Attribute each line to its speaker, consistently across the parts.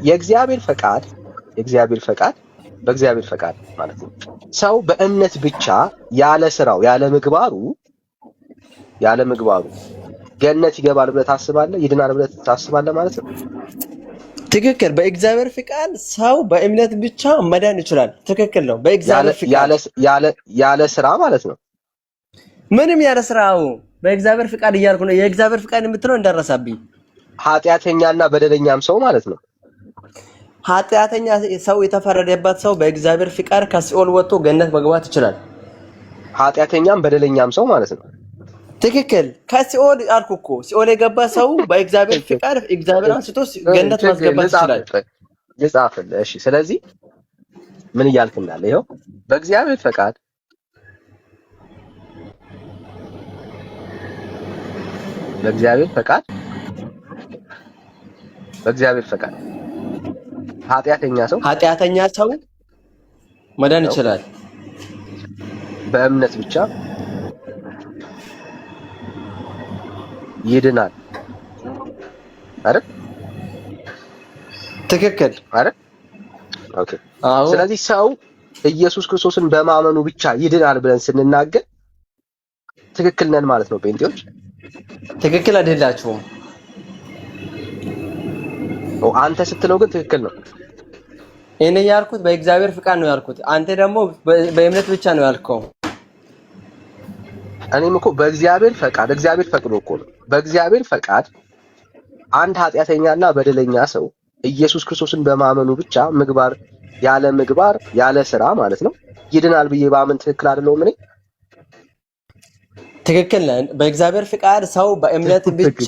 Speaker 1: የእግዚአብሔር ፈቃድ በእግዚአብሔር ፈቃድ ማለት ነው። ሰው በእምነት ብቻ ያለ ስራው ያለ ምግባሩ ገነት ይገባል ብለህ ታስባለህ? ይድናል ብለህ ታስባለህ ማለት ነው?
Speaker 2: ትክክል። በእግዚአብሔር ፍቃድ ሰው በእምነት ብቻ መዳን ይችላል። ትክክል ነው። በእግዚአብሔር ፍቃድ
Speaker 1: ያለ ስራ ማለት ነው።
Speaker 2: ምንም ያለ ስራው በእግዚአብሔር ፍቃድ እያልኩ ነው። የእግዚአብሔር ፍቃድ የምትለው እንዳረሳብኝ።
Speaker 1: ኃጢአተኛና በደለኛም ሰው ማለት ነው።
Speaker 2: ኃጢአተኛ ሰው የተፈረደበት ሰው በእግዚአብሔር ፍቃድ ከሲኦል ወጥቶ ገነት መግባት ይችላል።
Speaker 1: ኃጢአተኛም በደለኛም ሰው ማለት ነው።
Speaker 2: ትክክል። ከሲኦል አልኩ እኮ ሲኦል የገባ ሰው በእግዚአብሔር ፍቃድ እግዚአብሔር አንስቶ ገነት ማስገባት ይችላል። ልጻፍልህ። እሺ፣ ስለዚህ ምን እያልክ እንዳለ ይኸው በእግዚአብሔር ፈቃድ በእግዚአብሔር ፈቃድ ኃጢአተኛ ሰው መዳን ይችላል በእምነት ብቻ ይድናል አይደል? ትክክል
Speaker 1: አይደል? ኦኬ። ስለዚህ ሰው ኢየሱስ ክርስቶስን በማመኑ ብቻ ይድናል ብለን ስንናገር ትክክል ነን ማለት ነው። ጴንጤዎች
Speaker 2: ትክክል አይደላችሁም።
Speaker 1: አንተ ስትለው ግን ትክክል ነው።
Speaker 2: እኔ ያልኩት በእግዚአብሔር ፍቃድ ነው ያልኩት። አንተ ደግሞ በእምነት ብቻ ነው ያልከው።
Speaker 1: እኔም እኮ በእግዚአብሔር ፈቃድ እግዚአብሔር ፈቅዶ እኮ ነው። በእግዚአብሔር ፈቃድ አንድ ኃጢአተኛና በደለኛ ሰው ኢየሱስ ክርስቶስን በማመኑ ብቻ ምግባር ያለ ስራ ማለት ነው ይድናል ብዬ ባምን ትክክል አይደለሁም? እኔ
Speaker 2: ትክክል ነህ። በእግዚአብሔር ፍቃድ ሰው በእምነት ብቻ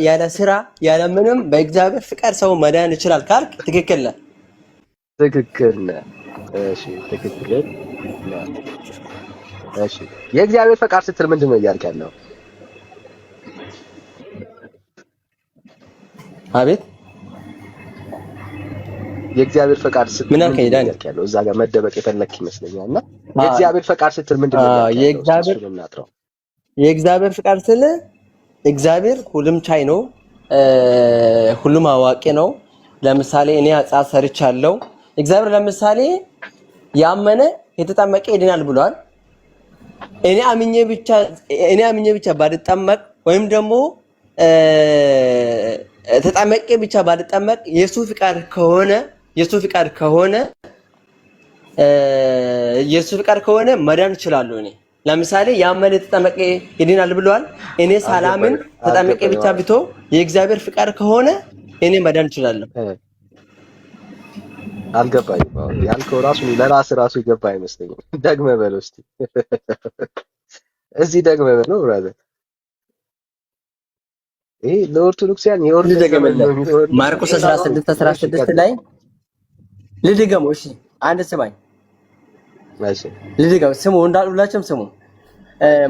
Speaker 2: ያለ ስራ ያለ ምንም በእግዚአብሔር ፍቃድ ሰው መዳን ይችላል ካልክ ትክክል ነህ። እሺ፣ ትክክል ነህ። እሺ፣ የእግዚአብሔር ፈቃድ ስትል ምንድን ነው እያልክ ያለው? አቤት፣
Speaker 1: የእግዚአብሔር ፈቃድ ስትል
Speaker 2: ምን አልከኝ? ዳኒ
Speaker 1: ያለው እዛ ጋር መደበቅ የፈለክ ይመስለኛልና የእግዚአብሔር ፈቃድ ስትል ምንድን ነው ያልከው?
Speaker 2: የእግዚአብሔር ፍቃድ ስለ እግዚአብሔር ሁሉም ቻይ ነው፣ ሁሉም አዋቂ ነው። ለምሳሌ እኔ ኃጢአት ሰርቻለሁ። እግዚአብሔር ለምሳሌ ያመነ የተጠመቀ ይድናል ብሏል። እኔ አምኜ ብቻ ባልጠመቅ ወይም ደግሞ ተጠመቄ ብቻ ባልጠመቅ የሱ ፍቃድ ከሆነ መዳን እችላለሁ። እኔ ለምሳሌ ያመነ የተጠመቀ ይድናል ብሏል። እኔ ሳላምን ተጠመቄ ብቻ ብቶ የእግዚአብሔር ፍቃድ ከሆነ እኔ መዳን እችላለሁ።
Speaker 1: አልገባኝም። ያልከው ለራስ ይገባ አይመስለኝም። ደግመህ በለው እስቲ። እዚህ ደግመህ በለው ብራዘር። ይሄ ለኦርቶዶክሳውያን
Speaker 2: ማርቆስ 16:16 ላይ ልድገመው። እሺ አንድ ስማኝ።
Speaker 1: እሺ
Speaker 2: ልድገመው። ስሙ እንዳሉላችሁም ስሙ።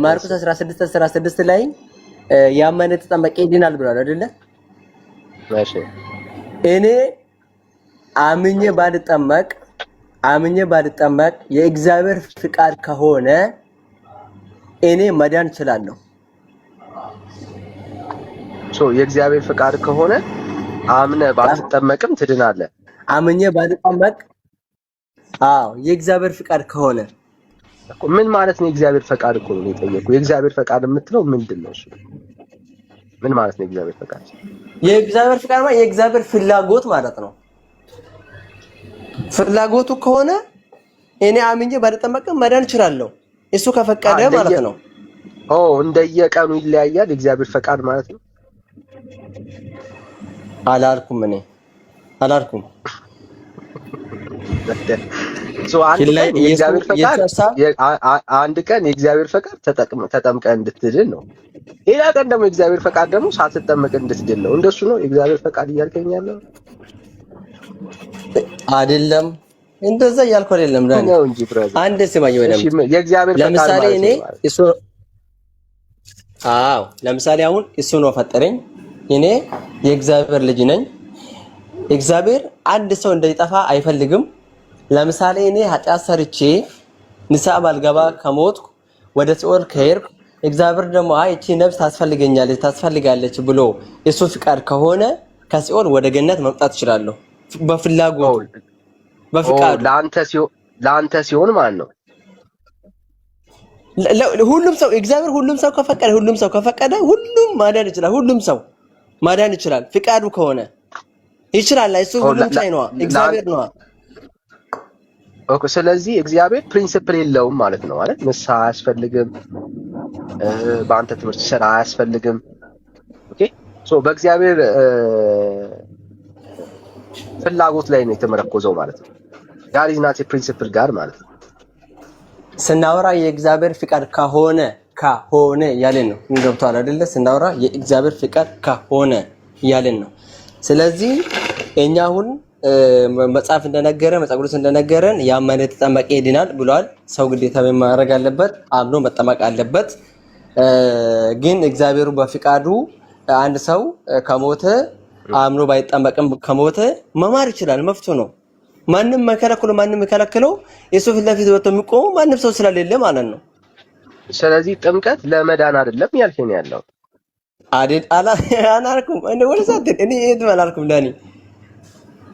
Speaker 2: ማርቆስ 16:16 ላይ ያመነ የተጠመቀ ይድናል ብሏል አይደለ?
Speaker 1: እሺ
Speaker 2: እኔ አምኜ ባልጠመቅ የእግዚአብሔር ፍቃድ ከሆነ እኔ መዳን እችላለሁ።
Speaker 1: የእግዚአብሔር ፍቃድ ከሆነ አምነህ ባትጠመቅም ትድናለህ።
Speaker 2: አምኜ ባልጠመቅ የእግዚአብሔር ፍቃድ ከሆነ
Speaker 1: ምን ማለት ነው? የእግዚአብሔር ፈቃድ እኮ ነው የጠየቁ። የእግዚአብሔር ፈቃድ የምትለው ምንድን ነው? እሱ ምን ማለት ነው? የእግዚአብሔር ፈቃድ
Speaker 2: ማለት የእግዚአብሔር ፍላጎት ማለት ነው። ፍላጎቱ ከሆነ እኔ አምኜ ባልጠመቅም መዳን እችላለሁ፣ እሱ ከፈቀደ ማለት ነው።
Speaker 1: እንደየቀኑ ይለያያል የእግዚአብሔር ፈቃድ ማለት ነው።
Speaker 2: አላልኩም።
Speaker 1: አንድ ቀን የእግዚአብሔር ፈቃድ ተጠምቀህ እንድትድን ነው። ሌላ ቀን ደግሞ የእግዚአብሔር ፈቃድ ደግሞ ሳትጠመቅ እንድትድን ነው። እንደሱ ነው የእግዚአብሔር ፈቃድ እያልከኝ ያለው አይደለም? እንደዛ እያልኩ አይደለም ዳኒ። አንድ ስማኝ ወደም የእግዚአብሔር ፈቃድ
Speaker 2: ለምሳሌ እኔ ለምሳሌ አሁን እሱ ነው ፈጠረኝ። እኔ የእግዚአብሔር ልጅ ነኝ። እግዚአብሔር አንድ ሰው እንዳይጠፋ አይፈልግም። ለምሳሌ እኔ ኃጢአት ሰርቼ ንስሐ ባልገባ ከሞትኩ ወደ ሲኦል ከሄድኩ እግዚአብሔር ደግሞ እቺ ነፍስ ታስፈልጋለች ብሎ የሱ ፍቃድ ከሆነ ከሲኦል ወደ ገነት መምጣት እችላለሁ። በፍላጎቱ በፍቃዱ
Speaker 1: ለአንተ ሲሆን ማለት ነው።
Speaker 2: ሁሉም ሰው እግዚአብሔር ሁሉም ሰው ከፈቀደ ሁሉም ማዳን ይችላል። ሁሉም ሰው ማዳን ይችላል። ፍቃዱ ከሆነ ይችላል። እሱ ሁሉም ቻይ ነው፣ እግዚአብሔር ነው።
Speaker 1: ኦኬ፣ ስለዚህ እግዚአብሔር ፕሪንሲፕል የለውም ማለት ነው አይደል? ንስሐ አያስፈልግም፣ በአንተ ትምህርት ስራ አያስፈልግም። ኦኬ፣ ሶ በእግዚአብሔር ፍላጎት ላይ ነው የተመረኮዘው ማለት ነው። ጋር ኢዝ ናት ፕሪንሲፕል ጋር ማለት ነው።
Speaker 2: ስናወራ የእግዚአብሔር ፍቃድ ከሆነ ያለን ነው። እንገብቷል አይደለ? ስናወራ የእግዚአብሔር ፍቃድ ከሆነ ያለን ነው። ስለዚህ እኛ አሁን መጽሐፍ ቅዱስ እንደነገረን ያመነ የተጠመቀ ይድናል ብሏል። ሰው ግዴታ ማድረግ አለበት፣ አምኖ መጠመቅ አለበት። ግን እግዚአብሔሩ በፍቃዱ አንድ ሰው ከሞተ አምኖ ባይጠመቅም ከሞተ መማር ይችላል፣ መፍቱ ነው። ማንም የከለከለው የሱ ፊት ለፊት ወጥቶ የሚቆሙ ማንም ሰው ስለሌለ ማለት ነው።
Speaker 1: ስለዚህ ጥምቀት ለመዳን አይደለም ያልከኝ ያለው
Speaker 2: አናልኩም። እኔ የትም አላልኩም ዳኒ።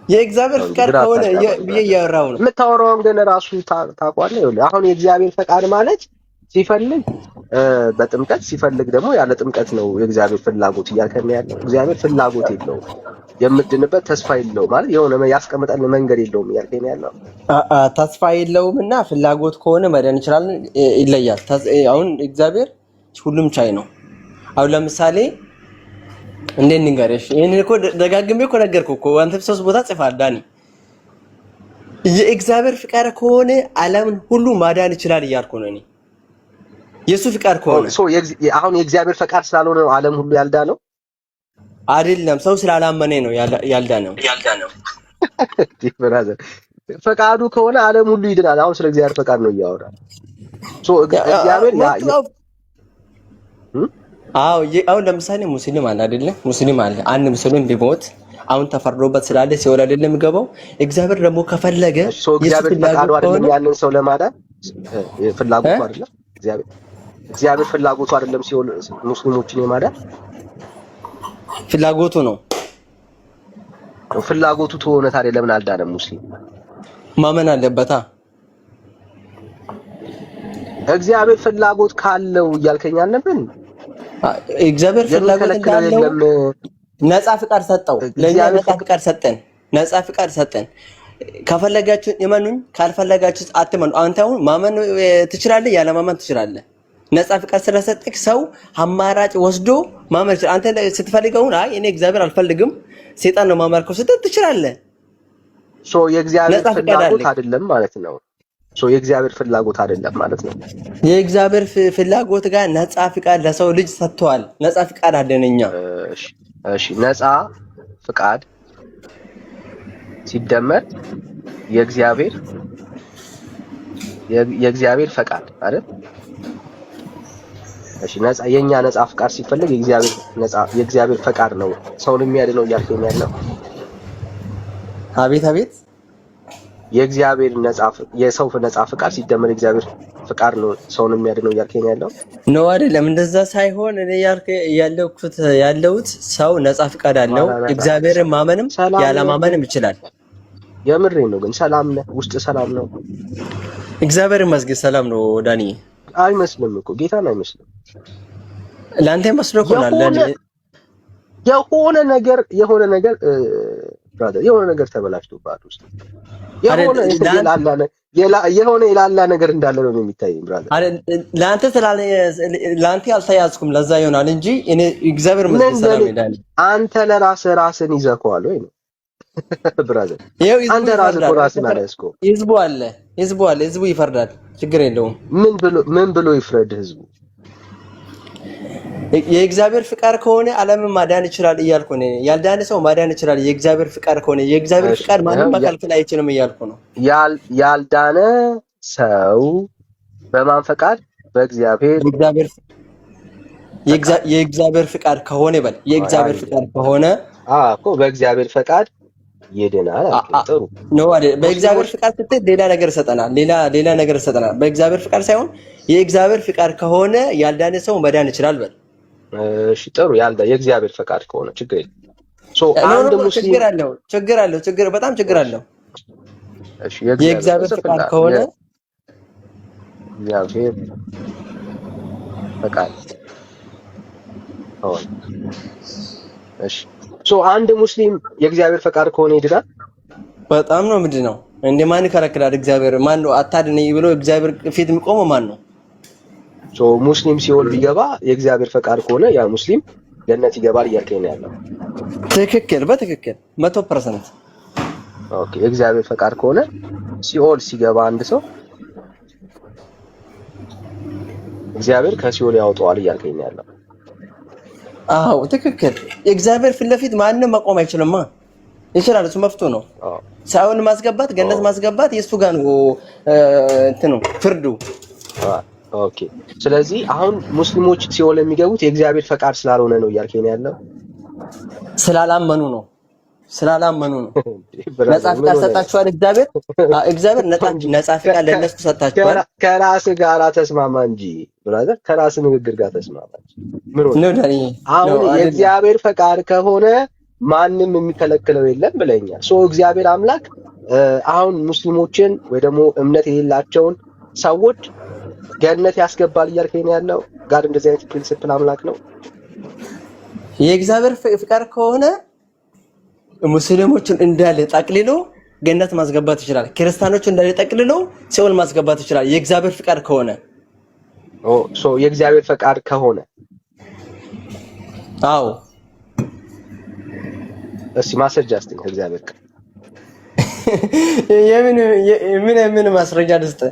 Speaker 2: የእግዚአብሔር ፍቃድ ከሆነ ብዬ እያወራሁ ነው።
Speaker 1: የምታወራውን ግን ራሱ ታውቀዋለህ። ይኸውልህ አሁን የእግዚአብሔር ፈቃድ ማለት ሲፈልግ በጥምቀት ሲፈልግ ደግሞ ያለ ጥምቀት ነው የእግዚአብሔር ፍላጎት እያልከን ያለው። እግዚአብሔር ፍላጎት የለውም፣ የምድንበት ተስፋ የለውም ማለት የሆነ ያስቀመጠልን መንገድ የለውም እያልከን ያለው።
Speaker 2: ተስፋ የለውም እና ፍላጎት ከሆነ መዳን ይችላል፣ ይለያል። አሁን እግዚአብሔር ሁሉም ቻይ ነው። አሁን ለምሳሌ እንዴት ንገርሽ? ይሄን እኮ ደጋግሜ እኮ ነገርኩህ እኮ አንተ ሶስት ቦታ ጽፈሃል ዳኒ። የእግዚአብሔር ፍቃድ ከሆነ ዓለምን ሁሉ ማዳን ይችላል እያልኩ ነው እኔ። የሱ ፍቃድ ከሆነ
Speaker 1: አሁን የእግዚአብሔር ፈቃድ ስላልሆነ ነው ዓለም ሁሉ ያልዳነው
Speaker 2: አይደለም። ሰው ስላላመነ ነው ያልዳነው።
Speaker 1: ብራዘር ፈቃዱ ከሆነ ዓለም ሁሉ ይድናል። አሁን ስለ እግዚአብሔር ፈቃድ ነው እያወራን። እግዚአብሔር
Speaker 2: አሁን ለምሳሌ ሙስሊም አለ አይደለ? ሙስሊም አለ። አንድ ሙስሊም ቢሞት አሁን ተፈርዶበት ስላለ ሲወል አይደለም የሚገባው። እግዚአብሔር ደግሞ ከፈለገ
Speaker 1: እግዚአብሔር ፈቃዱ አይደለም ያንን ሰው ለማዳን ፍላጎቱ አይደለም። እግዚአብሔር ፍላጎቱ አይደለም ሲወል ሙስሊሞችን የማዳን
Speaker 2: ፍላጎቱ ነው።
Speaker 1: ፍላጎቱ ተሆነ ታዲያ ለምን አልዳነም? ሙስሊም
Speaker 2: ማመን አለበታ።
Speaker 1: እግዚአብሔር ፍላጎት ካለው እያልከኝ አልነበረ?
Speaker 2: እግዚአብሔር ፍላጎት ካለው ነፃ ፍቃድ ሰጠው። ለኛ ነፃ ፍቃድ ሰጠን። ነፃ ፍቃድ ሰጠን። ከፈለጋችሁ እመኑኝ፣ ካልፈለጋችሁ አትመኑ። አንተ አሁን ማመን ትችላለህ፣ ያለ ማመን ትችላለህ። ነፃ ፍቃድ ስለሰጠክ ሰው አማራጭ ወስዶ ማመን ይችላል። አንተ ስትፈልገው አይ እኔ እግዚአብሔር አልፈልግም ሰይጣን ነው ማመልከው ስትል ትችላለህ።
Speaker 1: የእግዚአብሔር ፍላጎት አይደለም ማለት ነው። የእግዚአብሔር ፍላጎት አይደለም ማለት ነው።
Speaker 2: የእግዚአብሔር ፍላጎት ጋር ነፃ ፍቃድ ለሰው ልጅ ሰጥቷል። ነፃ ፍቃድ አደነኛ።
Speaker 1: እሺ ነፃ ፍቃድ ሲደመር የእግዚአብሔር ፈቃድ አይደል? እሺ የኛ ነፃ ፍቃድ ሲፈልግ የእግዚአብሔር ፈቃድ ነው ሰውን የሚያድነው እያልከኝ ያለው።
Speaker 2: አቤት አቤት።
Speaker 1: የሰው ነፃ ፍቃድ ሲደመር የእግዚአብሔር ፍቃድ ነው ሰውን የሚያድነው እያልከኝ ያለው
Speaker 2: ነው አይደለም? እንደዛ ሳይሆን እኔ ያለሁት ሰው ነፃ ፍቃድ አለው። እግዚአብሔርን ማመንም ያለ ማመንም ይችላል።
Speaker 1: የምሬ ነው። ግን ሰላም ነው፣ ውስጥ ሰላም ነው።
Speaker 2: እግዚአብሔር ይመስገን ሰላም ነው ዳኒ።
Speaker 1: አይመስልም እኮ ጌታን አይመስልም።
Speaker 2: ለአንተ መስሎ ይሆናል።
Speaker 1: የሆነ ነገር ተበላሽቶባት ውስጥ የሆነ የላላ ነገር እንዳለ ነው የሚታየኝ ብራዘር።
Speaker 2: ለአንተ አልተያዝኩም ለዛ ይሆናል እንጂ እኔ እግዚአብሔር ይመስገን ሰላም ዳኒ።
Speaker 1: አንተ ለራስህን ይዘከዋል ወይ ነው ብራዘር? አንተ ራስህን አልያዝከውም።
Speaker 2: ህዝቡ አለ፣ ህዝቡ ይፈርዳል። ችግር የለውም።
Speaker 1: ምን ብሎ ይፍረድ ህዝቡ?
Speaker 2: የእግዚአብሔር ፍቃድ ከሆነ ዓለምን ማዳን ይችላል እያልኩ ነው። ያልዳነ ሰው ማዳን ይችላል የእግዚአብሔር ፍቃድ ከሆነ። የእግዚአብሔር ፍቃድ ማንም መከልከል አይችልም እያልኩ ነው።
Speaker 1: ያልዳነ ሰው በማን ፈቃድ?
Speaker 2: የእግዚአብሔር ፍቃድ ከሆነ ይበል። የእግዚአብሔር ፍቃድ ከሆነ
Speaker 1: እኮ በእግዚአብሔር ፈቃድ ይድናል። ጥሩ
Speaker 2: ነው አይደል? በእግዚአብሔር ፍቃድ ስትል ሌላ ነገር ይሰጠናል። ሌላ ነገር ይሰጠናል። በእግዚአብሔር ፍቃድ ሳይሆን የእግዚአብሔር ፍቃድ ከሆነ ያልዳነ ሰው መዳን ይችላል በል።
Speaker 1: እሺ ጥሩ። የእግዚአብሔር ፈቃድ ከሆነ ችግር የለም። አንድ ሙስሊም
Speaker 2: በጣም ችግር አለው።
Speaker 1: እሺ
Speaker 2: የእግዚአብሔር ፈቃድ ከሆነ
Speaker 1: እግዚአብሔር ፈቃድ ከሆነ እሺ አንድ ሙስሊም የእግዚአብሔር ፈቃድ ከሆነ ይድናል።
Speaker 2: በጣም ነው ምንድን ነው እንደ ማን ይከለክላል? እግዚአብሔር ማን ነው አታድነኝ ብሎ እግዚአብሔር ፊት የሚቆመው ማን ነው?
Speaker 1: ሙስሊም ሲኦል ቢገባ የእግዚአብሔር ፈቃድ ከሆነ ያ ሙስሊም ገነት ይገባል እያልከኝ ነው ያለው?
Speaker 2: ትክክል፣ በትክክል 100%።
Speaker 1: ኦኬ፣ የእግዚአብሔር ፈቃድ ከሆነ ሲኦል ሲገባ አንድ ሰው እግዚአብሔር ከሲኦል ያወጣዋል እያልከኝ ነው ያለው?
Speaker 2: አዎ ትክክል። የእግዚአብሔር ፊት ለፊት ማንም መቆም አይችልማ። ይችላል፣ እሱ መፍቱ ነው። ሳይሆን ማስገባት ገነት ማስገባት የሱ ጋር ነው እንትኑ ፍርዱ።
Speaker 1: ኦኬ፣ ስለዚህ አሁን ሙስሊሞች ሲኦል የሚገቡት የእግዚአብሔር ፈቃድ ስላልሆነ ነው እያልከኝ ያለው?
Speaker 2: ስላላመኑ ነው። ነጻ ፍቃድ ሰጣችኋል። እግዚአብሔር ነጻ ፍቃድ ለነሱ ሰጣችኋል።
Speaker 1: ከራስህ ጋር ተስማማ እንጂ ብራዘር፣ ከራስህ ንግግር ጋር ተስማማ እንጂ ምን ሆነ? አሁን የእግዚአብሔር ፈቃድ ከሆነ ማንም የሚከለክለው የለም ብለኛል። እግዚአብሔር አምላክ አሁን ሙስሊሞችን ወይ ደግሞ እምነት የሌላቸውን ሰዎች ገነት ያስገባል እያልከኝ ያለው? ጋር እንደዚህ አይነት ፕሪንሲፕል አምላክ ነው።
Speaker 2: የእግዚአብሔር ፍቃድ ከሆነ ሙስሊሞችን እንዳለ ጠቅልሎ ገነት ማስገባት ይችላል። ክርስቲያኖችን እንዳለ ጠቅልሎ ሲኦል ማስገባት ይችላል። የእግዚአብሔር ፍቃድ ከሆነ
Speaker 1: የእግዚአብሔር ፈቃድ ከሆነ
Speaker 2: አዎ።
Speaker 1: እስኪ ማስረጃ እስቲ ከእግዚአብሔር ቃል
Speaker 2: ምን ማስረጃ ልስጥ?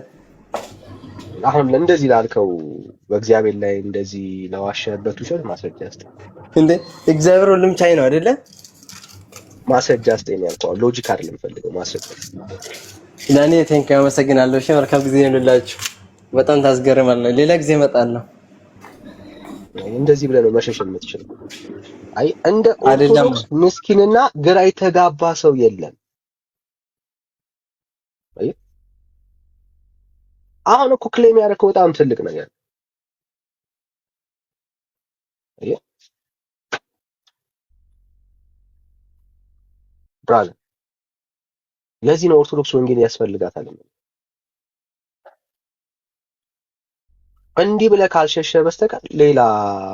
Speaker 1: አሁን እንደዚህ ላልከው በእግዚአብሔር ላይ እንደዚህ ለዋሸበት ውሸት ማስረጃ እስቲ።
Speaker 2: እንዴ እግዚአብሔር ሁሉም ቻይ ነው አይደለ?
Speaker 1: ማስረጃ እስቲ ነው ያልከው። ሎጂክ አይደለም ፈልገው ማስረጃ።
Speaker 2: ለኔ ቴንክ አመሰግናለሁ። እሺ መልካም ጊዜ ይሁንላችሁ። በጣም ታስገርማለህ። ሌላ ጊዜ እመጣለሁ።
Speaker 1: እንደዚህ ብለህ ነው መሸሽ የምትችለው? አይ እንደ ኦርቶዶክስ ምስኪንና ግራ የተጋባ ሰው የለም። አይ አሁን እኮ ክሌም ያደረከው በጣም ትልቅ ነገር አይ ብራዘር፣ ለዚህ ነው ኦርቶዶክስ ወንጌል ያስፈልጋታል። እንዲህ ብለህ ካልሸሸ በስተቀር ሌላ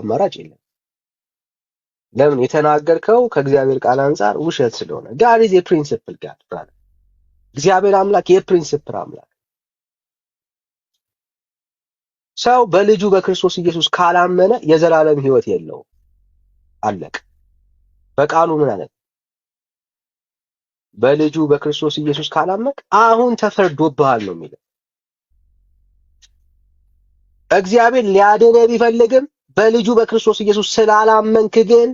Speaker 1: አማራጭ የለም። ለምን? የተናገርከው ከእግዚአብሔር ቃል አንፃር ውሸት ስለሆነ። God is a principle God brother። እግዚአብሔር አምላክ የፕሪንሲፕል አምላክ። ሰው በልጁ በክርስቶስ ኢየሱስ ካላመነ የዘላለም ሕይወት የለውም። አለቅ። በቃሉ ምን አለ? በልጁ በክርስቶስ ኢየሱስ ካላመንክ አሁን ተፈርዶብሃል ነው የሚለው። እግዚአብሔር ሊያድንህ ቢፈልግም በልጁ በክርስቶስ ኢየሱስ ስላላመንክ ግን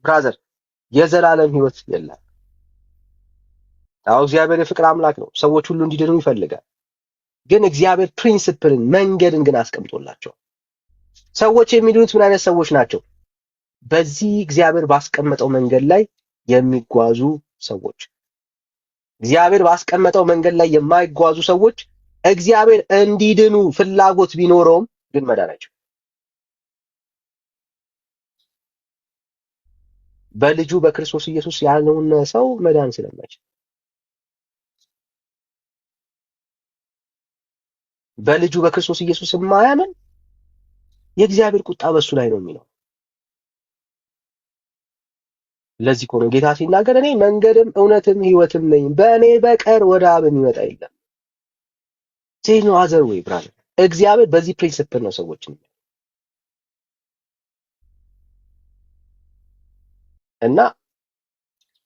Speaker 1: ብራዘር የዘላለም ሕይወት የለም። አዎ እግዚአብሔር የፍቅር አምላክ ነው። ሰዎች ሁሉ እንዲድኑ ይፈልጋል። ግን እግዚአብሔር ፕሪንሲፕልን መንገድን ግን አስቀምጦላቸዋል። ሰዎች የሚድኑት ምን አይነት ሰዎች ናቸው? በዚህ እግዚአብሔር ባስቀመጠው መንገድ ላይ የሚጓዙ ሰዎች። እግዚአብሔር ባስቀመጠው መንገድ ላይ የማይጓዙ ሰዎች እግዚአብሔር እንዲድኑ ፍላጎት ቢኖረውም ግን መዳናቸው በልጁ በክርስቶስ ኢየሱስ ያለውን ሰው መዳን ስለማይችል በልጁ በክርስቶስ ኢየሱስ የማያምን የእግዚአብሔር ቁጣ በሱ ላይ ነው የሚለው። ለዚህ እኮ ነው ጌታ ሲናገር እኔ መንገድም እውነትም ሕይወትም ነኝ፣ በእኔ በቀር ወደ አብ የሚመጣ የለም። ዜር ኖ አዘር ዌይ ብራዘር። እግዚአብሔር በዚህ ፕሪንሲፕል ነው ሰዎችን እና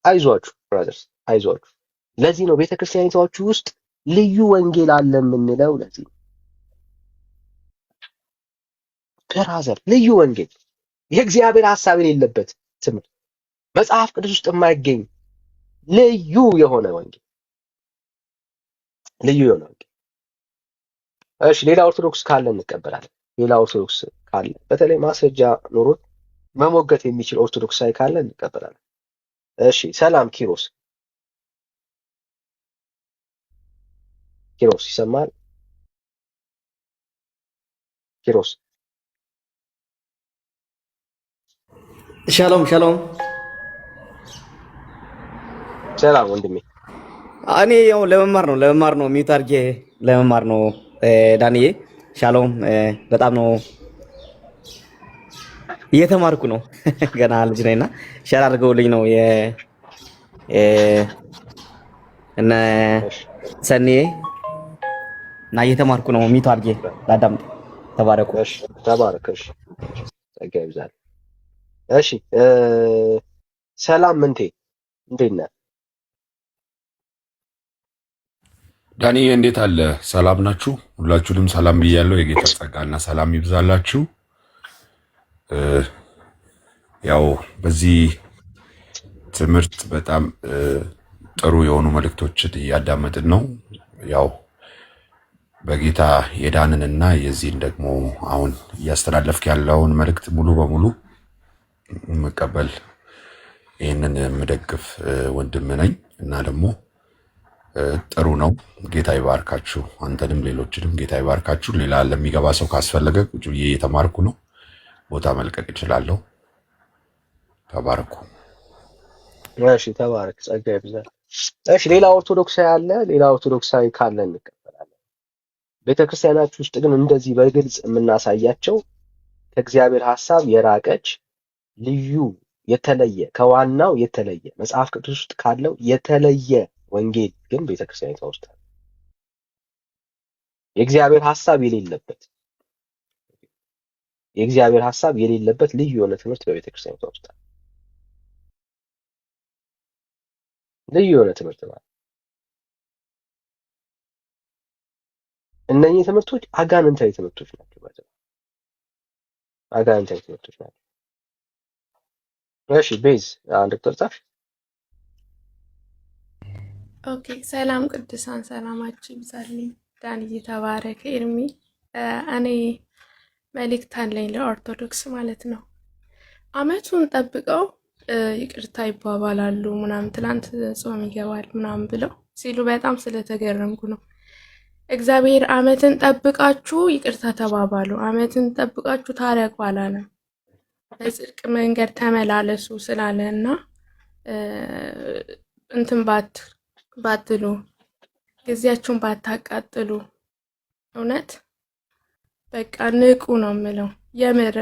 Speaker 1: አይዟችሁ ብራዘርስ አይዟችሁ። ለዚህ ነው ቤተክርስቲያኒቷቹ ውስጥ ልዩ ወንጌል አለ የምንለው። ለዚህ ብራዘር ልዩ ወንጌል የእግዚአብሔር ሐሳብ የሌለበት ትምህርት መጽሐፍ ቅዱስ ውስጥ የማይገኝ ልዩ የሆነ ወንጌል ልዩ የሆነ ወንጌል። እሺ ሌላ ኦርቶዶክስ ካለ እንቀበላለን። ሌላ ኦርቶዶክስ ካለ በተለይ ማስረጃ ኖሮት መሞገት የሚችል ኦርቶዶክሳዊ ካለ እንቀበላለን። እሺ ሰላም ኪሮስ ይሰማል? ኪሮስ
Speaker 3: ሻሎም ሻሎም።
Speaker 1: ሰላም ወንድሜ።
Speaker 3: እኔ ያው ለመማር ነው ሚውት አድርጌ ለመማር ነው። ዳንዬ ሻሎም። በጣም ነው እየተማርኩ ነው። ገና ልጅ ነኝና ሸር አድርገውልኝ ነው እነ ሰኒዬ እና እየተማርኩ ነው። ሚውት አድርጌ ላዳምጥ። ተባረኩ።
Speaker 1: እሺ ተባረክ። እሺ ጸጋ ይብዛል። እሺ ሰላም ምንቴ እንዴት ነህ?
Speaker 4: ዳንዬ እንዴት አለ? ሰላም ናችሁ? ሁላችሁንም ሰላም ብያለሁ። የጌታ ጸጋና ሰላም ይብዛላችሁ። ያው በዚህ ትምህርት በጣም ጥሩ የሆኑ መልእክቶችን እያዳመጥን ነው። ያው በጌታ የዳንንና የዚህን ደግሞ አሁን እያስተላለፍክ ያለውን መልእክት ሙሉ በሙሉ መቀበል ይህንን የምደግፍ ወንድም ነኝ እና ደግሞ ጥሩ ነው። ጌታ ይባርካችሁ። አንተንም ሌሎችንም ጌታ ይባርካችሁ። ሌላ ለሚገባ ሰው ካስፈለገ ቁጭ ብዬ እየተማርኩ ነው። ቦታ መልቀቅ እችላለሁ። ተባረኩ።
Speaker 1: እሺ ተባረክ። ጸጋ ይብዛል። እሺ ሌላ ኦርቶዶክሳዊ አለ? ሌላ ኦርቶዶክሳዊ ካለ እንቀበላለን። ቤተክርስቲያናችሁ ውስጥ ግን እንደዚህ በግልጽ የምናሳያቸው ከእግዚአብሔር ሐሳብ የራቀች ልዩ የተለየ ከዋናው የተለየ መጽሐፍ ቅዱስ ውስጥ ካለው የተለየ ወንጌል ግን ቤተክርስቲያኒቷ ውስጥ አለ። የእግዚአብሔር ሐሳብ የሌለበት ልዩ የሆነ ትምህርት በቤተክርስቲያኒቷ ውስጥ አለ። ልዩ የሆነ ትምህርት ማለት እነኚህ ትምህርቶች አጋንንታዊ ትምህርቶች ናቸው። አጋንንታዊ ትምህርቶች ናቸው። እሺ ቤዝ አንድ ቁጥር ጻፍ።
Speaker 5: ኦኬ ሰላም ቅዱሳን፣ ሰላማችሁ ይብዛልኝ። ዳንዬ ተባረክ። ኤርሚ እኔ መልእክት አለኝ ለኦርቶዶክስ ማለት ነው። አመቱን ጠብቀው ይቅርታ ይባባላሉ ምናምን፣ ትላንት ጾም ይገባል ምናምን ብለው ሲሉ በጣም ስለተገረምኩ ነው። እግዚአብሔር አመትን ጠብቃችሁ ይቅርታ ተባባሉ፣ አመትን ጠብቃችሁ ታረቁ አላለም። በጽድቅ መንገድ ተመላለሱ ስላለ እና እንትን ባትሉ ጊዜያችሁን ባታቃጥሉ፣ እውነት በቃ ንቁ ነው የምለው። የምር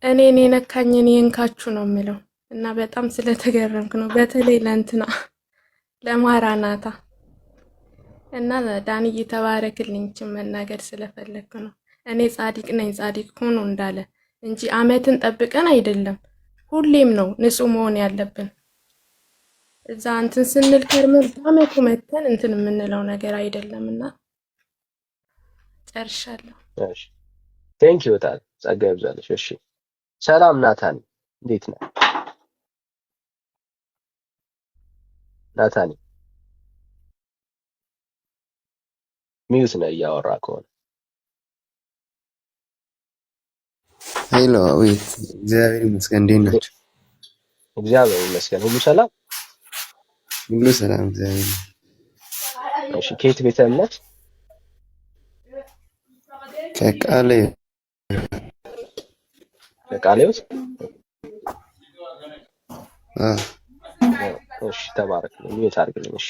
Speaker 5: እኔን የነካኝን ይንካችሁ ነው የምለው እና በጣም ስለተገረምክ ነው። በተለይ ለእንትና ለማራናታ እና ዳንዬ ተባረክልኝ። መናገር ስለፈለግክ ነው። እኔ ጻድቅ ነኝ ጻድቅ ሁኑ እንዳለ እንጂ አመትን ጠብቀን አይደለም። ሁሌም ነው ንጹህ መሆን ያለብን። እዛ እንትን ስንል ከርመን በአመቱ መተን እንትን የምንለው ነገር አይደለም እና ጨርሻለሁ።
Speaker 1: እሺ ቴንክ ዩ በጣም ጸጋ ይብዛልሽ። እሺ ሰላም ናታን እንዴት ነህ? ናታን ሚዩት ነው እያወራ ከሆነ።
Speaker 6: ሄሎ አቤት። እግዚአብሔር ይመስገን። እንዴት ናቸው?
Speaker 1: እግዚአብሔር ይመስገን። ሁሉ ሰላም?
Speaker 6: ሁሉ ሰላም እግዚአብሔር።
Speaker 1: እሺ ከየት ቤተ እምነት?
Speaker 6: ከቃሌ
Speaker 1: ከቃሌዎስ? እሺ ተባረክ። ሚዩት አድርግልኝ። እሺ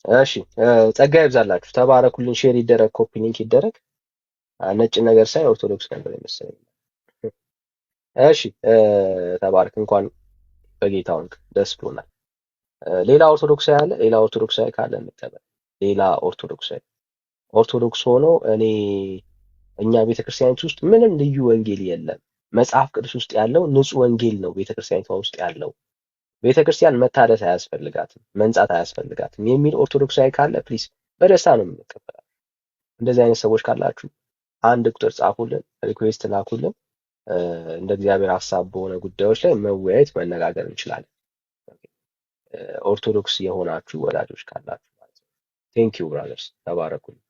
Speaker 1: እሺ ጸጋ ይብዛላችሁ። ተባረኩልኝ። ሼር ይደረግ፣ ኮፒ ሊንክ ይደረግ። ነጭ ነገር ሳይ ኦርቶዶክስ ነበር የመሰለኝ። እሺ ተባረክ። እንኳን በጌታ ሆንክ፣ ደስ ብሎናል። ሌላ ኦርቶዶክሳዊ አለ? ሌላ ኦርቶዶክሳዊ ካለ እንቀበል። ሌላ ኦርቶዶክስ ሆኖ እኛ ቤተክርስቲያኒት ውስጥ ምንም ልዩ ወንጌል የለም፣ መጽሐፍ ቅዱስ ውስጥ ያለው ንጹህ ወንጌል ነው ቤተክርስቲያኒቷ ውስጥ ያለው፣ ቤተክርስቲያን መታደስ አያስፈልጋትም፣ መንጻት አያስፈልጋትም የሚል ኦርቶዶክሳዊ ካለ ፕሊዝ በደስታ ነው የምንቀበለው። እንደዚህ አይነት ሰዎች ካላችሁ አንድ ቁጥር ጻፉልን፣ ሪኩዌስት ላኩልን። እንደ እግዚአብሔር ሐሳብ በሆነ ጉዳዮች ላይ መወያየት መነጋገር እንችላለን። ኦርቶዶክስ የሆናችሁ ወዳጆች ካላችሁ ማለት ነው። ቴንክ ዩ ብራዘርስ፣ ተባረኩልኝ።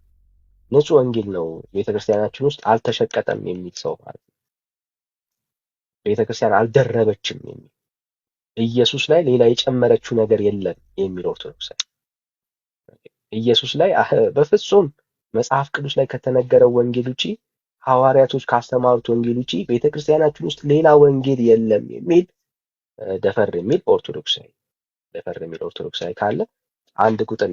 Speaker 1: ንጹህ ወንጌል ነው ቤተክርስቲያናችን ውስጥ አልተሸቀጠም የሚል ሰው ማለት ነው። ቤተክርስቲያን አልደረበችም የሚል ኢየሱስ ላይ ሌላ የጨመረችው ነገር የለም የሚል ኦርቶዶክስ ኢየሱስ ላይ በፍጹም መጽሐፍ ቅዱስ ላይ ከተነገረው ወንጌል ውጪ ሐዋርያቶች ካስተማሩት ወንጌል ውጪ ቤተክርስቲያናችን ውስጥ ሌላ ወንጌል የለም የሚል ደፈር የሚል ኦርቶዶክሳዊ ካለ አንድ ቁጥር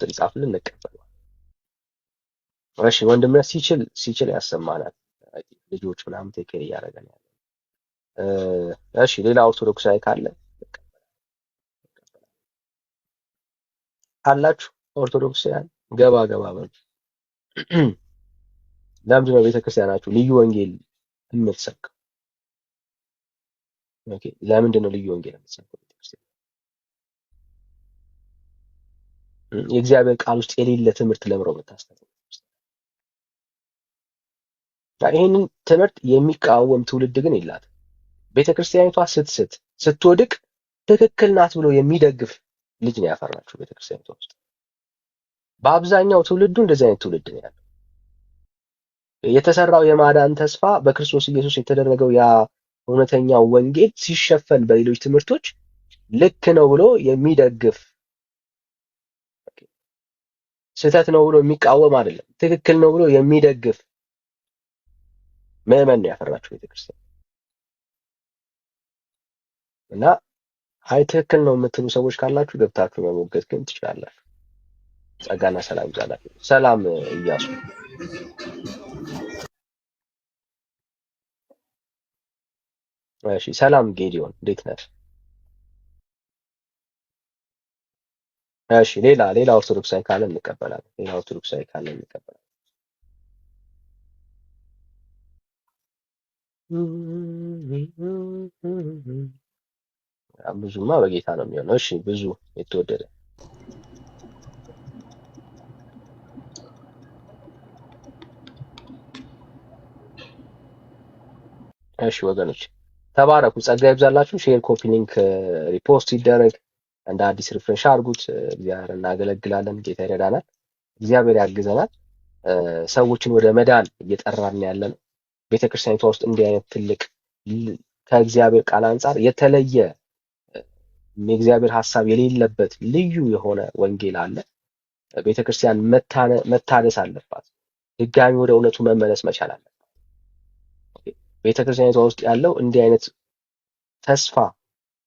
Speaker 1: ይጻፍልን እንቀበለው። እሺ ወንድምነት ሲችል ያሰማናል። ልጆች ምናምን ቴክር እያደረገን ያለ። እሺ ሌላ ኦርቶዶክሳዊ ካለ አላችሁ? ኦርቶዶክሳውያን ገባ በሉ። ለምንድን ነው ቤተክርስቲያናችሁ ልዩ ወንጌል የምትሰብከው? ኦኬ ለምንድን ነው ልዩ ወንጌል የምትሰብከው? ቤተክርስቲያን የእግዚአብሔር ቃል ውስጥ የሌለ ትምህርት ለምረው የምታስተምረው? ይህንን ትምህርት የሚቃወም ትውልድ ግን የላትም። ቤተክርስቲያኒቷ ስትወድቅ ትክክል ናት ብሎ የሚደግፍ ልጅ ነው ያፈራችው ቤተክርስቲያኒቷ ውስጥ። በአብዛኛው ትውልዱ እንደዚህ አይነት ትውልድ ነው ያለው። የተሰራው የማዳን ተስፋ በክርስቶስ ኢየሱስ የተደረገው ያ እውነተኛው ወንጌል ሲሸፈን በሌሎች ትምህርቶች ልክ ነው ብሎ የሚደግፍ፣ ስህተት ነው ብሎ የሚቃወም አይደለም፣ ትክክል ነው ብሎ የሚደግፍ ምዕመን ነው ያፈራችው ቤተክርስቲያን። እና አይ ትክክል ነው የምትሉ ሰዎች ካላችሁ ገብታችሁ መሞገት ግን ትችላላችሁ። ጸጋና ሰላም ይዛላችሁ። ሰላም እያሱ እሺ፣ ሰላም ጌዲዮን እንዴት ነህ? እሺ ሌላ ኦርቶዶክሳዊ ካለ እንቀበላለን። ብዙማ በጌታ ነው የሚሆነው። እሺ ብዙ የተወደደ እሺ ወገኖች ተባረኩ፣ ጸጋ ይብዛላችሁ። ሼር፣ ኮፒ ሊንክ፣ ሪፖስት ይደረግ፣ እንደ አዲስ ሪፍሬሽ አድርጉት። እግዚአብሔር እናገለግላለን። ጌታ ይረዳናል፣ እግዚአብሔር ያግዘናል። ሰዎችን ወደ መዳን እየጠራን ያለ ነው። ቤተክርስቲያኒቷ ውስጥ እንዲህ አይነት ትልቅ ከእግዚአብሔር ቃል አንጻር የተለየ የእግዚአብሔር ሐሳብ የሌለበት ልዩ የሆነ ወንጌል አለ። ቤተክርስቲያን መታደስ አለባት። ድጋሚ ወደ እውነቱ መመለስ መቻል አለባት። ቤተክርስቲያኒቷ ውስጥ ያለው እንዲህ አይነት ተስፋ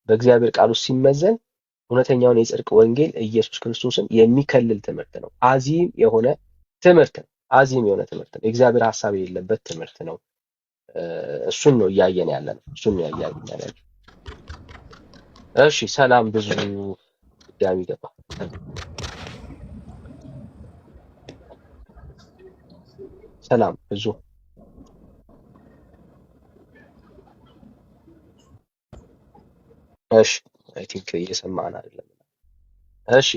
Speaker 1: በእግዚአብሔር ቃል ውስጥ ሲመዘን እውነተኛውን የጽድቅ ወንጌል ኢየሱስ ክርስቶስን የሚከልል ትምህርት ነው። አዚም የሆነ ትምህርት ነው። የእግዚአብሔር ሐሳብ የሌለበት ትምህርት ነው። እሱን ነው እያየን ያለ ነው። እሺ ሰላም ብዙ ድጋሚ ገባ። ሰላም ብዙ እሺ አይ ቲንክ እየሰማን አይደለም። እሺ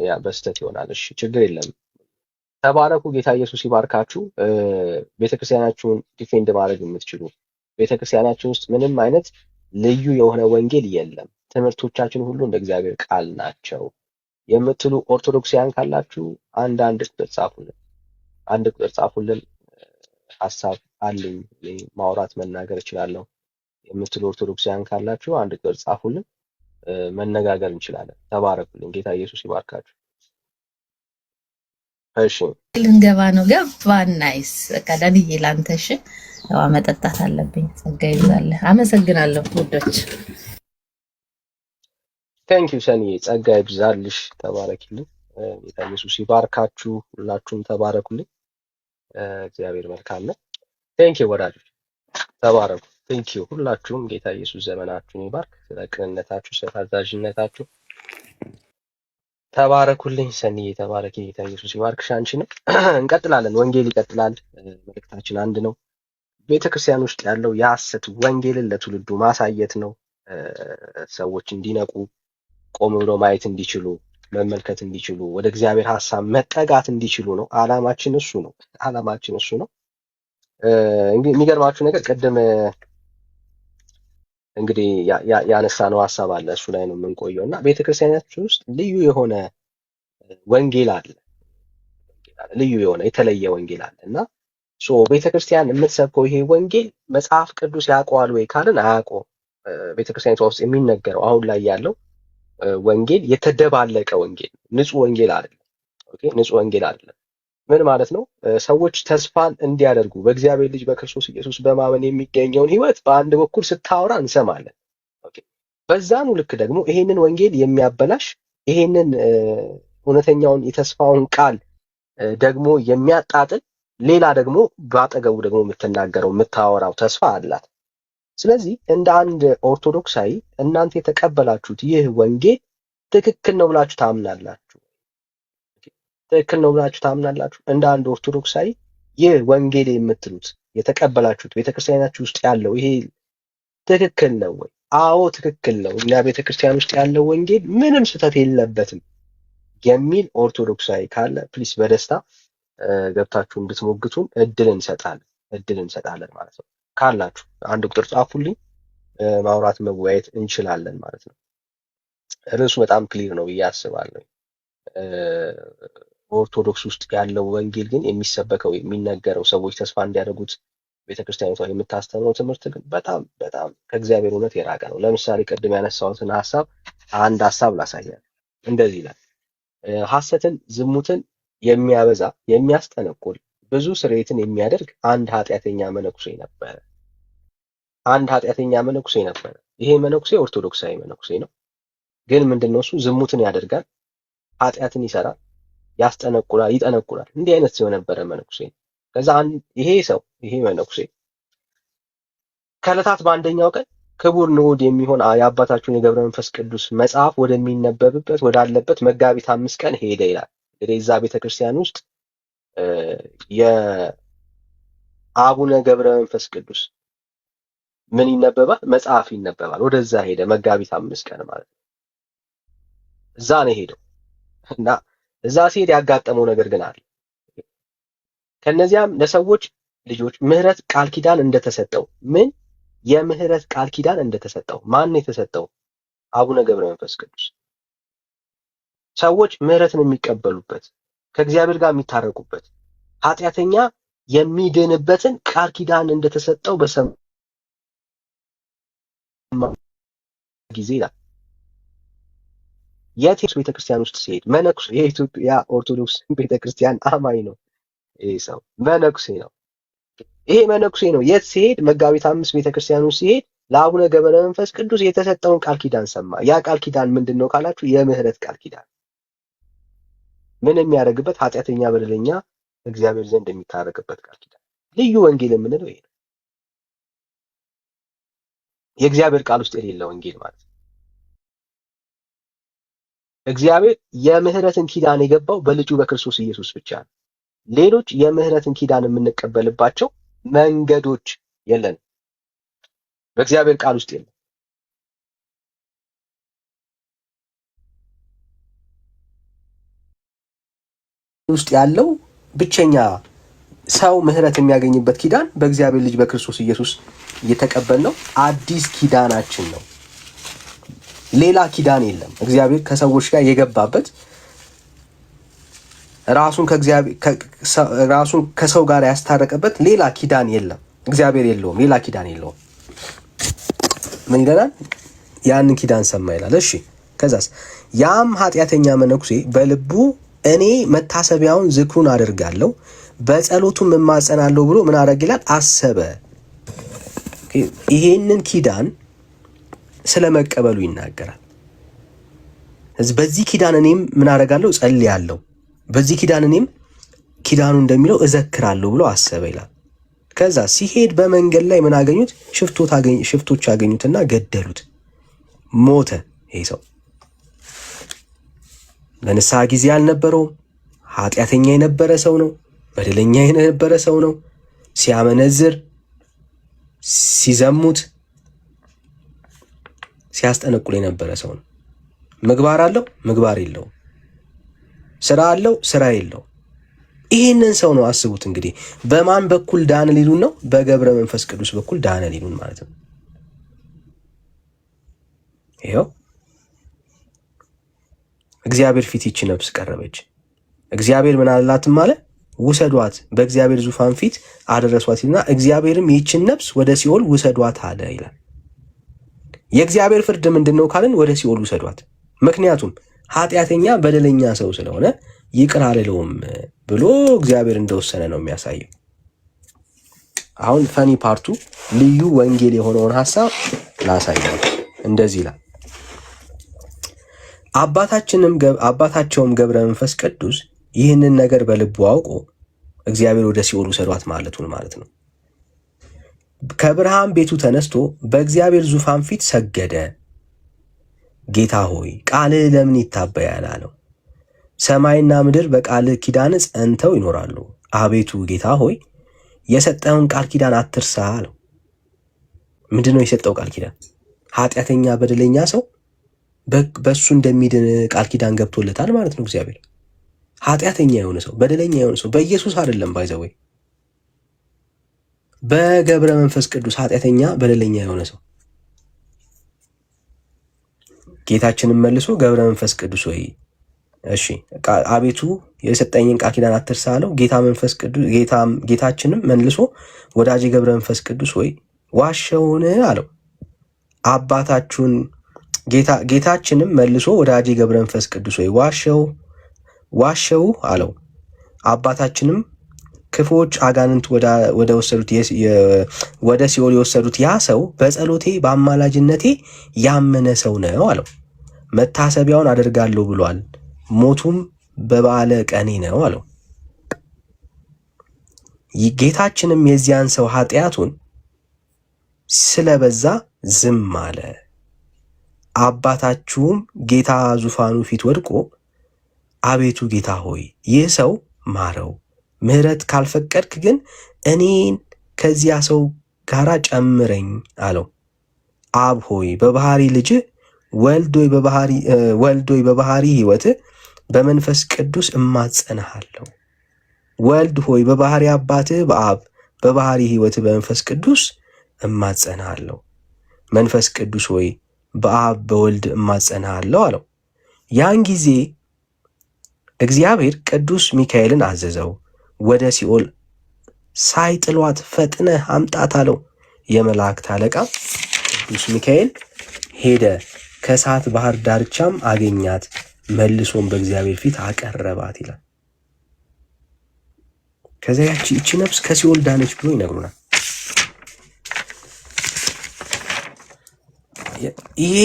Speaker 1: ያ በስተት ይሆናል። እሺ ችግር የለም። ተባረኩ። ጌታ ኢየሱስ ይባርካችሁ። ቤተክርስቲያናችሁን ዲፌንድ ማድረግ የምትችሉ ቤተክርስቲያናችን ውስጥ ምንም አይነት ልዩ የሆነ ወንጌል የለም፣ ትምህርቶቻችን ሁሉ እንደ እግዚአብሔር ቃል ናቸው የምትሉ ኦርቶዶክሳውያን ካላችሁ አንድ ቁጥር ጻፉልን። ሐሳብ አለኝ ማውራት መናገር እችላለሁ የምትሉ ኦርቶዶክሳውያን ካላችሁ አንድ ቁጥር ጻፉልን፣ መነጋገር እንችላለን። ተባረኩልኝ። ጌታ ኢየሱስ ይባርካችሁ። እሺ
Speaker 7: ልንገባ ነው። ገባን። ናይስ። በቃ ዳንዬ ላንተ እሺ፣ መጠጣት አለብኝ። ጸጋ ይብዛልህ። አመሰግናለሁ ውዶች።
Speaker 1: ቴንክ ዩ ሰኒ፣ ጸጋ ይብዛልሽ። ተባረኪልኝ። ጌታ ኢየሱስ ይባርካችሁ። ሁላችሁም ተባረኩልኝ። እግዚአብሔር መልካም ነው። ቴንክ ዩ ወዳጆች፣ ተባረኩ። ቴንክ ዩ ሁላችሁም። ጌታ ኢየሱስ ዘመናችሁን ይባርክ። ስለ ቅንነታችሁ፣ ስለ ታዛዥነታችሁ ተባረኩልኝ። ሰኒ የተባረከ ጌታ ኢየሱስ ይባርክሽ። አንቺንም እንቀጥላለን። ወንጌል ይቀጥላል። መልእክታችን አንድ ነው። ቤተክርስቲያን ውስጥ ያለው የሐሰት ወንጌልን ለትውልዱ ማሳየት ነው። ሰዎች እንዲነቁ፣ ቆም ብለው ማየት እንዲችሉ፣ መመልከት እንዲችሉ፣ ወደ እግዚአብሔር ሐሳብ መጠጋት እንዲችሉ ነው። ዓላማችን እሱ ነው። የሚገርማችሁ ነገር ቅድም እንግዲህ ያነሳነው ሐሳብ አለ። እሱ ላይ ነው የምንቆየው እና ቤተክርስቲያናችን ውስጥ ልዩ የሆነ ወንጌል አለ። ልዩ የሆነ የተለየ ወንጌል አለ እና ቤተክርስቲያን የምትሰብከው ይሄ ወንጌል መጽሐፍ ቅዱስ ያውቀዋል ወይ ካልን አያውቀውም። ቤተክርስቲያኒቷ ውስጥ የሚነገረው አሁን ላይ ያለው ወንጌል የተደባለቀ ወንጌል፣ ንጹህ ወንጌል አይደለም። ንጹህ ወንጌል አይደለም። ምን ማለት ነው? ሰዎች ተስፋን እንዲያደርጉ በእግዚአብሔር ልጅ በክርስቶስ ኢየሱስ በማመን የሚገኘውን ህይወት በአንድ በኩል ስታወራ እንሰማለን። ኦኬ። በዛኑ ልክ ደግሞ ይሄንን ወንጌል የሚያበላሽ ይሄንን እውነተኛውን የተስፋውን ቃል ደግሞ የሚያጣጥል ሌላ ደግሞ በአጠገቡ ደግሞ የምትናገረው የምታወራው ተስፋ አላት። ስለዚህ እንደ አንድ ኦርቶዶክሳዊ እናንተ የተቀበላችሁት ይህ ወንጌል ትክክል ነው ብላችሁ ታምናላችሁ? ትክክል ነው ብላችሁ ታምናላችሁ? እንደ አንድ ኦርቶዶክሳዊ ይህ ወንጌል የምትሉት የተቀበላችሁት ቤተክርስቲያናችሁ ውስጥ ያለው ይሄ ትክክል ነው ወይ? አዎ ትክክል ነው፣ እኛ ቤተክርስቲያን ውስጥ ያለው ወንጌል ምንም ስህተት የለበትም የሚል ኦርቶዶክሳዊ ካለ ፕሊስ በደስታ ገብታችሁ እንድትሞግቱን እድል እንሰጣለን ማለት ነው። ካላችሁ አንድ ቁጥር ጻፉልኝ፣ ማውራት መወያየት እንችላለን ማለት ነው። ርዕሱ በጣም ክሊር ነው ብዬ አስባለሁ። ኦርቶዶክስ ውስጥ ያለው ወንጌል ግን የሚሰበከው የሚነገረው ሰዎች ተስፋ እንዲያደርጉት ቤተክርስቲያኒቷ የምታስተምረው ትምህርት ግን በጣም በጣም ከእግዚአብሔር እውነት የራቀ ነው። ለምሳሌ ቅድም ያነሳሁትን አንድ ሀሳብ ላሳያል። እንደዚህ ይላል፣ ሐሰትን፣ ዝሙትን የሚያበዛ የሚያስጠነቁል ብዙ ስርየትን የሚያደርግ አንድ ኃጢአተኛ መነኩሴ ነበረ። ይሄ መነኩሴ ኦርቶዶክሳዊ መነኩሴ ነው። ግን ምንድነው እሱ ዝሙትን ያደርጋል፣ ኃጢአትን ይሰራል፣ ያስጠነቁላል፣ ይጠነቁላል። እንዲህ አይነት ሰው ነበረ መነኩሴ ነው። ከዛ ይሄ መነኩሴ ከዕለታት በአንደኛው ቀን ክቡር ንዑድ የሚሆን የአባታችሁን የገብረ መንፈስ ቅዱስ መጽሐፍ ወደሚነበብበት ወዳለበት መጋቢት 5 ቀን ሄደ ይላል። እንግዲህ እዛ ቤተክርስቲያን ውስጥ የአቡነ ገብረ መንፈስ ቅዱስ ምን ይነበባል? መጽሐፍ ይነበባል። ወደዛ ሄደ መጋቢት 5 ቀን ማለት ነው። እዛ ነው ሄደው እና እዛ ሲሄድ ያጋጠመው ነገር ግን አለ። ከነዚያም ለሰዎች ልጆች ምህረት ቃል ኪዳን እንደተሰጠው የምህረት ቃል ኪዳን እንደተሰጠው ማን የተሰጠው? አቡነ ገብረ መንፈስ ቅዱስ። ሰዎች ምህረትን የሚቀበሉበት ከእግዚአብሔር ጋር የሚታረቁበት ኃጢአተኛ የሚድንበትን ቃል ኪዳን እንደተሰጠው በሰማ ጊዜ ይላል። የቴዎስ ቤተክርስቲያን ውስጥ ሲሄድ መነኩሴ የኢትዮጵያ ኦርቶዶክስ ቤተክርስቲያን አማኝ ነው። ይሄ ሰው መነኩሴ ነው። የት ሲሄድ? መጋቢት 5 ቤተክርስቲያን ውስጥ ሲሄድ ለአቡነ ገብረ መንፈስ ቅዱስ የተሰጠውን ቃል ኪዳን ሰማ። ያ ቃል ኪዳን ምንድነው ካላችሁ የምህረት ቃል ኪዳን። ምን የሚያደርግበት? ኃጢአተኛ በደለኛ እግዚአብሔር ዘንድ የሚታረቅበት ቃል ኪዳን። ልዩ ወንጌል የምንለው ይሄ ነው። የእግዚአብሔር ቃል ውስጥ የሌለ ወንጌል ማለት ነው። እግዚአብሔር የምህረትን ኪዳን የገባው በልጁ በክርስቶስ ኢየሱስ ብቻ ነው። ሌሎች የምህረትን ኪዳን የምንቀበልባቸው መንገዶች የለንም። በእግዚአብሔር ቃል ውስጥ የለም። ውስጥ ያለው ብቸኛ ሰው ምህረት የሚያገኝበት ኪዳን በእግዚአብሔር ልጅ በክርስቶስ ኢየሱስ የተቀበልነው አዲስ ኪዳናችን ነው። ሌላ ኪዳን የለም። እግዚአብሔር ከሰዎች ጋር የገባበት ራሱን ከሰው ጋር ያስታረቀበት ሌላ ኪዳን የለም። እግዚአብሔር የለውም፣ ሌላ ኪዳን የለውም። ምን ይለናል? ያንን ኪዳን ሰማ ይላል። እሺ ከዛስ? ያም ኃጢአተኛ መነኩሴ በልቡ እኔ መታሰቢያውን ዝክሩን አደርጋለሁ በጸሎቱም እማጸናለሁ ብሎ ምን አደረግ ይላል? አሰበ። ይሄንን ኪዳን ስለመቀበሉ ይናገራል። በዚህ ኪዳን እኔም ምን አደርጋለሁ? ጸልያለሁ። በዚህ ኪዳን እኔም ኪዳኑ እንደሚለው እዘክራለሁ ብሎ አሰበ ይላል። ከዛ ሲሄድ በመንገድ ላይ ምን አገኙት? ሽፍቶች አገኙትና ገደሉት። ሞተ። ይሄ ሰው ለንስሐ ጊዜ አልነበረውም። ኃጢአተኛ የነበረ ሰው ነው። በደለኛ የነበረ ሰው ነው። ሲያመነዝር፣ ሲዘሙት፣ ሲያስጠነቁል የነበረ ሰው ነው። ምግባር አለው፣ ምግባር የለውም። ስራ አለው፣ ስራ የለው። ይህንን ሰው ነው አስቡት እንግዲህ በማን በኩል ዳነ ሊሉን ነው? በገብረ መንፈስ ቅዱስ በኩል ዳነ ሊሉን ማለት ነው። ይኸው እግዚአብሔር ፊት ይቺ ነፍስ ቀረበች። እግዚአብሔር ምን አላትም አለ? ውሰዷት፣ በእግዚአብሔር ዙፋን ፊት አደረሷት ይልና እግዚአብሔርም ይቺን ነፍስ ወደ ሲኦል ውሰዷት አለ ይላል። የእግዚአብሔር ፍርድ ምንድነው ካልን ወደ ሲኦል ውሰዷት። ምክንያቱም ኃጢአተኛ በደለኛ ሰው ስለሆነ ይቅር አልለውም ብሎ እግዚአብሔር እንደወሰነ ነው የሚያሳየው። አሁን ፈኒ ፓርቱ ልዩ ወንጌል የሆነውን ሐሳብ ላሳየው። እንደዚህ ይላል፣ አባታቸውም ገብረ መንፈስ ቅዱስ ይህንን ነገር በልቡ አውቆ እግዚአብሔር ወደ ሲኦል ውሰዷት ማለቱን ማለት ነው። ከብርሃን ቤቱ ተነስቶ በእግዚአብሔር ዙፋን ፊት ሰገደ። ጌታ ሆይ ቃልህ ለምን ይታበያል አለው። ሰማይና ምድር በቃልህ ኪዳን ጸንተው ይኖራሉ። አቤቱ ጌታ ሆይ የሰጠውን ቃል ኪዳን አትርሳ አለው። ምንድነው የሰጠው ቃል ኪዳን? ኃጢአተኛ በደለኛ ሰው በሱ እንደሚድን ቃል ኪዳን ገብቶለታል ማለት ነው እግዚአብሔር። ኃጢአተኛ የሆነ ሰው በደለኛ የሆነ ሰው በኢየሱስ አይደለም ባይዘወይ በገብረ መንፈስ ቅዱስ ኃጢአተኛ በደለኛ የሆነ ሰው ጌታችንን መልሶ ገብረ መንፈስ ቅዱስ ወይ እሺ አቤቱ የሰጠኝን ቃል ኪዳን አትርሳ አለው። ጌታችንም መልሶ ወዳጄ ገብረ መንፈስ ቅዱስ ወይ ዋሸውን አለው። ጌታችንም መልሶ ወዳጄ ገብረ መንፈስ ቅዱስ ወይ ዋሸው አለው። አባታችንም ክፉዎች አጋንንት ወደ ሲኦል የወሰዱት ያ ሰው በጸሎቴ በአማላጅነቴ ያመነ ሰው ነው አለው። መታሰቢያውን አደርጋለሁ ብሏል፣ ሞቱም በበዓለ ቀኔ ነው አለው። ጌታችንም የዚያን ሰው ኃጢአቱን ስለበዛ ዝም አለ። አባታችሁም ጌታ ዙፋኑ ፊት ወድቆ አቤቱ ጌታ ሆይ ይህ ሰው ማረው፣ ምሕረት ካልፈቀድክ ግን እኔን ከዚያ ሰው ጋር ጨምረኝ አለው። አብ ሆይ በባህሪ ልጅህ ወልዶይ በባህሪ ሕይወት በመንፈስ ቅዱስ እማጸንሃለሁ። ወልድ ሆይ በባህሪ አባትህ በአብ በባህሪ ሕይወት በመንፈስ ቅዱስ እማጸንሃለሁ። መንፈስ ቅዱስ ሆይ በአብ በወልድ እማጸንሃለሁ አለው። ያን ጊዜ እግዚአብሔር ቅዱስ ሚካኤልን አዘዘው፣ ወደ ሲኦል ሳይጥሏት ፈጥነህ አምጣት አለው። የመላእክት አለቃ ቅዱስ ሚካኤል ሄደ፣ ከእሳት ባህር ዳርቻም አገኛት፣ መልሶም በእግዚአብሔር ፊት አቀረባት ይላል። ከዚያ ይቺ ነፍስ ከሲኦል ዳነች ብሎ ይነግሩናል። ይሄ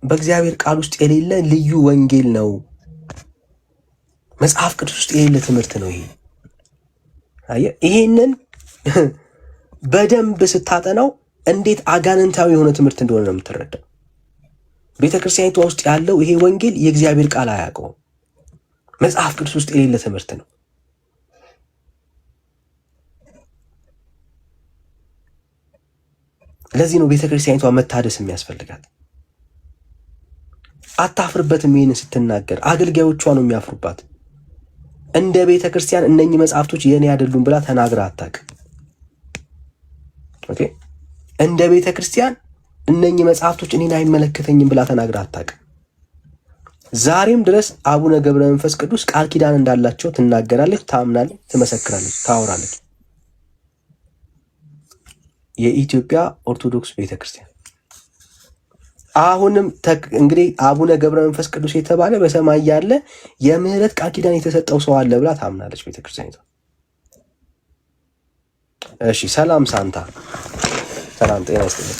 Speaker 1: በእግዚአብሔር ቃል ውስጥ የሌለ ልዩ ወንጌል ነው። መጽሐፍ ቅዱስ ውስጥ የሌለ ትምህርት ነው። ይሄንን በደንብ ስታጠናው እንዴት አጋንንታዊ የሆነ ትምህርት እንደሆነ ነው የምትረዳው። ቤተክርስቲያኒቷ ውስጥ ያለው ይሄ ወንጌል የእግዚአብሔር ቃል አያውቀውም። መጽሐፍ ቅዱስ ውስጥ የሌለ ትምህርት ነው። ለዚህ ነው ቤተክርስቲያኒቷ መታደስ የሚያስፈልጋት። አታፍርበትም። ይሄን ስትናገር አገልጋዮቿ ነው የሚያፍሩባት። እንደ ቤተክርስቲያን እነኚህ መጽሐፍቶች የኔ አይደሉም ብላ ተናግራ አታውቅም። ኦኬ፣ እንደ ቤተክርስቲያን እነኚህ መጽሐፍቶች እኔን አይመለከተኝም ብላ ተናግራ አታውቅም። ዛሬም ድረስ አቡነ ገብረ መንፈስ ቅዱስ ቃል ኪዳን እንዳላቸው ትናገራለች፣ ታምናለች፣ ትመሰክራለች፣ ታወራለች። የኢትዮጵያ ኦርቶዶክስ ቤተክርስቲያን አሁንም እንግዲህ አቡነ ገብረ መንፈስ ቅዱስ የተባለ በሰማይ ያለ የምህረት ቃል ኪዳን የተሰጠው ሰው አለ ብላ ታምናለች ቤተክርስቲያኒቷ። እሺ፣ ሰላም ሳንታ፣ ሰላም ጤና ይስጥልኝ።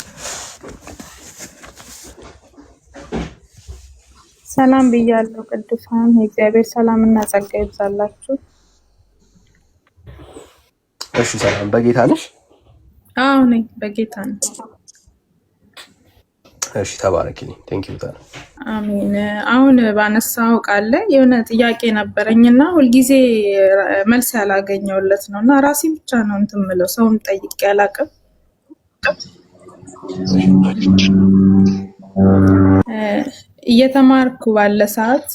Speaker 8: ሰላም ብያለሁ። ቅዱሳን የእግዚአብሔር ሰላምና ጸጋ ይብዛላችሁ።
Speaker 1: እሺ፣ ሰላም በጌታ ነሽ?
Speaker 8: አዎ ነኝ፣ በጌታ ነኝ።
Speaker 1: እሺ፣ ተባረኪልኝ። ቴንክ ዩ ታዲያ።
Speaker 8: አሜን። አሁን ባነሳው ቃል ላይ የሆነ ጥያቄ ነበረኝና ሁልጊዜ መልስ ያላገኘውለት ነው እና ራሴ ብቻ ነው እንትን የምለው፣ ሰውም ጠይቄ አላውቅም። እየተማርኩ ባለ ሰዓት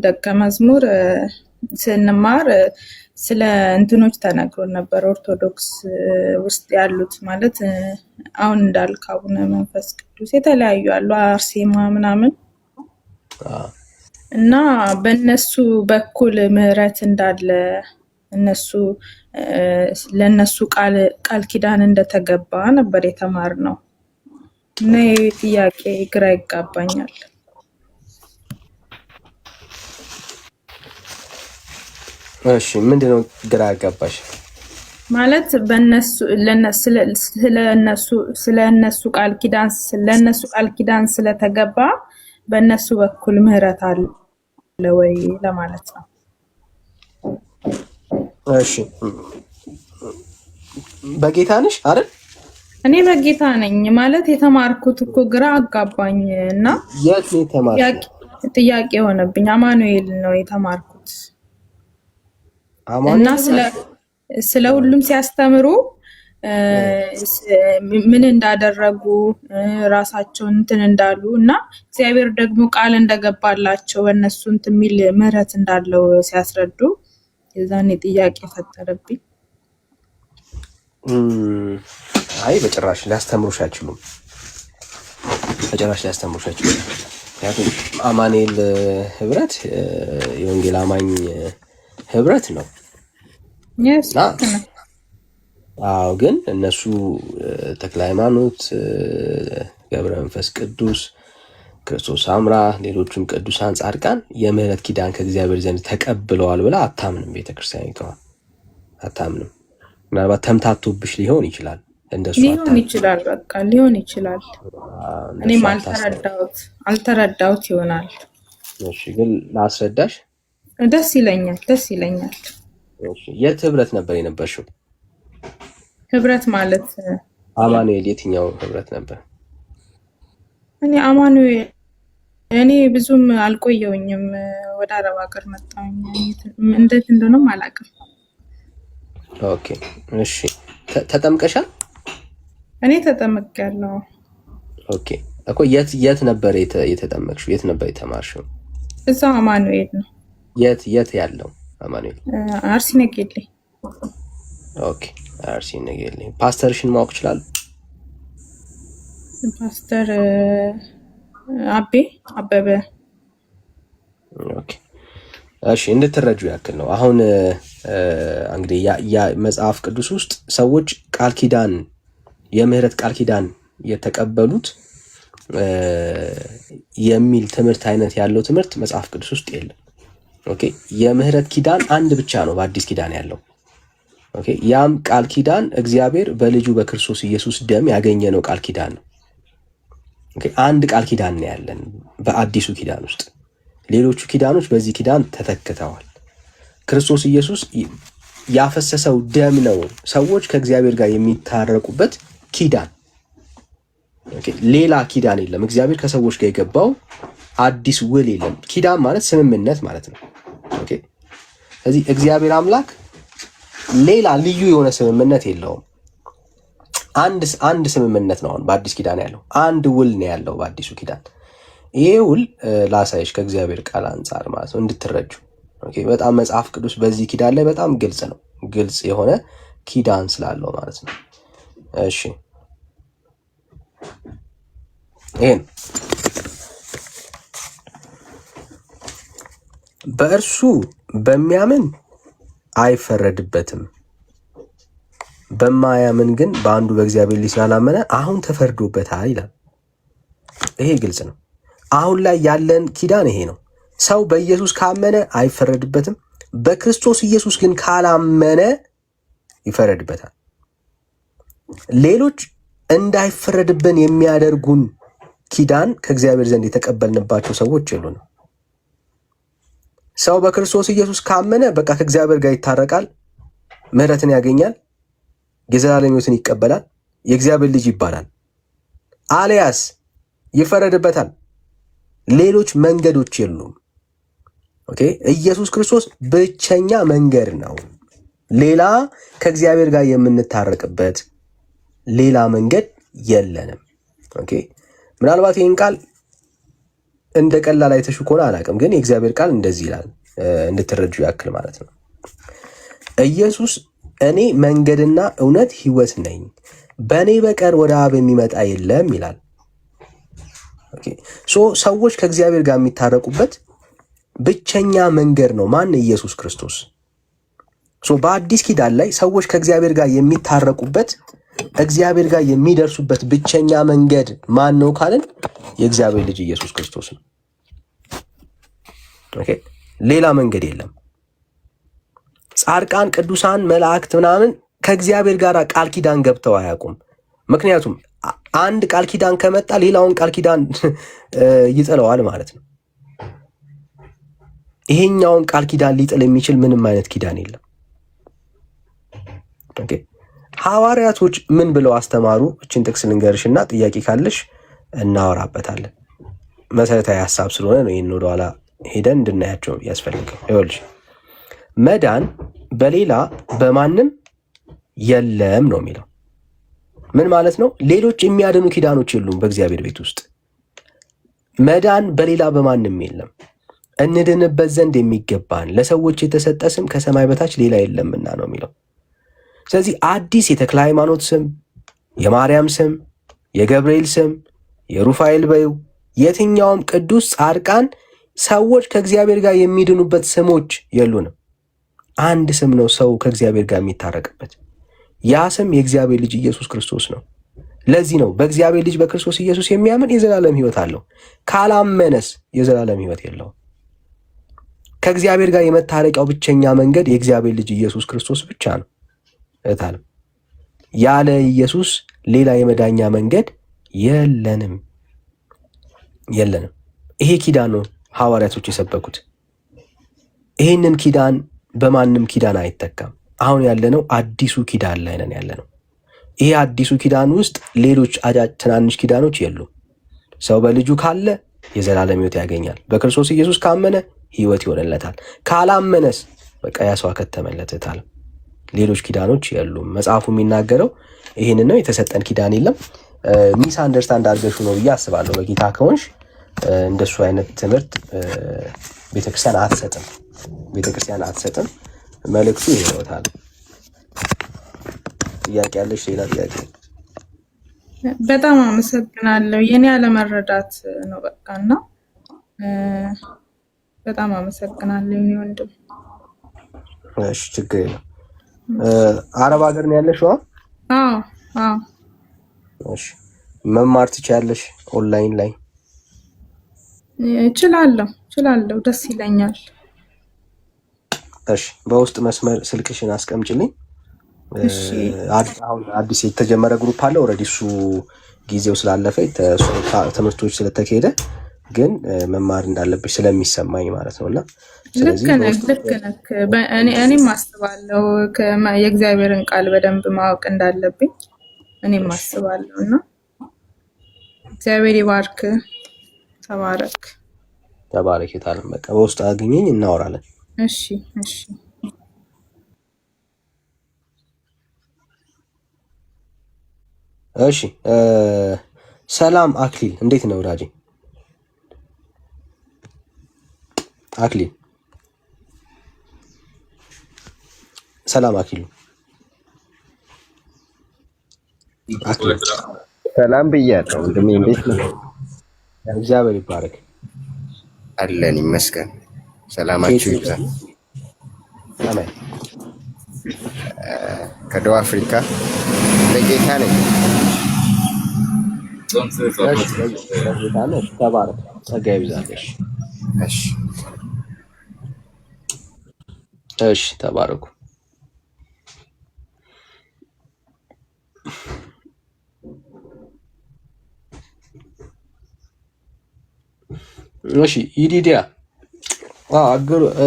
Speaker 8: ደቀ መዝሙር ስንማር ስለ እንትኖች ተነግሮን ነበር። ኦርቶዶክስ ውስጥ ያሉት ማለት አሁን እንዳልክ አቡነ መንፈስ ቅዱስ የተለያዩ አሉ፣ አርሴማ ምናምን እና በእነሱ በኩል ምህረት እንዳለ እነሱ ለእነሱ ቃል ኪዳን እንደተገባ ነበር የተማርነው እና ጥያቄ ግራ ይጋባኛል።
Speaker 1: እሺ ምንድነው ግራ ያጋባሽ?
Speaker 8: ማለት ስለነሱ ቃል ኪዳን ስለተገባ በእነሱ በኩል ምህረት አለ ወይ ለማለት ነው።
Speaker 1: እሺ በጌታ ነሽ አይደል?
Speaker 8: እኔ በጌታ ነኝ ማለት የተማርኩት እኮ ግራ አጋባኝ እና
Speaker 1: የት ነው የተማርኩት?
Speaker 8: ጥያቄ ሆነብኝ። አማኑኤል ነው የተማርኩት እና ስለ ሁሉም ሲያስተምሩ ምን እንዳደረጉ ራሳቸውን እንትን እንዳሉ እና እግዚአብሔር ደግሞ ቃል እንደገባላቸው በእነሱ እንትን የሚል ምህረት እንዳለው ሲያስረዱ የዛኔ ጥያቄ ፈጠረብኝ።
Speaker 1: አይ በጭራሽ ሊያስተምሩሽ አይችሉም። ምክንያቱም አማኑኤል ህብረት የወንጌል አማኝ ህብረት ነው። አዎ ግን እነሱ ተክለ ሃይማኖት፣ ገብረ መንፈስ ቅዱስ፣ ክርስቶስ አምራ፣ ሌሎችም ቅዱሳን ጻድቃን የምህረት ኪዳን ከእግዚአብሔር ዘንድ ተቀብለዋል ብላ አታምንም። ቤተክርስቲያኒቷ አታምንም። ምናልባት ተምታቶብሽ ሊሆን ይችላል። እንደሱ
Speaker 8: ሊሆን ይችላል። በቃ ሊሆን ይችላል። እኔም አልተረዳሁት ይሆናል።
Speaker 1: እሺ ግን ላስረዳሽ።
Speaker 8: ደስ ይለኛል።
Speaker 1: እሺ የት ህብረት ነበር የነበርሽው?
Speaker 8: ህብረት ማለት
Speaker 1: አማኑኤል የትኛው ህብረት ነበር?
Speaker 8: እኔ ብዙም አልቆየውኝም። ወደ አረብ ሀገር መጣሁኝ። እንዴት እንደሆነም አላውቅም።
Speaker 1: ኦኬ እሺ ተጠምቀሻል?
Speaker 8: እኔ ተጠምቄያለሁ።
Speaker 1: ኦኬ እኮ የት ነበር የተጠመቅሽው? የት ነበር የተማርሽው?
Speaker 8: እዛው አማኑኤል ነው።
Speaker 1: የት ያለው አማኑኤል?
Speaker 8: አርሲ ነገሌ።
Speaker 1: ኦኬ አርሲ ነገሌ። ፓስተርሽን ማወቅ ይችላል?
Speaker 8: ፓስተር አበበ።
Speaker 1: ኦኬ እሺ እንድትረጁ ያክል ነው። አሁን እንግዲህ መጽሐፍ ቅዱስ ውስጥ ሰዎች ቃል ኪዳን የምህረት ቃል ኪዳን የተቀበሉት የሚል ትምህርት አይነት ያለው ትምህርት መጽሐፍ ቅዱስ ውስጥ የለም። ኦኬ የምህረት ኪዳን አንድ ብቻ ነው በአዲስ ኪዳን ያለው። ኦኬ ያም ቃል ኪዳን እግዚአብሔር በልጁ በክርስቶስ ኢየሱስ ደም ያገኘነው ቃል ኪዳን ነው። ኦኬ አንድ ቃል ኪዳን ነው ያለን በአዲሱ ኪዳን ውስጥ። ሌሎቹ ኪዳኖች በዚህ ኪዳን ተተክተዋል። ክርስቶስ ኢየሱስ ያፈሰሰው ደም ነው ሰዎች ከእግዚአብሔር ጋር የሚታረቁበት ኪዳን። ኦኬ ሌላ ኪዳን የለም። እግዚአብሔር ከሰዎች ጋር የገባው አዲስ ውል የለም። ኪዳን ማለት ስምምነት ማለት ነው። ኦኬ ስለዚህ እግዚአብሔር አምላክ ሌላ ልዩ የሆነ ስምምነት የለውም። አንድ ስምምነት ነው አሁን በአዲስ ኪዳን ያለው። አንድ ውል ነው ያለው በአዲሱ ኪዳን። ይሄ ውል ላሳይሽ ከእግዚአብሔር ቃል አንጻር ማለት ነው እንድትረጁ። ኦኬ በጣም መጽሐፍ ቅዱስ በዚህ ኪዳን ላይ በጣም ግልጽ ነው። ግልጽ የሆነ ኪዳን ስላለው ማለት ነው። እሺ ይሄን በእርሱ በሚያምን አይፈረድበትም፣ በማያምን ግን በአንዱ በእግዚአብሔር ልጅ ስላላመነ አሁን ተፈርዶበታል ይላል። ይሄ ግልጽ ነው። አሁን ላይ ያለን ኪዳን ይሄ ነው። ሰው በኢየሱስ ካመነ አይፈረድበትም፣ በክርስቶስ ኢየሱስ ግን ካላመነ ይፈረድበታል። ሌሎች እንዳይፈረድብን የሚያደርጉን ኪዳን ከእግዚአብሔር ዘንድ የተቀበልንባቸው ሰዎች የሉንም። ሰው በክርስቶስ ኢየሱስ ካመነ በቃ ከእግዚአብሔር ጋር ይታረቃል፣ ምህረትን ያገኛል፣ የዘላለም ሕይወትን ይቀበላል፣ የእግዚአብሔር ልጅ ይባላል። አልያስ ይፈረድበታል። ሌሎች መንገዶች የሉም። ኦኬ ኢየሱስ ክርስቶስ ብቸኛ መንገድ ነው። ሌላ ከእግዚአብሔር ጋር የምንታረቅበት ሌላ መንገድ የለንም። ኦኬ ምናልባት ይህን ቃል እንደ ቀላል አይተሽ ከሆነ አላውቅም፣ ግን የእግዚአብሔር ቃል እንደዚህ ይላል እንድትረጁ ያክል ማለት ነው። ኢየሱስ እኔ መንገድና እውነት ሕይወት ነኝ፣ በእኔ በቀር ወደ አብ የሚመጣ የለም ይላል። ኦኬ ሰዎች ከእግዚአብሔር ጋር የሚታረቁበት ብቸኛ መንገድ ነው ማን? ኢየሱስ ክርስቶስ። በአዲስ ኪዳን ላይ ሰዎች ከእግዚአብሔር ጋር የሚታረቁበት እግዚአብሔር ጋር የሚደርሱበት ብቸኛ መንገድ ማን ነው ካልን የእግዚአብሔር ልጅ ኢየሱስ ክርስቶስ ነው። ኦኬ ሌላ መንገድ የለም። ጻድቃን፣ ቅዱሳን፣ መላእክት ምናምን ከእግዚአብሔር ጋር ቃል ኪዳን ገብተው አያውቁም። ምክንያቱም አንድ ቃል ኪዳን ከመጣ ሌላውን ቃል ኪዳን ይጥለዋል ማለት ነው። ይሄኛውን ቃል ኪዳን ሊጥል የሚችል ምንም አይነት ኪዳን የለም። ኦኬ ሐዋርያቶች ምን ብለው አስተማሩ? እችን ጥቅስ ልንገርሽና ጥያቄ ካለሽ እናወራበታለን። መሰረታዊ ሀሳብ ስለሆነ ነው ይህን ወደኋላ ሄደን እንድናያቸው ያስፈልገው። ይኸውልሽ መዳን በሌላ በማንም የለም ነው የሚለው። ምን ማለት ነው? ሌሎች የሚያድኑ ኪዳኖች የሉም በእግዚአብሔር ቤት ውስጥ። መዳን በሌላ በማንም የለም፣ እንድንበት ዘንድ የሚገባን ለሰዎች የተሰጠ ስም ከሰማይ በታች ሌላ የለምና ነው የሚለው። ስለዚህ አዲስ የተክለ ሃይማኖት ስም፣ የማርያም ስም፣ የገብርኤል ስም፣ የሩፋኤል በዩ የትኛውም ቅዱስ ጻድቃን ሰዎች ከእግዚአብሔር ጋር የሚድኑበት ስሞች የሉንም። አንድ ስም ነው ሰው ከእግዚአብሔር ጋር የሚታረቅበት። ያ ስም የእግዚአብሔር ልጅ ኢየሱስ ክርስቶስ ነው። ለዚህ ነው በእግዚአብሔር ልጅ በክርስቶስ ኢየሱስ የሚያምን የዘላለም ሕይወት አለው፣ ካላመነስ የዘላለም ሕይወት የለውም። ከእግዚአብሔር ጋር የመታረቂያው ብቸኛ መንገድ የእግዚአብሔር ልጅ ኢየሱስ ክርስቶስ ብቻ ነው። እታለም ያለ ኢየሱስ ሌላ የመዳኛ መንገድ የለንም። ይሄ ኪዳን ነው ሐዋርያቶች የሰበኩት። ይህንን ኪዳን በማንም ኪዳን አይተካም። አሁን ያለነው አዲሱ ኪዳን ላይ ነን ያለነው። ይሄ አዲሱ ኪዳን ውስጥ ሌሎች ትናንሽ ኪዳኖች የሉም። ሰው በልጁ ካለ የዘላለም ሕይወት ያገኛል። በክርስቶስ ኢየሱስ ካመነ ሕይወት ይሆንለታል። ካላመነስ በቃ ያ ሰው አከተመለት። እታለም ሌሎች ኪዳኖች የሉም። መጽሐፉ የሚናገረው ይህንን ነው። የተሰጠን ኪዳን የለም። ሚስ አንደርስታንድ አድርገሹ ነው ብዬ አስባለሁ። በጌታ ከሆንሽ እንደሱ አይነት ትምህርት ቤተክርስቲያን አትሰጥም። መልእክቱ ይወጣል። ጥያቄ ያለሽ? ሌላ ጥያቄ?
Speaker 8: በጣም አመሰግናለሁ። የኔ ያለመረዳት ነው በቃና በጣም አመሰግናለሁ የኔ ወንድም።
Speaker 1: እሺ ችግር የለም። አረብ ሀገር ነው ያለሽው?
Speaker 8: አዎ። እሺ
Speaker 1: መማር ትችያለሽ ኦንላይን ላይ?
Speaker 8: እችላለሁ፣ ደስ ይለኛል።
Speaker 1: እሺ በውስጥ መስመር ስልክሽን አስቀምጪልኝ። አሁን አዲስ የተጀመረ ግሩፕ አለ። ኦልሬዲ እሱ ጊዜው ስላለፈ ትምህርቶች ስለተካሄደ ግን መማር እንዳለብሽ ስለሚሰማኝ ማለት ነውና
Speaker 8: ልክ ነህ። እኔም አስባለሁ የእግዚአብሔርን ቃል በደንብ ማወቅ እንዳለብኝ እኔም አስባለሁ እና እግዚአብሔር ይባርክ። ተባረክ የታለም። በቃ በውስጥ አግኘኝ እናወራለን። እሺ
Speaker 1: ሰላም አክሊል፣ እንዴት ነው ወዳጄ? አክሊል ሰላም አክሊሉ።
Speaker 6: ሰላም ብያለሁ ወንድሜ፣ እንዴት ነው?
Speaker 1: እግዚአብሔር ይባረክ።
Speaker 6: አለን ይመስገን። ሰላማችሁ ይብዛ።
Speaker 1: አሜን።
Speaker 6: ከደቡብ አፍሪካ ለጌታ ነኝ።
Speaker 1: ተባረክ፣ ጸጋ ይብዛልሽ። እሺ ተባረኩ። እሺ ይዲዲያ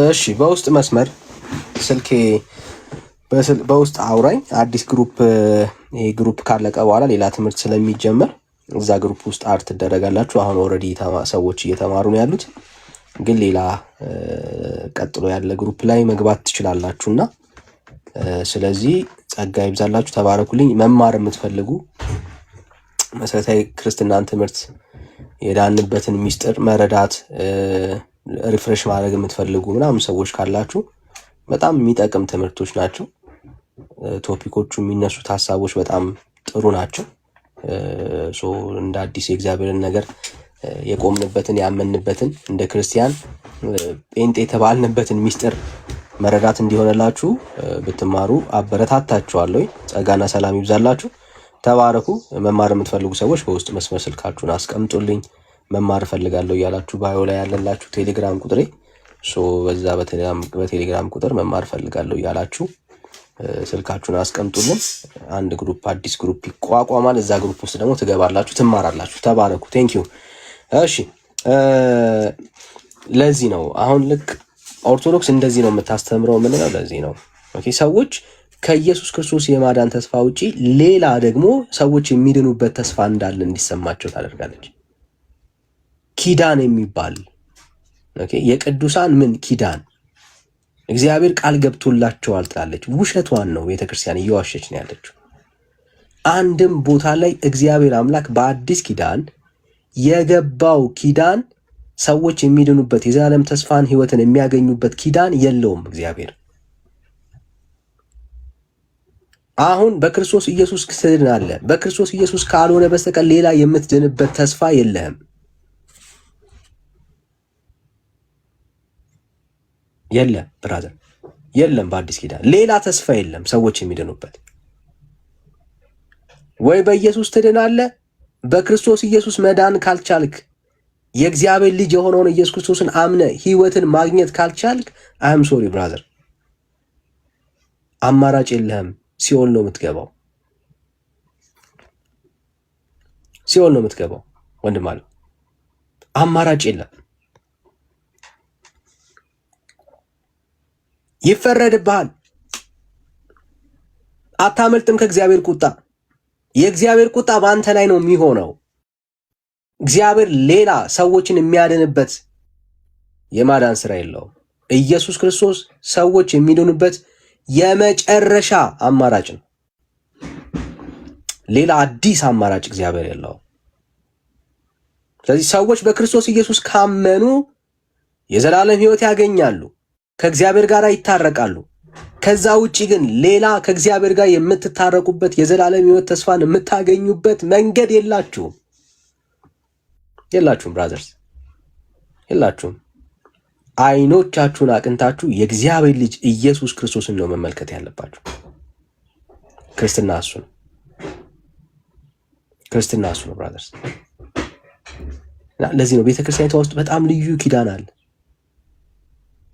Speaker 1: እሺ በውስጥ መስመር ስልኬ በውስጥ አውራኝ። አዲስ ግሩፕ ይሄ ግሩፕ ካለቀ በኋላ ሌላ ትምህርት ስለሚጀመር እዛ ግሩፕ ውስጥ አድ ትደረጋላችሁ። አሁን ኦልሬዲ ሰዎች እየተማሩ ነው ያሉት፣ ግን ሌላ ቀጥሎ ያለ ግሩፕ ላይ መግባት ትችላላችሁና ስለዚህ ጸጋ ይብዛላችሁ፣ ተባረኩልኝ። መማር የምትፈልጉ መሰረታዊ ክርስትናን ትምህርት የዳንበትን ሚስጥር መረዳት ሪፍሬሽ ማድረግ የምትፈልጉ ምናምን ሰዎች ካላችሁ በጣም የሚጠቅም ትምህርቶች ናቸው። ቶፒኮቹ የሚነሱት ሀሳቦች በጣም ጥሩ ናቸው። እንደ አዲስ የእግዚአብሔርን ነገር የቆምንበትን ያመንበትን እንደ ክርስቲያን ጴንጤ የተባልንበትን ሚስጥር መረዳት እንዲሆንላችሁ ብትማሩ አበረታታችኋለሁ። ጸጋና ሰላም ይብዛላችሁ፣ ተባረኩ። መማር የምትፈልጉ ሰዎች በውስጥ መስመር ስልካችሁን አስቀምጡልኝ። መማር እፈልጋለሁ እያላችሁ ባዮ ላይ ያለላችሁ ቴሌግራም ቁጥሬ በዛ በቴሌግራም ቁጥር መማር ፈልጋለሁ እያላችሁ ስልካችሁን አስቀምጡልን። አንድ ግሩፕ አዲስ ግሩፕ ይቋቋማል። እዛ ግሩፕ ውስጥ ደግሞ ትገባላችሁ፣ ትማራላችሁ። ተባረኩ። ቴንኪዩ። እሺ ለዚህ ነው አሁን ልክ ኦርቶዶክስ እንደዚህ ነው የምታስተምረው። ምን ነው ለዚህ ነው ኦኬ። ሰዎች ከኢየሱስ ክርስቶስ የማዳን ተስፋ ውጪ ሌላ ደግሞ ሰዎች የሚድኑበት ተስፋ እንዳለ እንዲሰማቸው ታደርጋለች። ኪዳን የሚባል ኦኬ፣ የቅዱሳን ምን ኪዳን እግዚአብሔር ቃል ገብቶላቸዋል ትላለች። ውሸቷን ነው ቤተክርስቲያን እየዋሸች ነው ያለችው። አንድም ቦታ ላይ እግዚአብሔር አምላክ በአዲስ ኪዳን የገባው ኪዳን ሰዎች የሚድኑበት የዘላለም ተስፋን ህይወትን የሚያገኙበት ኪዳን የለውም እግዚአብሔር። አሁን በክርስቶስ ኢየሱስ ትድናለህ። በክርስቶስ ኢየሱስ ካልሆነ በስተቀር ሌላ የምትድንበት ተስፋ የለህም። የለም ብራዘር፣ የለም። በአዲስ ኪዳን ሌላ ተስፋ የለም ሰዎች የሚድኑበት። ወይ በኢየሱስ ትድናለህ። በክርስቶስ ኢየሱስ መዳን ካልቻልክ የእግዚአብሔር ልጅ የሆነውን ኢየሱስ ክርስቶስን አምነ ህይወትን ማግኘት ካልቻልክ አይም ሶሪ ብራዘር፣ አማራጭ የለህም። ሲኦል ነው የምትገባው። ሲኦል ነው የምትገባው ወንድም አለ። አማራጭ የለም። ይፈረድብሃል። አታመልጥም ከእግዚአብሔር ቁጣ። የእግዚአብሔር ቁጣ በአንተ ላይ ነው የሚሆነው። እግዚአብሔር ሌላ ሰዎችን የሚያድንበት የማዳን ስራ የለውም። ኢየሱስ ክርስቶስ ሰዎች የሚድኑበት የመጨረሻ አማራጭ ነው። ሌላ አዲስ አማራጭ እግዚአብሔር የለውም። ስለዚህ ሰዎች በክርስቶስ ኢየሱስ ካመኑ የዘላለም ህይወት ያገኛሉ፣ ከእግዚአብሔር ጋር ይታረቃሉ። ከዛ ውጪ ግን ሌላ ከእግዚአብሔር ጋር የምትታረቁበት የዘላለም ህይወት ተስፋን የምታገኙበት መንገድ የላችሁም። የላችሁም ብራዘርስ፣ የላችሁም። አይኖቻችሁን አቅንታችሁ የእግዚአብሔር ልጅ ኢየሱስ ክርስቶስን ነው መመልከት ያለባችሁ። ክርስትና እሱ ነው። ክርስትና እሱ ነው ብራዘርስ። ለዚህ ነው ቤተክርስቲያኒቷ ውስጥ በጣም ልዩ ኪዳን አለ።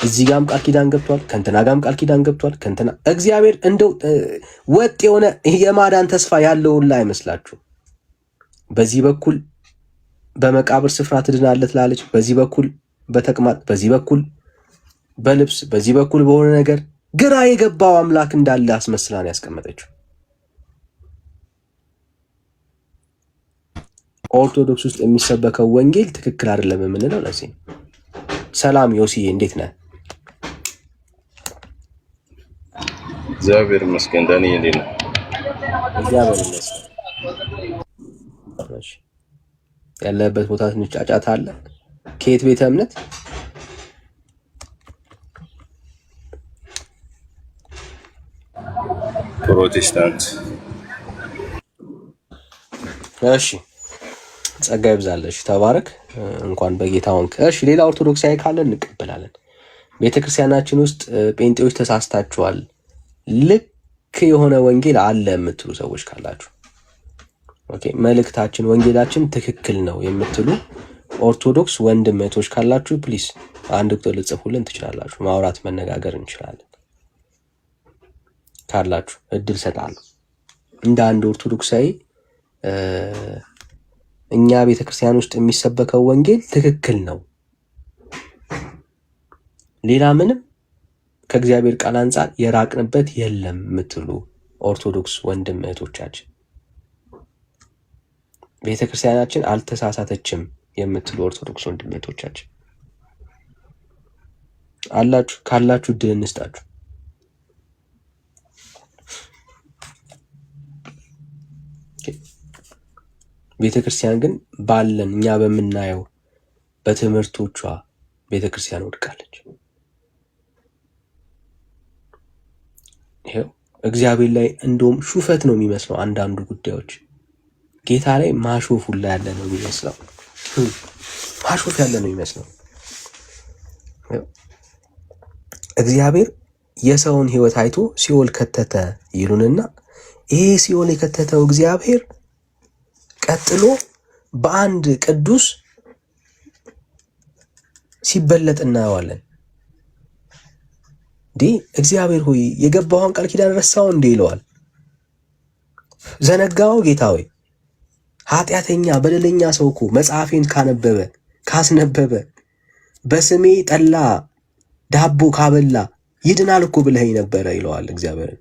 Speaker 1: እዚህ ጋም ቃል ኪዳን ገብቷል፣ ከንትና ጋም ቃል ኪዳን ገብቷል። ከንትና እግዚአብሔር እንደው ወጥ የሆነ የማዳን ተስፋ ያለውን ላይ አይመስላችሁ። በዚህ በኩል በመቃብር ስፍራ ትድናለህ ትላለች፣ በዚህ በኩል በተቅማጥ፣ በዚህ በኩል በልብስ፣ በዚህ በኩል በሆነ ነገር ግራ የገባው አምላክ እንዳለ አስመስላን ያስቀመጠችው። ኦርቶዶክስ ውስጥ የሚሰበከው ወንጌል ትክክል አይደለም የምንለው ለዚህ ነው። ሰላም ዮሲዬ፣ እንዴት ነህ?
Speaker 9: እግዚአብሔር ይመስገን። ዳኒ እንዴት ነህ?
Speaker 1: እግዚአብሔር ይመስገን። ያለበት ቦታ ትንሽ ጫጫታ አለ። ከየት ቤተ እምነት?
Speaker 9: ፕሮቴስታንት።
Speaker 1: እሺ፣ ጸጋ ይብዛልሽ፣ ተባረክ። እንኳን በጌታ ሆንክ። እሺ፣ ሌላ ኦርቶዶክሳዊ ካለ እንቀበላለን። ቤተክርስቲያናችን ውስጥ ጴንጤዎች ተሳስታችኋል፣ ልክ የሆነ ወንጌል አለ የምትሉ ሰዎች ካላችሁ ኦኬ፣ መልእክታችን ወንጌላችን ትክክል ነው የምትሉ ኦርቶዶክስ ወንድም እህቶች ካላችሁ ፕሊስ አንድ ቁጥር ልጽፉልን ትችላላችሁ። ማውራት መነጋገር እንችላለን። ካላችሁ እድል ሰጣለሁ። እንደ አንድ ኦርቶዶክሳዊ እኛ ቤተክርስቲያን ውስጥ የሚሰበከው ወንጌል ትክክል ነው፣ ሌላ ምንም ከእግዚአብሔር ቃል አንጻር የራቅንበት የለም የምትሉ ኦርቶዶክስ ወንድም እህቶቻችን፣ ቤተክርስቲያናችን አልተሳሳተችም የምትሉ ኦርቶዶክስ ወንድም እህቶቻችን አላችሁ። ካላችሁ እድል እንስጣችሁ። ቤተክርስቲያን ግን ባለን እኛ በምናየው በትምህርቶቿ ቤተክርስቲያን ወድቃለች። ይሄው እግዚአብሔር ላይ እንደውም ሹፈት ነው የሚመስለው አንዳንዱ ጉዳዮች። ጌታ ላይ ማሾፍ ሁላ ያለ ነው የሚመስለው። ማሾፍ ያለ ነው የሚመስለው። እግዚአብሔር የሰውን ህይወት አይቶ ሲኦል ከተተ ይሉንና ይሄ ሲኦል የከተተው እግዚአብሔር ቀጥሎ በአንድ ቅዱስ ሲበለጥ እናየዋለን። እንዴ እግዚአብሔር ሆይ የገባውን ቃል ኪዳን ረሳው እንዴ ይለዋል። ዘነጋው ጌታ ሆይ ኃጢአተኛ በደለኛ ሰው እኮ መጽሐፌን ካስነበበ በስሜ ጠላ ዳቦ ካበላ ይድናል እኮ ብለኸኝ ነበረ ይለዋል እግዚአብሔርን።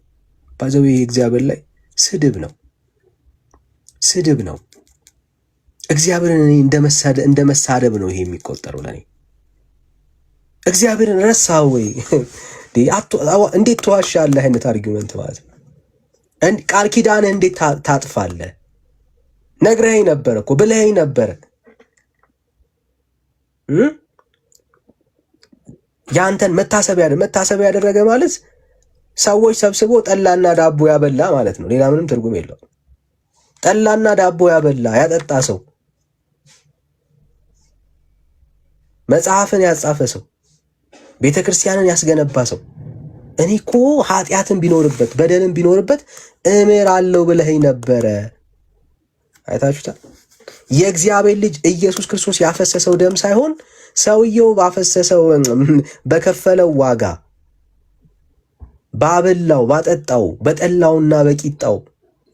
Speaker 1: ባዘው እግዚአብሔር ላይ ስድብ ነው። እግዚአብሔርን እኔ እንደመሳደብ ነው ይሄ የሚቆጠረው ለኔ። እግዚአብሔርን ረሳው ወይ? እንዴት ተዋሻለህ? አይነት አርጊመንት ማለት ነው። ቃል ኪዳንህ እንዴት ታጥፋለህ? ነግረኸኝ ነበር እኮ ብለኸኝ ነበር። ያንተን መታሰቢያ ያደረገ ማለት ሰዎች ሰብስቦ ጠላና ዳቦ ያበላ ማለት ነው። ሌላ ምንም ትርጉም የለውም። ጠላና ዳቦ ያበላ ያጠጣ ሰው፣ መጽሐፍን ያጻፈ ሰው፣ ቤተክርስቲያንን ያስገነባ ሰው እኔ እኮ ኃጢአትን ቢኖርበት በደልን ቢኖርበት እምራለሁ ብለኸኝ ነበረ። አይታችሁታል። የእግዚአብሔር ልጅ ኢየሱስ ክርስቶስ ያፈሰሰው ደም ሳይሆን ሰውየው ባፈሰሰው በከፈለው ዋጋ ባበላው ባጠጣው በጠላውና በቂጣው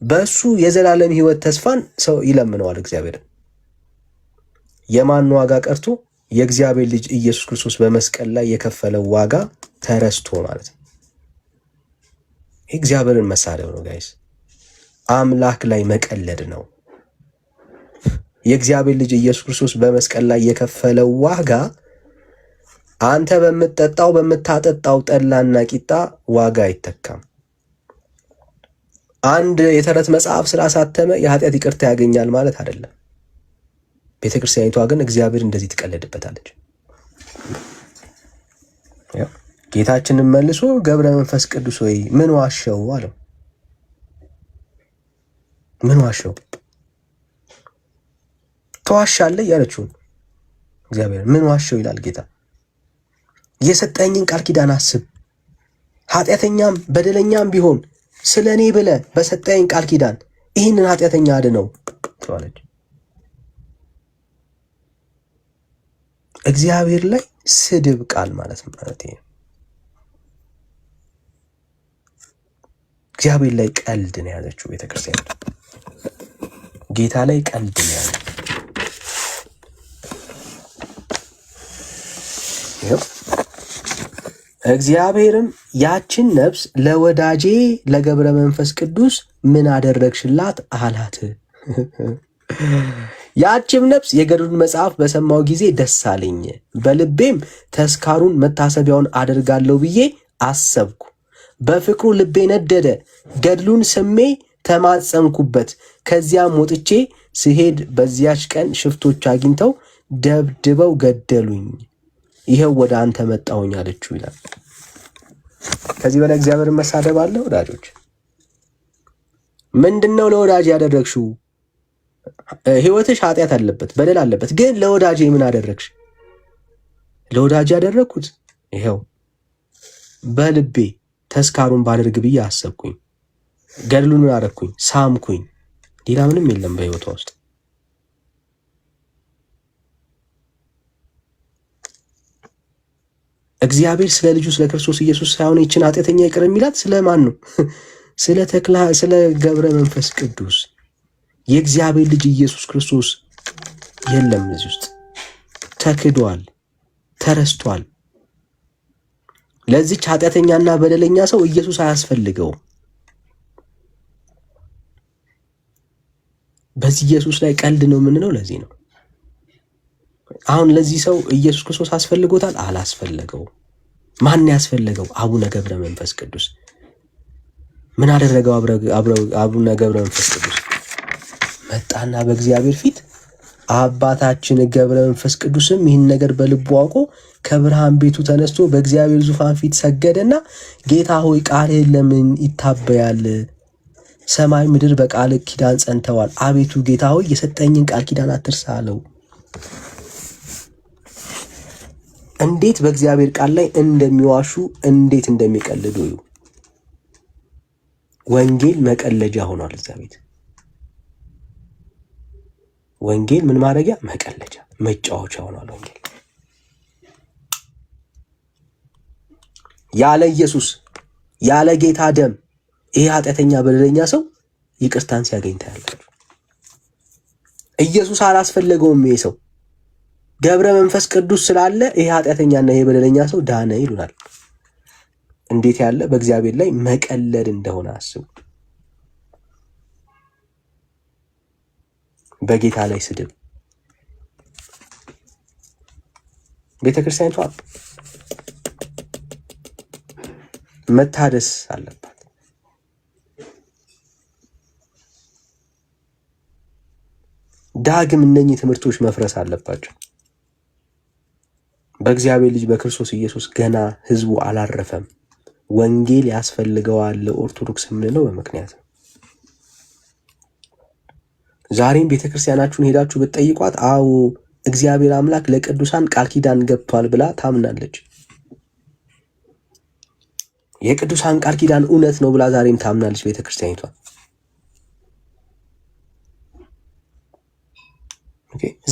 Speaker 1: በሱ የዘላለም ሕይወት ተስፋን ሰው ይለምነዋል እግዚአብሔር። የማን ዋጋ ቀርቶ የእግዚአብሔር ልጅ ኢየሱስ ክርስቶስ በመስቀል ላይ የከፈለው ዋጋ ተረስቶ ማለት ነው። እግዚአብሔርን መሳደብ ነው ጋይስ። አምላክ ላይ መቀለድ ነው። የእግዚአብሔር ልጅ ኢየሱስ ክርስቶስ በመስቀል ላይ የከፈለው ዋጋ አንተ በምታጠጣው ጠላና ቂጣ ዋጋ አይተካም። አንድ የተረት መጽሐፍ ስላሳተመ የኃጢአት ይቅርታ ያገኛል ማለት አይደለም። ቤተክርስቲያኒቷ ግን እግዚአብሔር እንደዚህ ትቀልድበታለች። ጌታችንን መልሶ ገብረ መንፈስ ቅዱስ ወይ ምን ዋሸው አለው። ምን ዋሸው? ተዋሻለህ ያለችውን እግዚአብሔር ምን ዋሸው ይላል ጌታ። የሰጠኝን ቃል ኪዳን አስብ። ኃጢአተኛም በደለኛም ቢሆን ስለ እኔ ብለህ በሰጠኝ ቃል ኪዳን ይህንን ኃጢአተኛ አድነው ትላለች። እግዚአብሔር ላይ ስድብ ቃል ማለት ነው። እግዚአብሔር ላይ ቀልድ ነው ያዘችው ቤተክርስቲያን። ጌታ ላይ ቀልድ ነው ያዘችው። እግዚአብሔርም ያችን ነፍስ ለወዳጄ ለገብረ መንፈስ ቅዱስ ምን አደረግሽላት አላት። ያችም ነፍስ የገድሉን መጽሐፍ በሰማው ጊዜ ደስ አለኝ፣ በልቤም ተስካሩን መታሰቢያውን አደርጋለሁ ብዬ አሰብኩ። በፍቅሩ ልቤ ነደደ፣ ገድሉን ስሜ ተማጸንኩበት። ከዚያም ወጥቼ ስሄድ በዚያች ቀን ሽፍቶች አግኝተው ደብድበው ገደሉኝ። ይሄው ወደ አንተ መጣሁኝ አለችው ይላል። ከዚህ በላይ እግዚአብሔርን መሳደብ አለ? ወዳጆች ምንድነው ለወዳጅ ያደረግሽው? ህይወትሽ ኃጢአት አለበት፣ በደል አለበት። ግን ለወዳጅ ምን አደረግሽ? ለወዳጅ ያደረግኩት ይሄው በልቤ ተስካሩን ባደርግ ብዬ አሰብኩኝ። ገድሉን ምን አደረግኩኝ? ሳምኩኝ። ሌላ ምንም የለም በህይወቷ ውስጥ። እግዚአብሔር ስለ ልጁ ስለ ክርስቶስ ኢየሱስ ሳይሆን ይችን ኃጢአተኛ ይቅር የሚላት ስለማን ነው? ስለ ገብረ መንፈስ ቅዱስ። የእግዚአብሔር ልጅ ኢየሱስ ክርስቶስ የለም እዚህ ውስጥ። ተክዷል፣ ተረስቷል። ለዚች ኃጢአተኛና በደለኛ ሰው ኢየሱስ አያስፈልገውም። በዚህ ኢየሱስ ላይ ቀልድ ነው የምንለው ለዚህ ነው። አሁን ለዚህ ሰው ኢየሱስ ክርስቶስ አስፈልጎታል? አላስፈለገውም። ማን ያስፈልገው? አቡነ ገብረ መንፈስ ቅዱስ። ምን አደረገው? አቡነ ገብረ መንፈስ ቅዱስ መጣና በእግዚአብሔር ፊት አባታችን ገብረ መንፈስ ቅዱስም ይህን ነገር በልቡ አውቆ ከብርሃን ቤቱ ተነስቶ በእግዚአብሔር ዙፋን ፊት ሰገደና ጌታ ሆይ ቃልህን ለምን ይታበያል? ሰማይ ምድር በቃል ኪዳን ጸንተዋል። አቤቱ ጌታ ሆይ የሰጠኝን ቃል ኪዳን አትርሳ አለው። እንዴት በእግዚአብሔር ቃል ላይ እንደሚዋሹ እንዴት እንደሚቀልዱ እዩ። ወንጌል መቀለጃ ሆኗል እዛ ቤት። ወንጌል ምን ማድረጊያ? መቀለጃ፣ መጫወቻ ሆኗል ወንጌል። ያለ ኢየሱስ ያለ ጌታ ደም ይሄ ኃጢአተኛ በደለኛ ሰው ይቅርታን ሲያገኝ ታያላችሁ። ኢየሱስ አላስፈለገውም። ይሄ ሰው ገብረ መንፈስ ቅዱስ ስላለ ይሄ ኃጢአተኛና ይሄ በደለኛ ሰው ዳነ ይሉናል። እንዴት ያለ በእግዚአብሔር ላይ መቀለድ እንደሆነ አስቡ። በጌታ ላይ ስድብ። ቤተክርስቲያኒቷ መታደስ አለባት። ዳግም እነኚህ ትምህርቶች መፍረስ አለባቸው። በእግዚአብሔር ልጅ በክርስቶስ ኢየሱስ ገና ህዝቡ አላረፈም። ወንጌል ያስፈልገዋል ለኦርቶዶክስ የምንለው በምክንያት ነው። ዛሬም ቤተክርስቲያናችሁን ሄዳችሁ ብትጠይቋት አዎ እግዚአብሔር አምላክ ለቅዱሳን ቃል ኪዳን ገብቷል ብላ ታምናለች። የቅዱሳን ቃል ኪዳን እውነት ነው ብላ ዛሬም ታምናለች ቤተክርስቲያኒቷ።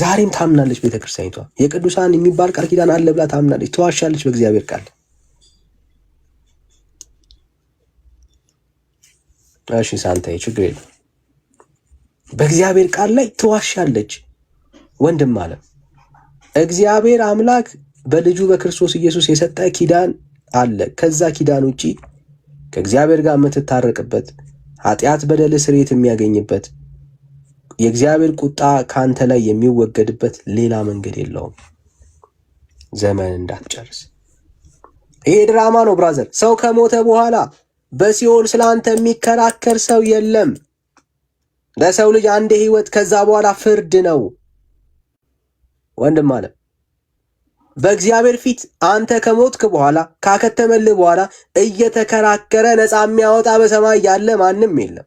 Speaker 1: ዛሬም ታምናለች ቤተክርስቲያኒቷ። የቅዱሳን የሚባል ቃል ኪዳን አለ ብላ ታምናለች። ትዋሻለች በእግዚአብሔር ቃል። እሺ ሳንታዬ ችግር የለም። በእግዚአብሔር ቃል ላይ ትዋሻለች። ወንድም አለ እግዚአብሔር አምላክ በልጁ በክርስቶስ ኢየሱስ የሰጠ ኪዳን አለ። ከዛ ኪዳን ውጪ ከእግዚአብሔር ጋር የምትታረቅበት ኃጢአት በደል ስርየት የሚያገኝበት የእግዚአብሔር ቁጣ ካንተ ላይ የሚወገድበት ሌላ መንገድ የለውም። ዘመን እንዳትጨርስ። ይሄ ድራማ ነው ብራዘር። ሰው ከሞተ በኋላ በሲኦል ስላንተ የሚከራከር ሰው የለም። ለሰው ልጅ አንድ ህይወት፣ ከዛ በኋላ ፍርድ ነው። ወንድም አለ በእግዚአብሔር ፊት አንተ ከሞትክ በኋላ ካከተመልህ በኋላ እየተከራከረ ነፃ የሚያወጣ በሰማይ ያለ ማንም የለም።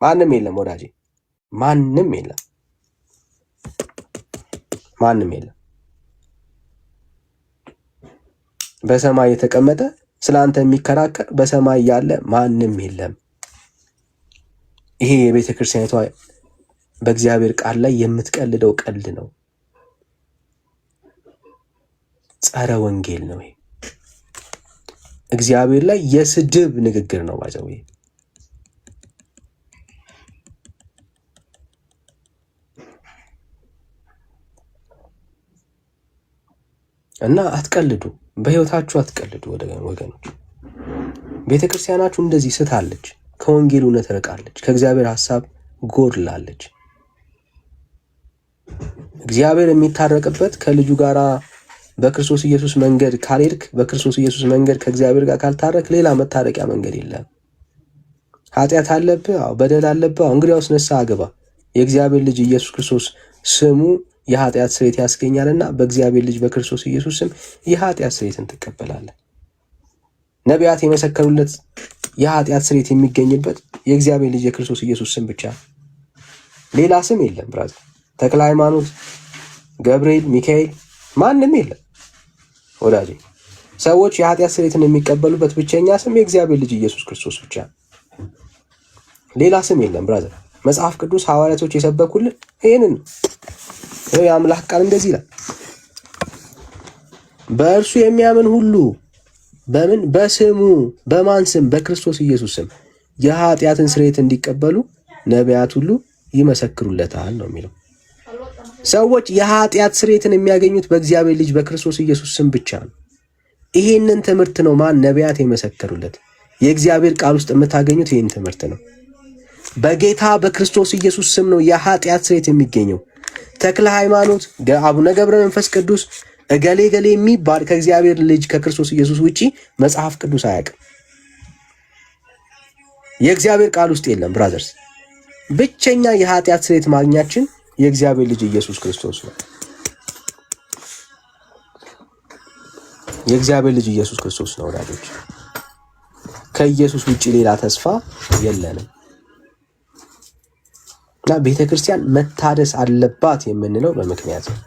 Speaker 1: ማንም የለም ወዳጄ፣ ማንም የለም። ማንም የለም። በሰማይ የተቀመጠ ስላንተ የሚከራከር በሰማይ ያለ ማንም የለም። ይሄ የቤተ ክርስቲያኒቷ በእግዚአብሔር ቃል ላይ የምትቀልደው ቀልድ ነው። ጸረ ወንጌል ነው። ይሄ እግዚአብሔር ላይ የስድብ ንግግር ነው ባዘው። እና አትቀልዱ፣ በህይወታችሁ አትቀልዱ ወገኖች። ቤተክርስቲያናችሁ እንደዚህ ስታለች፣ ከወንጌል እውነት ርቃለች፣ ከእግዚአብሔር ሐሳብ ጎድላለች። እግዚአብሔር የሚታረቅበት ከልጁ ጋር በክርስቶስ ኢየሱስ መንገድ ካልሄድክ፣ በክርስቶስ ኢየሱስ መንገድ ከእግዚአብሔር ጋር ካልታረቅ ሌላ መታረቂያ መንገድ የለም። ኃጢአት አለብህ፣ በደል አለብህ፣ እንግዲያውስ ንስሐ ግባ። የእግዚአብሔር ልጅ ኢየሱስ ክርስቶስ ስሙ የኃጢአት ስርየት ያስገኛልና በእግዚአብሔር ልጅ በክርስቶስ ኢየሱስ ስም የኃጢአት ስርየትን ትቀበላለህ። ነቢያት የመሰከሩለት የኃጢአት ስርየት የሚገኝበት የእግዚአብሔር ልጅ የክርስቶስ ኢየሱስ ስም ብቻ፣ ሌላ ስም የለም ብራዘር። ተክለ ሃይማኖት፣ ገብርኤል፣ ሚካኤል ማንም የለም ወዳጄ። ሰዎች የኃጢአት ስርየትን የሚቀበሉበት ብቸኛ ስም የእግዚአብሔር ልጅ ኢየሱስ ክርስቶስ ብቻ፣ ሌላ ስም የለም ብራዘር። መጽሐፍ ቅዱስ ሐዋርያቶች የሰበኩልን ይሄንን ነው። የአምላክ ቃል እንደዚህ ይላል፣ በእርሱ የሚያምን ሁሉ በምን በስሙ በማን ስም? በክርስቶስ ኢየሱስ ስም የኃጢአትን ስርየት እንዲቀበሉ ነቢያት ሁሉ ይመሰክሩለታል ነው የሚለው። ሰዎች የኃጢአት ስርየትን የሚያገኙት በእግዚአብሔር ልጅ በክርስቶስ ኢየሱስ ስም ብቻ ነው። ይሄንን ትምህርት ነው ማን? ነቢያት የመሰከሩለት። የእግዚአብሔር ቃል ውስጥ የምታገኙት ይሄን ትምህርት ነው። በጌታ በክርስቶስ ኢየሱስ ስም ነው የኃጢአት ስርየት የሚገኘው። ተክለ ሃይማኖት፣ አቡነ ገብረ መንፈስ ቅዱስ፣ እገሌ ገሌ የሚባል ከእግዚአብሔር ልጅ ከክርስቶስ ኢየሱስ ውጪ መጽሐፍ ቅዱስ አያውቅም። የእግዚአብሔር ቃል ውስጥ የለም ብራዘርስ። ብቸኛ የኃጢአት ስርየት ማግኛችን የእግዚአብሔር ልጅ ኢየሱስ ክርስቶስ ነው። የእግዚአብሔር ልጅ ኢየሱስ ክርስቶስ ነው ወዳጆች። ከኢየሱስ ውጪ ሌላ ተስፋ የለንም። እና ቤተክርስቲያን መታደስ አለባት የምንለው በምክንያት ነው።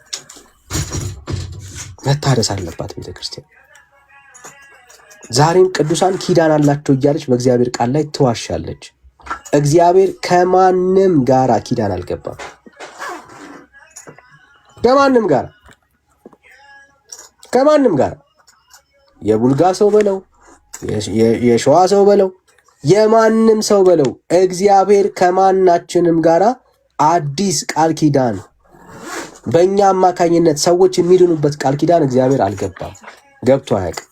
Speaker 1: መታደስ አለባት ቤተክርስቲያን። ዛሬም ቅዱሳን ኪዳን አላቸው እያለች በእግዚአብሔር ቃል ላይ ትዋሻለች። እግዚአብሔር ከማንም ጋራ ኪዳን አልገባም። ከማንም ጋር የቡልጋ ሰው በለው የሸዋ ሰው በለው የማንም ሰው በለው እግዚአብሔር ከማናችንም ጋራ አዲስ ቃል ኪዳን በእኛ አማካኝነት ሰዎች የሚድኑበት ቃል ኪዳን እግዚአብሔር አልገባም፣ ገብቶ አያውቅም።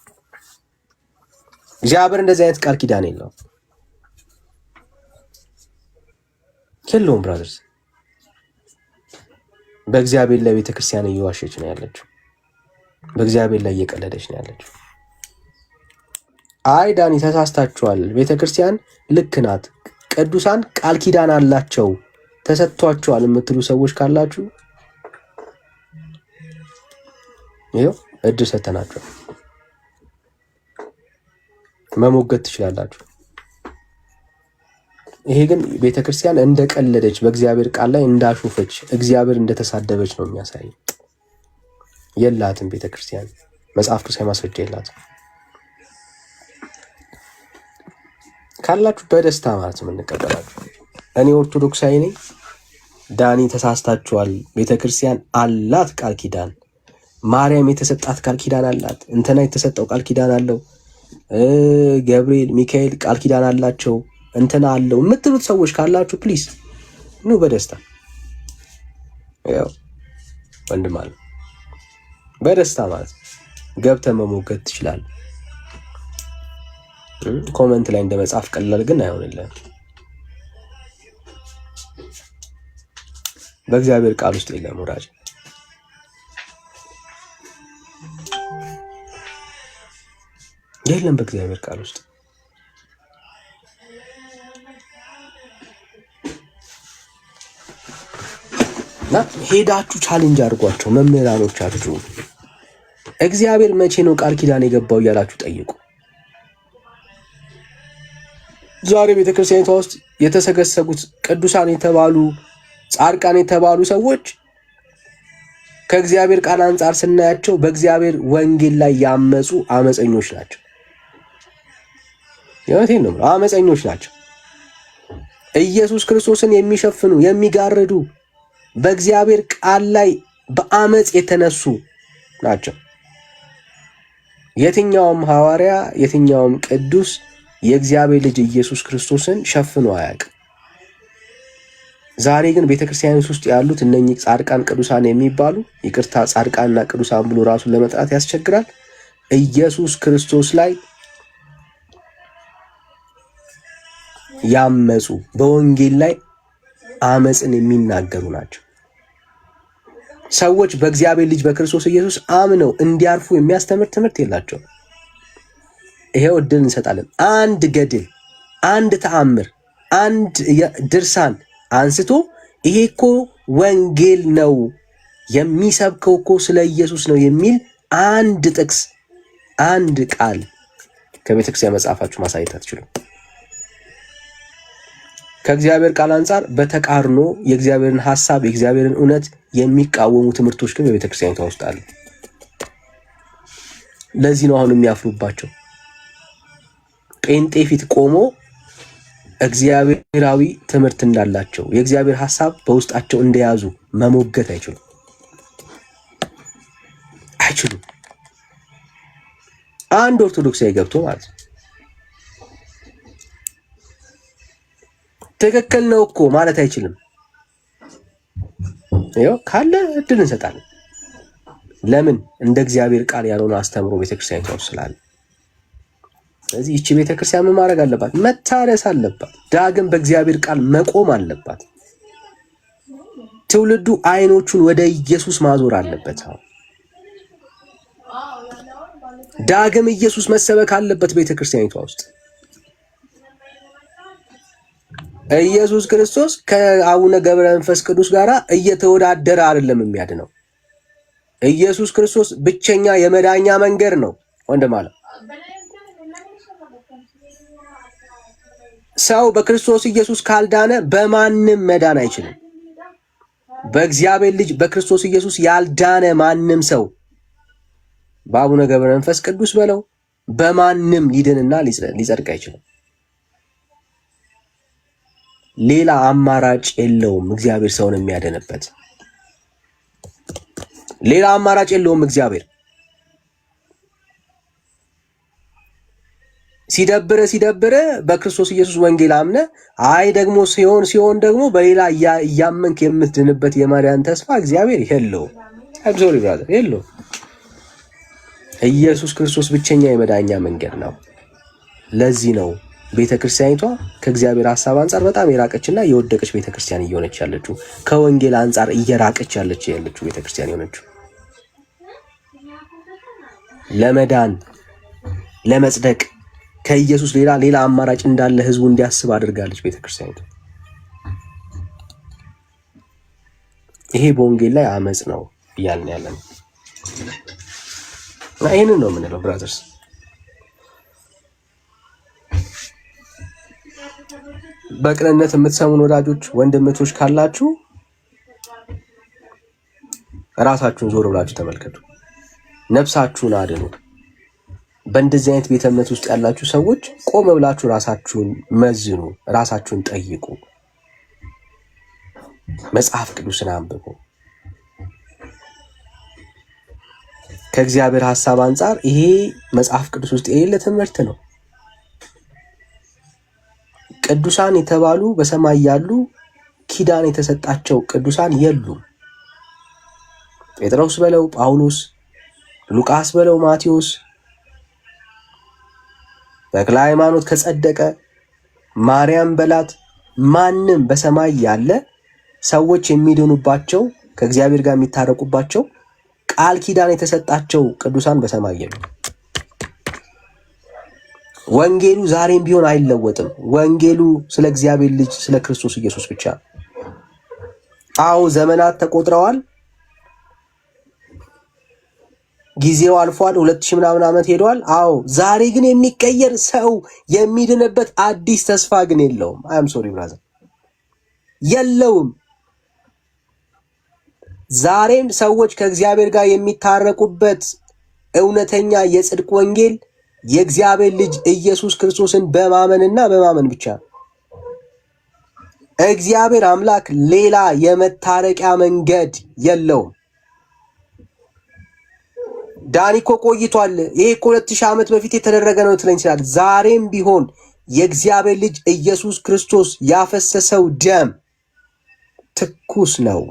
Speaker 1: እግዚአብሔር እንደዚህ አይነት ቃል ኪዳን የለውም። ብራዘርስ በእግዚአብሔር ላይ ቤተክርስቲያን እየዋሸች ነው ያለችው። በእግዚአብሔር ላይ እየቀለደች ነው ያለችው። አይ ዳኒ ተሳስታችኋል፣ ቤተክርስቲያን ልክ ናት፣ ቅዱሳን ቃል ኪዳን አላቸው ተሰጥቷቸዋል የምትሉ ሰዎች ካላችሁ ይኸው እድል ሰተናችኋል፣ መሞገት ትችላላችሁ። ይሄ ግን ቤተክርስቲያን እንደቀለደች በእግዚአብሔር ቃል ላይ እንዳሾፈች እግዚአብሔር እንደተሳደበች ነው የሚያሳየው። የላትም ቤተክርስቲያን መጽሐፍ ቅዱሳዊ ማስረጃ የላትም። ካላችሁ በደስታ ማለት ነው የምንቀበላችሁ። እኔ ኦርቶዶክሳዊ ነኝ፣ ዳኒ ተሳስታችኋል፣ ቤተክርስቲያን አላት ቃል ኪዳን፣ ማርያም የተሰጣት ቃል ኪዳን አላት፣ እንትና የተሰጠው ቃል ኪዳን አለው፣ ገብርኤል ሚካኤል ቃል ኪዳን አላቸው፣ እንትና አለው የምትሉት ሰዎች ካላችሁ ፕሊዝ ኑ በደስታ ያው ወንድም አለ በደስታ ማለት ገብተህ መሞገት ትችላለህ። ኮመንት ላይ እንደመጻፍ ቀላል ግን አይሆንልህም። በእግዚአብሔር ቃል ውስጥ የለም ወዳጅ። የለም በእግዚአብሔር ቃል ውስጥ እና ሄዳችሁ ቻሌንጅ አድርጓቸው መምህራኖቻችሁ። እግዚአብሔር መቼ ነው ቃል ኪዳን የገባው እያላችሁ ጠይቁ። ዛሬ ቤተክርስቲያኒቷ ውስጥ የተሰገሰጉት ቅዱሳን የተባሉ ጻድቃን የተባሉ ሰዎች ከእግዚአብሔር ቃል አንጻር ስናያቸው በእግዚአብሔር ወንጌል ላይ ያመጹ አመፀኞች ናቸው። የእውነቴን ነው፣ አመፀኞች ናቸው። ኢየሱስ ክርስቶስን የሚሸፍኑ የሚጋርዱ በእግዚአብሔር ቃል ላይ በአመፅ የተነሱ ናቸው። የትኛውም ሐዋርያ የትኛውም ቅዱስ የእግዚአብሔር ልጅ ኢየሱስ ክርስቶስን ሸፍኖ አያውቅም። ዛሬ ግን ቤተክርስቲያን ውስጥ ያሉት እነኚህ ጻድቃን ቅዱሳን የሚባሉ ይቅርታ ጻድቃንና ቅዱሳን ብሎ ራሱን ለመጥራት ያስቸግራል። ኢየሱስ ክርስቶስ ላይ ያመፁ በወንጌል ላይ አመፅን የሚናገሩ ናቸው። ሰዎች በእግዚአብሔር ልጅ በክርስቶስ ኢየሱስ አምነው እንዲያርፉ የሚያስተምር ትምህርት የላቸውም። ይሄው እድል እንሰጣለን። አንድ ገድል፣ አንድ ተአምር፣ አንድ ድርሳን አንስቶ ይሄ እኮ ወንጌል ነው የሚሰብከው እኮ ስለ ኢየሱስ ነው የሚል አንድ ጥቅስ፣ አንድ ቃል ከቤተክርስቲያን መጽሐፋችሁ ማሳየት አትችሉም። ከእግዚአብሔር ቃል አንጻር በተቃርኖ የእግዚአብሔርን ሐሳብ የእግዚአብሔርን እውነት የሚቃወሙ ትምህርቶች ግን በቤተክርስቲያኒቷ ውስጥ አሉ። ለዚህ ነው አሁን የሚያፍሩባቸው። ጴንጤ ፊት ቆሞ እግዚአብሔራዊ ትምህርት እንዳላቸው የእግዚአብሔር ሐሳብ በውስጣቸው እንደያዙ መሞገት አይችሉም። አንድ ኦርቶዶክሳዊ ገብቶ ማለት ነው ትክክል ነው እኮ ማለት አይችልም። ይኸው ካለ እድል እንሰጣለን። ለምን? እንደ እግዚአብሔር ቃል ያልሆነ አስተምሮ ቤተክርስቲያኒቷ ውስጥ ስላለ። ስለዚህ ይቺ ቤተክርስቲያን ምን ማድረግ አለባት? መታረስ አለባት። ዳግም በእግዚአብሔር ቃል መቆም አለባት። ትውልዱ አይኖቹን ወደ ኢየሱስ ማዞር አለበት። ዳግም ኢየሱስ መሰበክ አለበት ቤተክርስቲያኒቷ ውስጥ። ኢየሱስ ክርስቶስ ከአቡነ ገብረ መንፈስ ቅዱስ ጋር እየተወዳደረ አይደለም የሚያድነው። ኢየሱስ ክርስቶስ ብቸኛ የመዳኛ መንገድ ነው ወንድም አለ። ሰው በክርስቶስ ኢየሱስ ካልዳነ በማንም መዳን አይችልም። በእግዚአብሔር ልጅ በክርስቶስ ኢየሱስ ያልዳነ ማንም ሰው በአቡነ ገብረ መንፈስ ቅዱስ በለው በማንም ሊድንና ሊጸድቅ አይችልም። ሌላ አማራጭ የለውም። እግዚአብሔር ሰውን የሚያድንበት ሌላ አማራጭ የለውም እግዚአብሔር። ሲደብረ በክርስቶስ ኢየሱስ ወንጌል አምነ አይ ደግሞ ሲሆን ደግሞ በሌላ እያመንክ የምትድንበት የማዳን ተስፋ እግዚአብሔር የለውም። አብሶሪ ብራዘር የለውም። ኢየሱስ ክርስቶስ ብቸኛ የመዳኛ መንገድ ነው። ለዚህ ነው ቤተክርስቲያኒቷ ከእግዚአብሔር ሐሳብ አንጻር በጣም የራቀችና የወደቀች ቤተክርስቲያን እየሆነች ያለችው፣ ከወንጌል አንጻር እየራቀች ያለችው ቤተክርስቲያን የሆነችው። ለመዳን ለመጽደቅ ከኢየሱስ ሌላ አማራጭ እንዳለ ህዝቡ እንዲያስብ አድርጋለች ቤተክርስቲያኒቷ። ይሄ በወንጌል ላይ አመጽ ነው እያልን ያለን እና ይሄንን ነው የምንለው ብራዘርስ። በቅንነት የምትሰሙን ወዳጆች ወንድምቶች ካላችሁ ራሳችሁን ዞር ብላችሁ ተመልከቱ፣ ነፍሳችሁን አድኑ። በእንደዚህ አይነት ቤተ እምነት ውስጥ ያላችሁ ሰዎች ቆም ብላችሁ ራሳችሁን መዝኑ፣ ራሳችሁን ጠይቁ፣ መጽሐፍ ቅዱስን አንብቡ። ከእግዚአብሔር ሐሳብ አንጻር ይሄ መጽሐፍ ቅዱስ ውስጥ የሌለ ትምህርት ነው። ቅዱሳን የተባሉ በሰማይ ያሉ ኪዳን የተሰጣቸው ቅዱሳን የሉም። ጴጥሮስ በለው ጳውሎስ፣ ሉቃስ በለው ማቴዎስ፣ ተክለ ሃይማኖት ከጸደቀ፣ ማርያም በላት ማንም በሰማይ ያለ ሰዎች የሚድኑባቸው ከእግዚአብሔር ጋር የሚታረቁባቸው ቃል ኪዳን የተሰጣቸው ቅዱሳን በሰማይ የሉም። ወንጌሉ ዛሬም ቢሆን አይለወጥም። ወንጌሉ ስለ እግዚአብሔር ልጅ ስለ ክርስቶስ ኢየሱስ ብቻ። አዎ ዘመናት ተቆጥረዋል፣ ጊዜው አልፏል፣ 2000 ምናምን ዓመት ሄደዋል። አዎ ዛሬ ግን የሚቀየር ሰው የሚድንበት አዲስ ተስፋ ግን የለውም። አም ሶሪ ብራዘር የለውም። ዛሬም ሰዎች ከእግዚአብሔር ጋር የሚታረቁበት እውነተኛ የጽድቅ ወንጌል የእግዚአብሔር ልጅ ኢየሱስ ክርስቶስን በማመንና በማመን ብቻ። እግዚአብሔር አምላክ ሌላ የመታረቂያ መንገድ የለውም። ዳኒ እኮ ቆይቷል፣ ይሄ እኮ 2000 ዓመት በፊት የተደረገ ነው ትለኝ ይችላል። ዛሬም ቢሆን የእግዚአብሔር ልጅ ኢየሱስ ክርስቶስ ያፈሰሰው ደም ትኩስ ነው።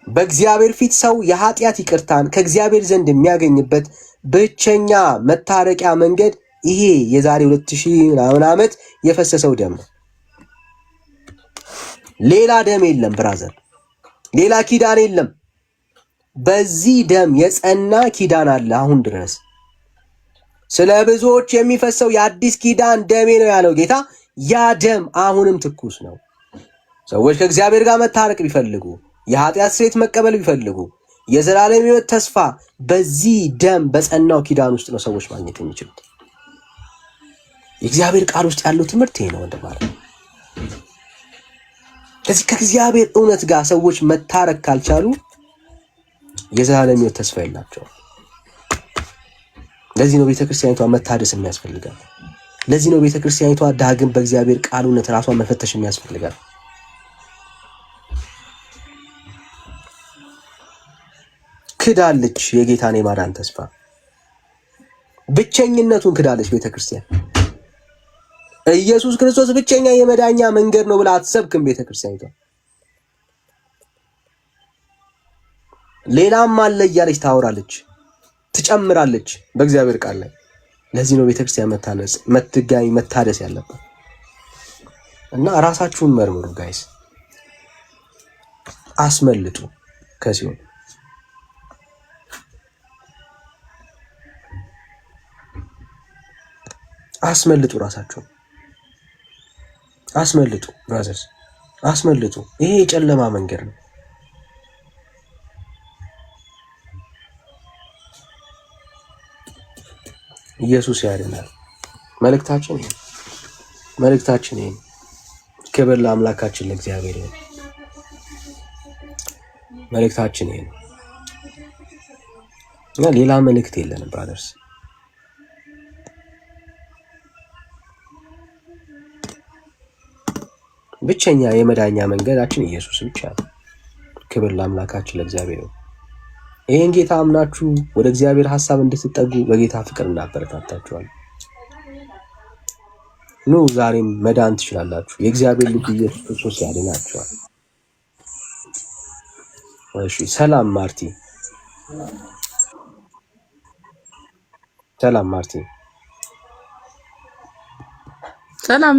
Speaker 1: በእግዚአብሔር ፊት ሰው የኃጢአት ይቅርታን ከእግዚአብሔር ዘንድ የሚያገኝበት ብቸኛ መታረቂያ መንገድ ይሄ የዛሬ 2000 ምናምን ዓመት የፈሰሰው ደም ነው። ሌላ ደም የለም ብራዘር፣ ሌላ ኪዳን የለም። በዚህ ደም የጸና ኪዳን አለ አሁን ድረስ። ስለ ብዙዎች የሚፈሰው የአዲስ ኪዳን ደሜ ነው ያለው ጌታ። ያ ደም አሁንም ትኩስ ነው። ሰዎች ከእግዚአብሔር ጋር መታረቅ ቢፈልጉ፣ የኃጢአት ስርየት መቀበል ቢፈልጉ፣ የዘላለም ሕይወት ተስፋ በዚህ ደም በጸናው ኪዳን ውስጥ ነው ሰዎች ማግኘት የሚችሉት። የእግዚአብሔር ቃል ውስጥ ያለው ትምህርት ይሄ ነው እንደማለት ነው። ስለዚህ ከእግዚአብሔር እውነት ጋር ሰዎች መታረቅ ካልቻሉ የዘላለም ሕይወት ተስፋ የላቸውም። ለዚህ ነው ቤተክርስቲያኒቷ መታደስ የሚያስፈልጋል። ለዚህ ነው ቤተክርስቲያኒቷ ዳግም በእግዚአብሔር ቃል እውነት ራሷን መፈተሽ የሚያስፈልጋል። ክዳለች የጌታን የማዳን ተስፋ፣ ብቸኝነቱን ክዳለች ቤተክርስቲያን። ኢየሱስ ክርስቶስ ብቸኛ የመዳኛ መንገድ ነው ብላ አትሰብክም ቤተክርስቲያኒቷ። ሌላም አለ እያለች ታወራለች፣ ትጨምራለች በእግዚአብሔር ቃል ላይ። ለዚህ ነው ቤተክርስቲያን መታደስ ያለበት። እና ራሳችሁን መርምሩ ጋይስ፣ አስመልጡ ከሲሆን አስመልጡ፣ ራሳችሁን አስመልጡ ብራዘርስ፣ አስመልጡ። ይሄ የጨለማ መንገድ ነው። ኢየሱስ ያድናል። መልእክታችን ይሄ። ክብር ለአምላካችን ለእግዚአብሔር ይሁን። መልእክታችን ይሄ ነው እና ሌላ መልእክት የለንም ብራዘርስ። ብቸኛ የመዳኛ መንገዳችን ኢየሱስ ብቻ ነው። ክብር ለአምላካችን ለእግዚአብሔር ይሁን። ይሄን ጌታ አምናችሁ ወደ እግዚአብሔር ሐሳብ እንድትጠጉ በጌታ ፍቅር እናበረታታችኋለን። ኑ ዛሬም መዳን ትችላላችሁ። የእግዚአብሔር ልጅ ኢየሱስ ክርስቶስ ያድናችኋል። እሺ ሰላም ማርቲ፣ ሰላም ማርቲ፣
Speaker 8: ሰላም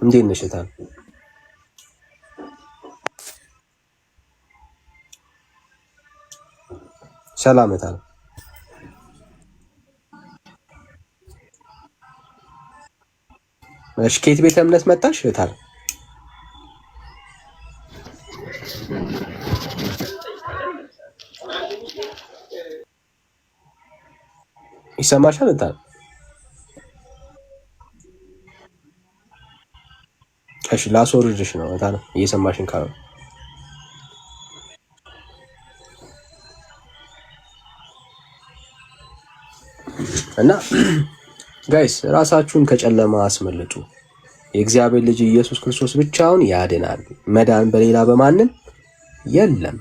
Speaker 1: እንዴት ነሽ? ታል ሰላም ታል እሺ ከየት ቤተ እምነት መጣሽ? ታል ይሰማሻል? ታል እሺ ላስወርድሽ ነው። ታል እየሰማሽን ካለ እና ጋይስ ራሳችሁን ከጨለማ አስመልጡ። የእግዚአብሔር ልጅ ኢየሱስ ክርስቶስ ብቻውን ያድናል። መዳን በሌላ በማንም የለም።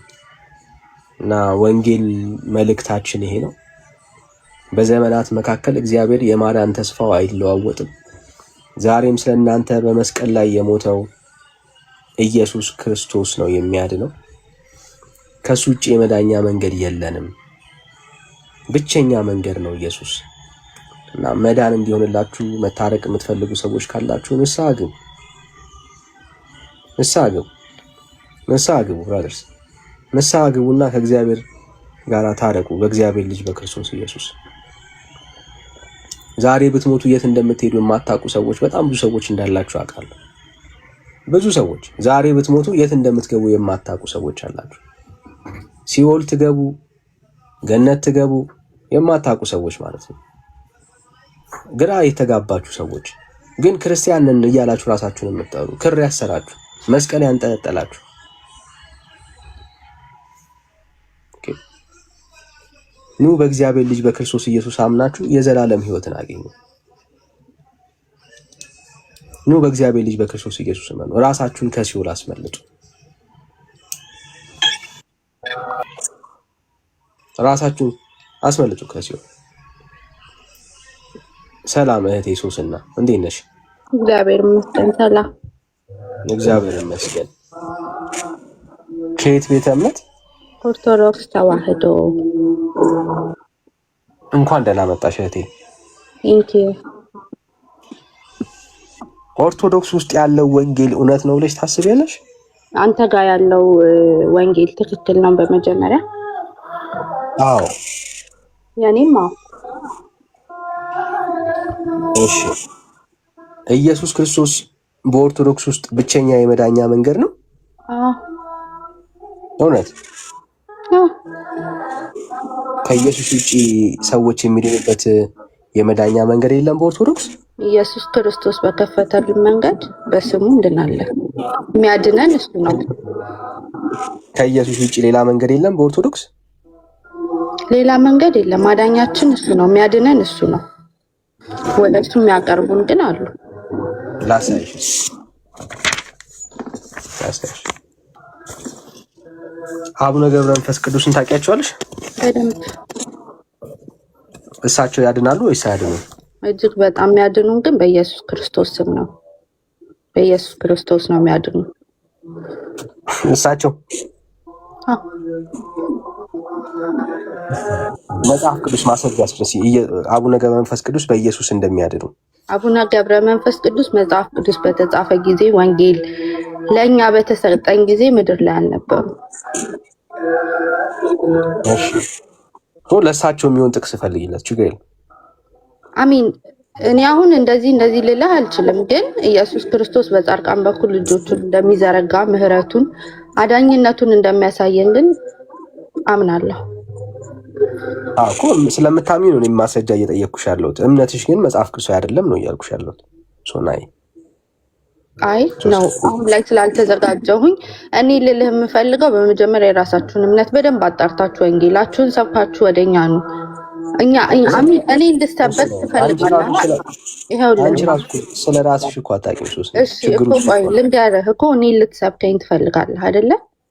Speaker 1: እና ወንጌል መልእክታችን ይሄ ነው። በዘመናት መካከል እግዚአብሔር የማዳን ተስፋው አይለዋወጥም። ዛሬም ስለእናንተ በመስቀል ላይ የሞተው ኢየሱስ ክርስቶስ ነው የሚያድነው። ከሱ ውጭ የመዳኛ መንገድ የለንም። ብቸኛ መንገድ ነው ኢየሱስ። እና መዳን እንዲሆንላችሁ መታረቅ የምትፈልጉ ሰዎች ካላችሁ ንስሐ ግቡ፣ ንስሐ ግቡ፣ ንስሐ ግቡ። ብራዘርስ ንስሐ ግቡና ከእግዚአብሔር ጋር ታረቁ በእግዚአብሔር ልጅ በክርስቶስ ኢየሱስ። ዛሬ ብትሞቱ የት እንደምትሄዱ የማታውቁ ሰዎች በጣም ብዙ ሰዎች እንዳላችሁ አውቃለሁ። ብዙ ሰዎች ዛሬ ብትሞቱ የት እንደምትገቡ የማታውቁ ሰዎች አላችሁ። ሲኦል ትገቡ፣ ገነት ትገቡ የማታውቁ ሰዎች ማለት ነው። ግራ የተጋባችሁ ሰዎች ግን ክርስቲያንን እያላችሁ ራሳችሁን የምትጠሩ ክር ያሰራችሁ መስቀል ያንጠለጠላችሁ ኑ በእግዚአብሔር ልጅ በክርስቶስ ኢየሱስ አምናችሁ የዘላለም ሕይወትን አገኙ። ኑ በእግዚአብሔር ልጅ በክርስቶስ ኢየሱስ አምኑ። ራሳችሁን ከሲኦል አስመልጡ። ራሳችሁን አስመልጡ ከሲኦል። ሰላም እህቴ ሶስና እንዴት ነሽ?
Speaker 10: እግዚአብሔር ይመስገን ሰላም።
Speaker 1: እግዚአብሔር ይመስገን። ከየት ቤተ እምነት?
Speaker 10: ኦርቶዶክስ ተዋህዶ።
Speaker 1: እንኳን ደህና መጣሽ እህቴ።
Speaker 10: ቴንክ ዩ።
Speaker 1: ኦርቶዶክስ ውስጥ ያለው ወንጌል እውነት ነው ብለሽ ታስቢያለሽ?
Speaker 10: አንተ ጋር ያለው ወንጌል ትክክል ነው? በመጀመሪያ
Speaker 1: አዎ፣
Speaker 10: የኔም አዎ።
Speaker 1: እሺ ኢየሱስ ክርስቶስ በኦርቶዶክስ ውስጥ ብቸኛ የመዳኛ መንገድ ነው?
Speaker 10: አዎ።
Speaker 1: እውነት? ከኢየሱስ ውጪ ሰዎች የሚድኑበት የመዳኛ መንገድ የለም በኦርቶዶክስ?
Speaker 10: ኢየሱስ ክርስቶስ በከፈተልን መንገድ በስሙ እንድናለን። የሚያድነን እሱ ነው።
Speaker 1: ከኢየሱስ ውጪ ሌላ መንገድ የለም በኦርቶዶክስ?
Speaker 10: ሌላ መንገድ የለም። ማዳኛችን እሱ ነው። የሚያድነን እሱ ነው። ወደ እሱ የሚያቀርቡን ግን አሉ።
Speaker 1: ላሳይሽ። አቡነ ገብረ መንፈስ ቅዱስን ታውቂያቸዋለሽ?
Speaker 10: በደንብ።
Speaker 1: እሳቸው ያድናሉ ወይስ አያድኑም?
Speaker 10: እጅግ በጣም የሚያድኑን ግን በኢየሱስ ክርስቶስ ስም ነው። በኢየሱስ ክርስቶስ ነው የሚያድኑ
Speaker 1: እሳቸው። መጽሐፍ ቅዱስ ማስረጃ ስለሲ አቡነ ገብረ መንፈስ ቅዱስ በኢየሱስ እንደሚያድኑ።
Speaker 10: አቡነ ገብረ መንፈስ ቅዱስ መጽሐፍ ቅዱስ በተጻፈ ጊዜ ወንጌል ለእኛ በተሰጠን ጊዜ ምድር ላይ አልነበሩ።
Speaker 1: ለእሳቸው የሚሆን ጥቅስ ፈልጊለት፣ ችግር የለም።
Speaker 10: አሚን። እኔ አሁን እንደዚህ ልልህ አልችልም፣ ግን ኢየሱስ ክርስቶስ በጻድቃን በኩል ልጆቹን እንደሚዘረጋ ምሕረቱን አዳኝነቱን እንደሚያሳየን ግን አምናለሁ።
Speaker 1: እኮ ስለምታምኚ ነው እኔም ማስረጃ እየጠየቅኩሽ ያለሁት። እምነትሽ ግን መጽሐፍ ቅዱስ አይደለም ነው እያልኩሽ ያለሁት። ሶናይ
Speaker 10: አይ ነው አሁን ላይ ስላልተዘጋጀሁኝ እኔ ልልህ የምፈልገው በመጀመሪያ የራሳችሁን እምነት በደንብ አጣርታችሁ ወንጌላችሁን ሰብካችሁ ወደኛ ነው። እኔ እንድሰበት ትፈልጋለህ?
Speaker 1: አንቺ ራሱ ስለ ራስሽ እኮ አታውቂም። ሶስት
Speaker 10: ልንገርህ እኮ እኔ ልትሰብከኝ ትፈልጋለህ አይደለ?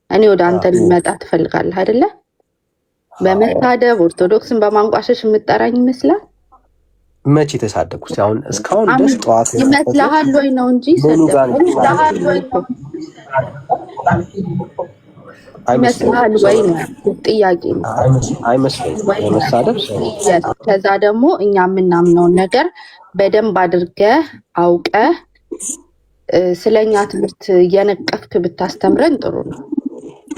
Speaker 10: እኔ ወደ አንተ ልመጣ ትፈልጋለህ አይደለ? በመታደብ ኦርቶዶክስን በማንቋሸሽ የምጠራኝ ይመስላል።
Speaker 1: መቼ ተሳደብኩ? አሁን እስካሁን ድረስ ጠዋት
Speaker 10: ይመስልሃል ወይ ነው እንጂ ይመስልሃል ወይ ነው ጥያቄ ነው።
Speaker 1: አይመስለኝም የመሳደብ ሰው።
Speaker 10: ከዛ ደግሞ እኛ የምናምነውን ነገር በደንብ አድርገህ አውቀህ ስለኛ ትምህርት እየነቀፍክ ብታስተምረን ጥሩ ነው።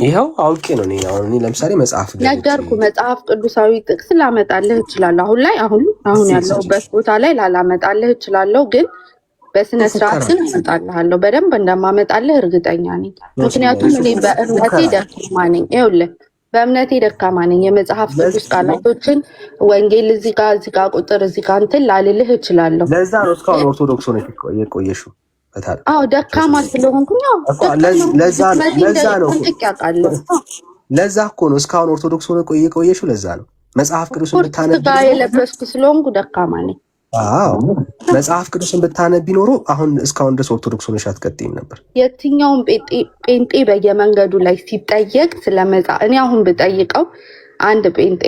Speaker 1: ይኸው አውቄ ነው እኔ አሁን ለምሳሌ መጽሐፍ
Speaker 10: ነገርኩ። መጽሐፍ ቅዱሳዊ ጥቅስ ላመጣልህ እችላለሁ። አሁን ያለሁበት ቦታ ላይ ላላመጣልህ እችላለሁ፣ ግን በስነ ስርዓት ግን አመጣልሃለሁ። በደንብ እንደማመጣልህ እርግጠኛ ነኝ። ምክንያቱም እኔ በእምነቴ ደካማ ነኝ። ይኸውልህ በእምነቴ ደካማ ነኝ። የመጽሐፍ ቅዱስ ቃላቶችን ወንጌል እዚህ ጋር ቁጥር እዚህ ጋር እንትን ላልልህ እችላለሁ።
Speaker 1: ለዛ ነው እስካሁን ኦርቶዶክስ ሆነሽ የቆየሽው።
Speaker 10: አዎ ደካማ ስለሆንኩኝ
Speaker 1: ለዛ እኮ ነው እስካሁን ኦርቶዶክስ ሆነ የቆየሽው። ለዛ ነው መጽሐፍ ቅዱስን ብታነቢ
Speaker 10: የለበስኩ ስለሆንኩ ደካማ ነኝ።
Speaker 1: አዎ መጽሐፍ ቅዱስን ብታነቢ ኖሮ አሁን እስካሁን ድረስ ኦርቶዶክስ ሆነሽ አትቀጥይም ነበር።
Speaker 10: የትኛውም ጴንጤ በየመንገዱ ላይ ሲጠየቅ ስለመጽሐፍ እኔ አሁን ብጠይቀው አንድ ጴንጤ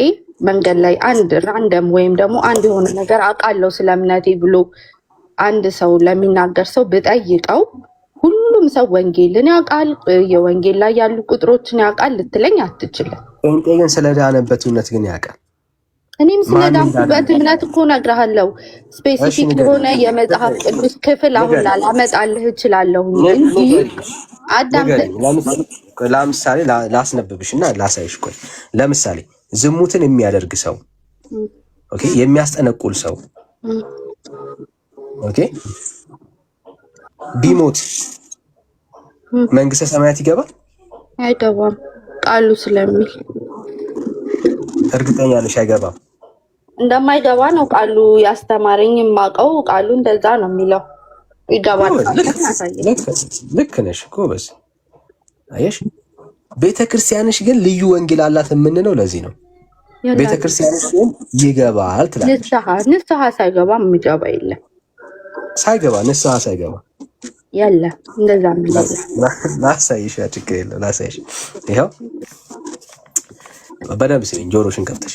Speaker 10: መንገድ ላይ አንድ ራንደም ወይም ደግሞ አንድ የሆነ ነገር አውቃለሁ ስለ እምነቴ ብሎ አንድ ሰው ለሚናገር ሰው ብጠይቀው ሁሉም ሰው ወንጌልን ያውቃል፣ የወንጌል ላይ ያሉ ቁጥሮችን ያውቃል ልትለኝ አትችልም።
Speaker 1: ጴንጤ ግን ስለዳነበት እምነት ግን ያውቃል።
Speaker 10: እኔም ስለዳንኩበት እምነት እኮ እነግርሃለሁ። ስፔሲፊክ የሆነ የመጽሐፍ ቅዱስ ክፍል አሁን ላመጣልህ እችላለሁ እንጂ አዳምጠኝ።
Speaker 1: ለምሳሌ ላስነብብሽ እና ላሳይሽ። ቆይ ለምሳሌ ዝሙትን የሚያደርግ ሰው ኦኬ፣ የሚያስጠነቁል ሰው ኦኬ ቢሞት መንግስተ ሰማያት ይገባል?
Speaker 10: አይገባም። ቃሉ ስለሚል
Speaker 1: እርግጠኛ ነሽ? አይገባም።
Speaker 10: እንደማይገባ ነው ቃሉ ያስተማረኝ። የማውቀው ቃሉ እንደዛ ነው የሚለው። ይገባል።
Speaker 1: ልክ ነሽ ጎበዝ። አየሽ፣ ቤተክርስቲያንሽ ግን ልዩ ወንጌል አላት የምንለው ለዚህ ነው። ቤተክርስቲያንሽ ግን ይገባል ትላለች።
Speaker 10: ንስሐ ሳይገባ የሚገባ የለም።
Speaker 1: ንስሐ ሳይገባ
Speaker 10: የለም። እንደዛ የሚለው
Speaker 1: ላሳይሽ፣ ችግር የለም ላሳይሽ። ይኸው በደንብ ስሚኝ፣ ጆሮሽን ከፍተሽ።